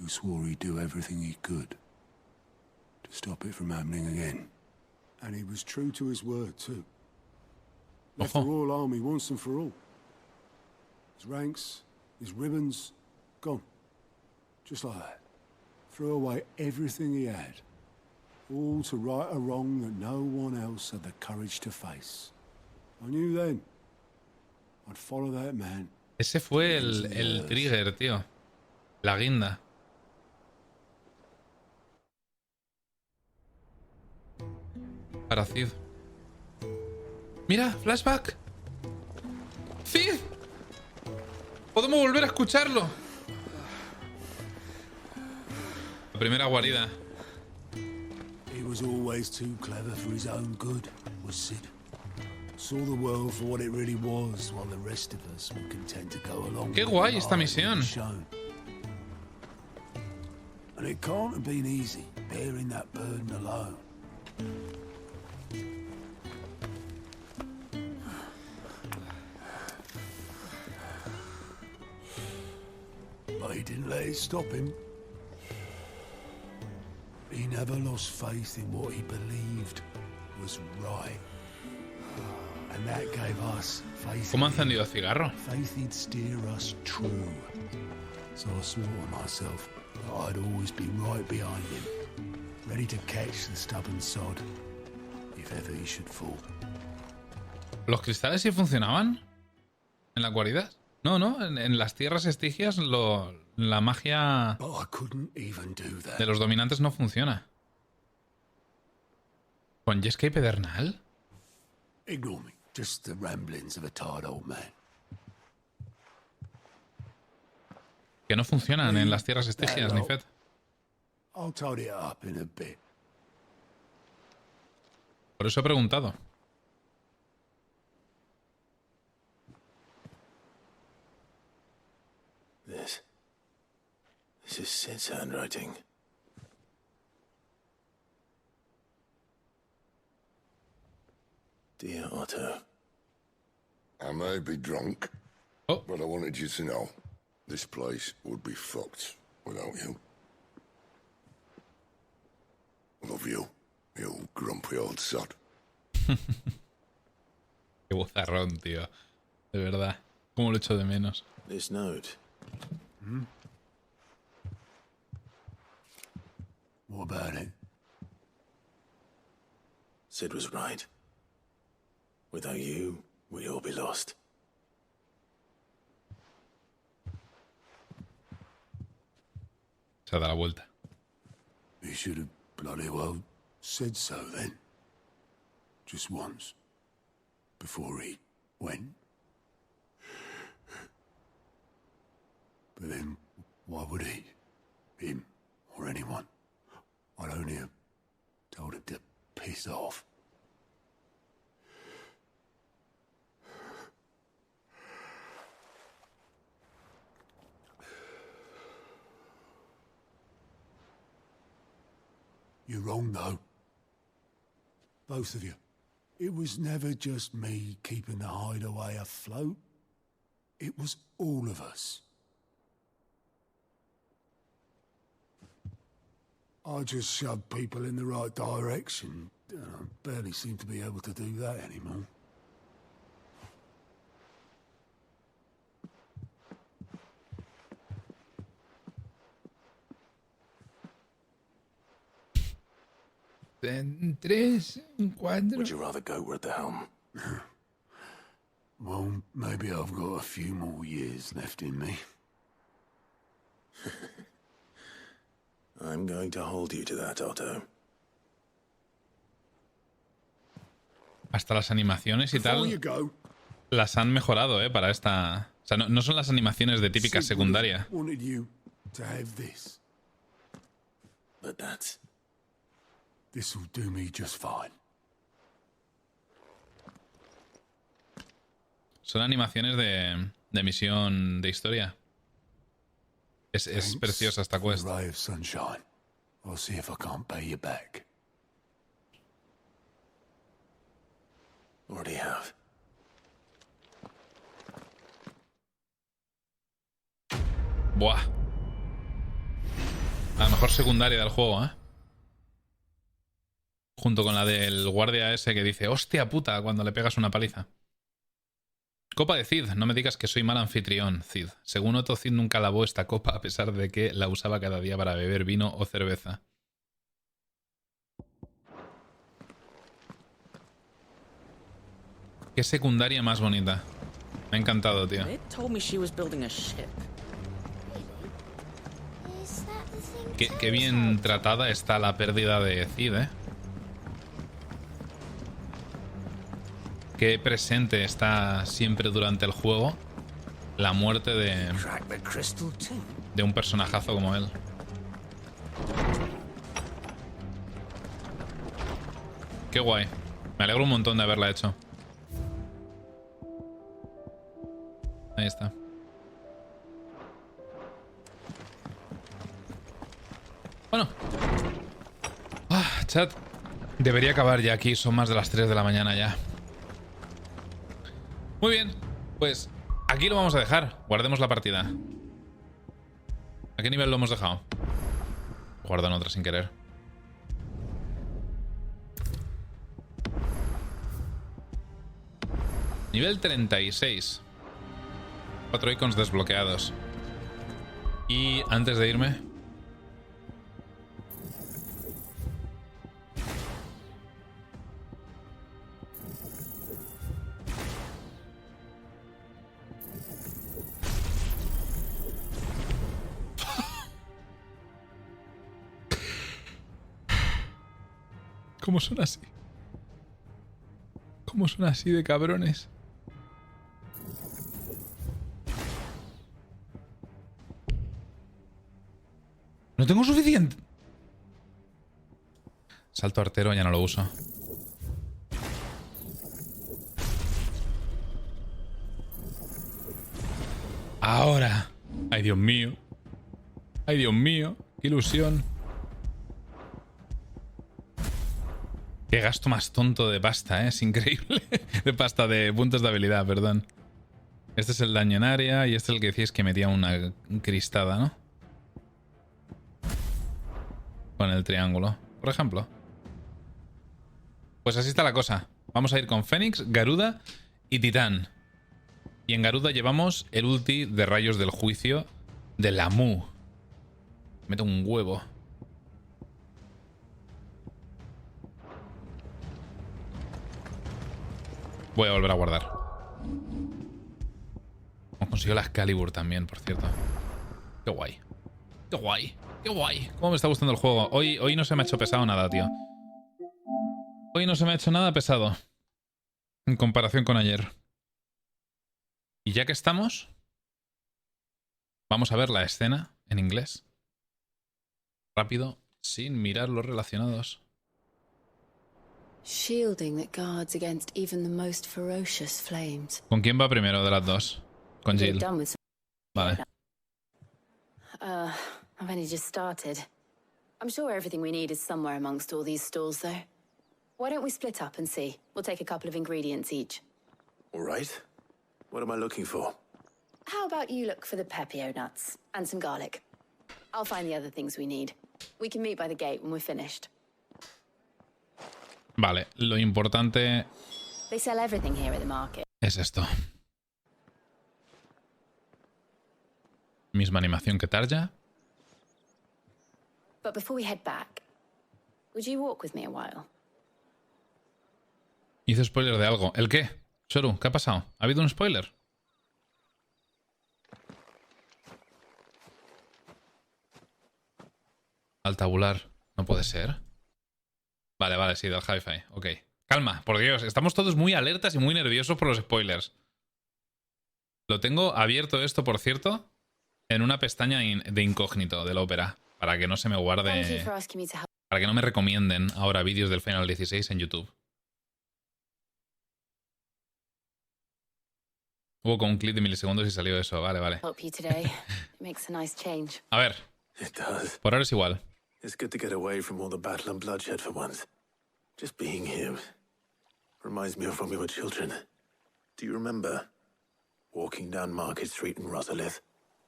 Speaker 11: who swore he'd do everything he could to stop it from happening again. And he was true to his word, too. Left the Royal Army once and for all. His ranks, his ribbons, gone. Just like that. Threw away everything he had. All to right a wrong that no one else had the courage to face. I knew then I'd follow that man.
Speaker 2: Ese fue el trigger, tío. La guinda. Para Cid. Mira, flashback. Cid. Podemos volver a escucharlo. La primera guarida.
Speaker 11: He was always too clever for his own good, was Sid. Saw the world for what it really was, while the rest of us were content to go along.
Speaker 2: Qué guay esta misión.
Speaker 11: And it can't have been easy, bearing that burden alone. But he didn't let it stop him. He never lost faith in what he believed was right. And that gave us faith.
Speaker 2: ¿Cómo ha encendido el cigarro?
Speaker 11: Faith he'd steer us true. So I swore to myself that I'd always be right behind him, ready to catch the stubborn sod if ever he should fall.
Speaker 2: ¿Los cristales sí funcionaban? ¿En las guaridas? No, no, en las tierras estigias la magia de los dominantes no funciona. ¿Con Yesca y Pedernal?
Speaker 11: Ignore me, just the ramblings of a tired old man.
Speaker 2: Que no funcionan en las tierras estigias, ni Fed.
Speaker 11: I'll tidy it up in a bit.
Speaker 2: Por eso he preguntado.
Speaker 3: This is Sid's handwriting. Dear Otto.
Speaker 4: I may be drunk, but I wanted you to know this place would be fucked without you. Love you, you grumpy old sod.
Speaker 2: Qué bozarrón, tío. De verdad. ¿Cómo lo echo de menos?
Speaker 3: This note.
Speaker 11: What about it?
Speaker 3: Sid was right. Without you, we'd all be lost.
Speaker 2: Se da la vuelta.
Speaker 11: He should have bloody well said so then. Just once. Before he went. But then, why would he? Him, or anyone? I'd only have told him to piss off. You're wrong, though. Both of you. It was never just me keeping the hideaway afloat. It was all of us. I just shoved people in the right direction. I barely seem to be able to do that anymore.
Speaker 2: En 3, en 4.
Speaker 3: Would you rather go at the helm?
Speaker 11: Well, maybe I've got a few more years left in me.
Speaker 3: I'm going to hold you to that, Otto.
Speaker 2: Hasta las animaciones y tal las han mejorado, para esta... O sea, no son las animaciones de típica secundaria.
Speaker 11: Wanted you to have this.
Speaker 3: But that's...
Speaker 11: This'll do me just fine.
Speaker 2: Son animaciones de misión de historia. Es preciosa esta quest.
Speaker 11: Ray of sunshine. I'll see if I can't pay you back.
Speaker 3: Already have.
Speaker 2: Buah. La mejor secundaria del juego, Junto con la del guardia ese que dice, hostia puta, cuando le pegas una paliza. Copa de Cid. No me digas que soy mal anfitrión, Cid. Según Otto, Cid nunca lavó esta copa a pesar de que la usaba cada día para beber vino o cerveza. Qué secundaria más bonita. Me ha encantado, tío. Qué bien tratada está la pérdida de Cid, Qué presente está siempre durante el juego la muerte de un personajazo como él. Qué guay. Me alegro un montón de haberla hecho. Ahí está. Bueno. Chat. Debería acabar ya aquí. Son más de las 3 de la mañana ya. Muy bien, pues aquí lo vamos a dejar. Guardemos la partida. ¿A qué nivel lo hemos dejado? Guardo en otra sin querer. Nivel 36. 4 icons desbloqueados. Y antes de irme... ¿Cómo son así? ¿Cómo son así de cabrones? No tengo suficiente. Salto artero ya no lo uso. Ahora. Ay, Dios mío. Ay, Dios mío. Qué ilusión. Qué gasto más tonto de pasta, es increíble. De pasta, de puntos de habilidad, perdón. Este es el daño en área y este es el que decís que metía una cristada, ¿no? Con el triángulo, por ejemplo. Pues así está la cosa. Vamos a ir con Fénix, Garuda y Titán. Y en Garuda llevamos el ulti de rayos del juicio de la Mu. Meto un huevo. Voy a volver a guardar. Hemos conseguido la Excalibur también, por cierto. Qué guay. Qué guay. Qué guay. Cómo me está gustando el juego. Hoy no se me ha hecho pesado nada, tío. Hoy no se me ha hecho nada pesado. En comparación con ayer. Y ya que estamos... Vamos a ver la escena en inglés. Rápido, sin mirar los relacionados.
Speaker 6: Shielding that guards against even the most ferocious flames.
Speaker 2: ¿Con quién va primero de las dos? Con Jill. Vale.
Speaker 6: I've only just started. I'm sure everything we need is somewhere amongst all these stalls, though. Why don't we split up and see? We'll take a couple of ingredients each.
Speaker 3: All right. What am I looking for?
Speaker 6: How about you look for the pepio nuts and some garlic? I'll find the other things we need. We can meet by the gate when we're finished.
Speaker 2: Vale, lo importante
Speaker 6: They sell everything here at the market.
Speaker 2: es esto. Misma animación que Tarja.
Speaker 6: But before we head back, would you walk with me a while?
Speaker 2: Hice spoiler de algo. ¿El qué? Soru, ¿qué ha pasado? ¿Ha habido un spoiler? Al tabular. No puede ser. Vale, vale, sí, del hi-fi. Ok. Calma, por Dios. Estamos todos muy alertas y muy nerviosos por los spoilers. Lo tengo abierto esto, por cierto, en una pestaña de incógnito del Opera. Para que no se me guarde... Para que no me recomienden ahora vídeos del Final 16 en YouTube. Hubo como un clip de milisegundos y salió eso. Vale, vale. A ver. Por ahora es igual.
Speaker 3: It's good to get away from all the battle and bloodshed for once. Just being here reminds me of when we were children. Do you remember walking down Market Street in Rosalith,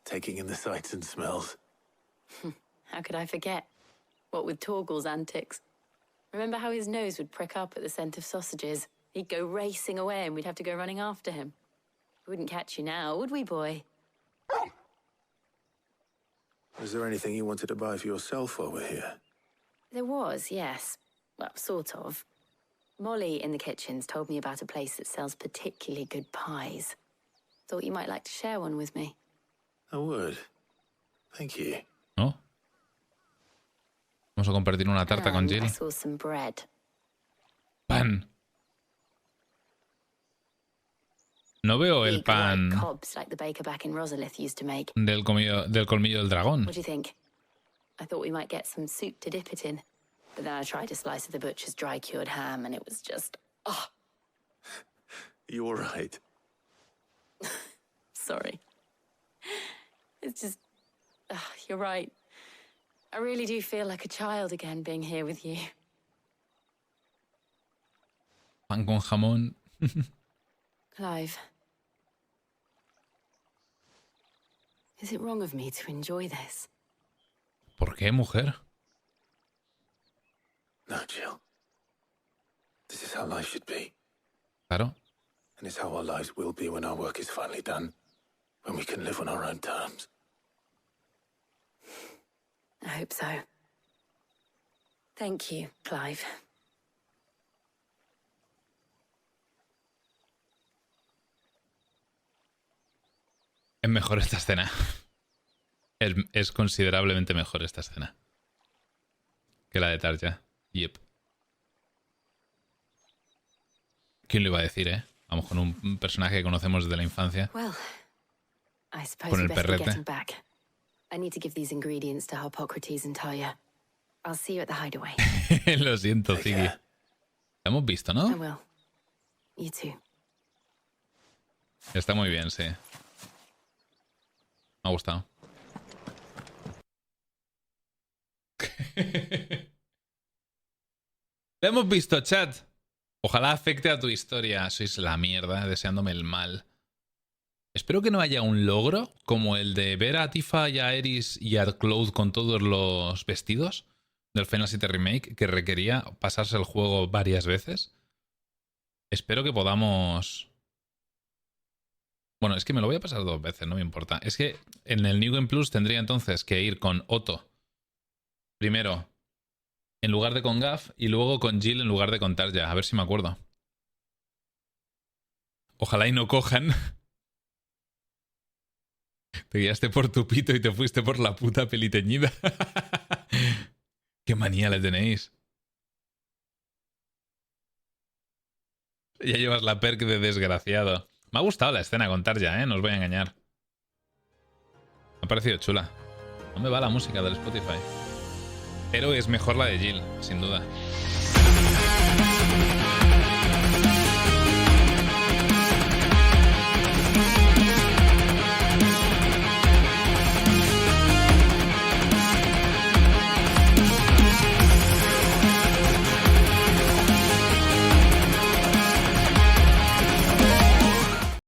Speaker 3: taking in the sights and smells?
Speaker 6: How could I forget? What with Torgal's antics. Remember how his nose would prick up at the scent of sausages? He'd go racing away and we'd have to go running after him. We wouldn't catch you now, would we, boy?
Speaker 3: Was there anything you wanted to buy for yourself while we're here?
Speaker 6: There was, yes. Well, sort of. Molly in the kitchens told me about a place that sells particularly good pies. Thought you might like to share one with me.
Speaker 3: I would. Thank you.
Speaker 2: ¿No? Vamos a compartir una tarta con Jill.
Speaker 6: I saw some bread.
Speaker 2: Pan. No veo el pan
Speaker 6: Cobs like the baker back in Rosalith used to make.
Speaker 2: del colmillo del dragón.
Speaker 6: What do you think? I thought we might get some soup to dip it in. But then I tried a slice of the butcher's dry-cured ham and it was just... Oh.
Speaker 3: You all right?
Speaker 6: Sorry. It's just... you're right. I really do feel like a child again being here with you.
Speaker 2: Pan con jamón.
Speaker 6: Clive. Is it wrong of me to enjoy this?
Speaker 2: ¿Por qué, mujer?
Speaker 3: No, Jill. This is how life should be.
Speaker 2: Claro.
Speaker 3: And it's how our lives will be when our work is finally done. When we can live on our own terms.
Speaker 6: I hope so. Thank you, Clive.
Speaker 2: Es mejor esta escena. Es considerablemente mejor esta escena que la de Tarja. Yep. ¿Quién lo iba a decir, eh? Vamos con un personaje que conocemos desde la infancia. Con el perrete.
Speaker 6: I need to give these ingredients to Harpocrates and Talia. I'll see you at the hideaway.
Speaker 2: Lo siento, Ziggy. La hemos visto, ¿no?
Speaker 6: I will. You too.
Speaker 2: Está muy bien, sí. Me ha gustado. La hemos visto, chat. Ojalá afecte a tu historia. Sois la mierda, deseándome el mal. Espero que no haya un logro como el de ver a Tifa y a Eris y a Cloud con todos los vestidos del Final 7 Remake, que requería pasarse el juego varias veces. Espero que podamos... Bueno, es que me lo voy a pasar 2 veces, no me importa. Es que en el New Game Plus tendría entonces que ir con Otto primero en lugar de con Gaff y luego con Jill en lugar de con Tarja. A ver si me acuerdo. Ojalá y no cojan. Te guiaste por tu pito y te fuiste por la puta peliteñida. Qué manía le tenéis. Ya llevas la perk de desgraciado. Me ha gustado la escena con Tarja, no os voy a engañar. Me ha parecido chula. No me va la música del Spotify. Pero es mejor la de Jill, sin duda.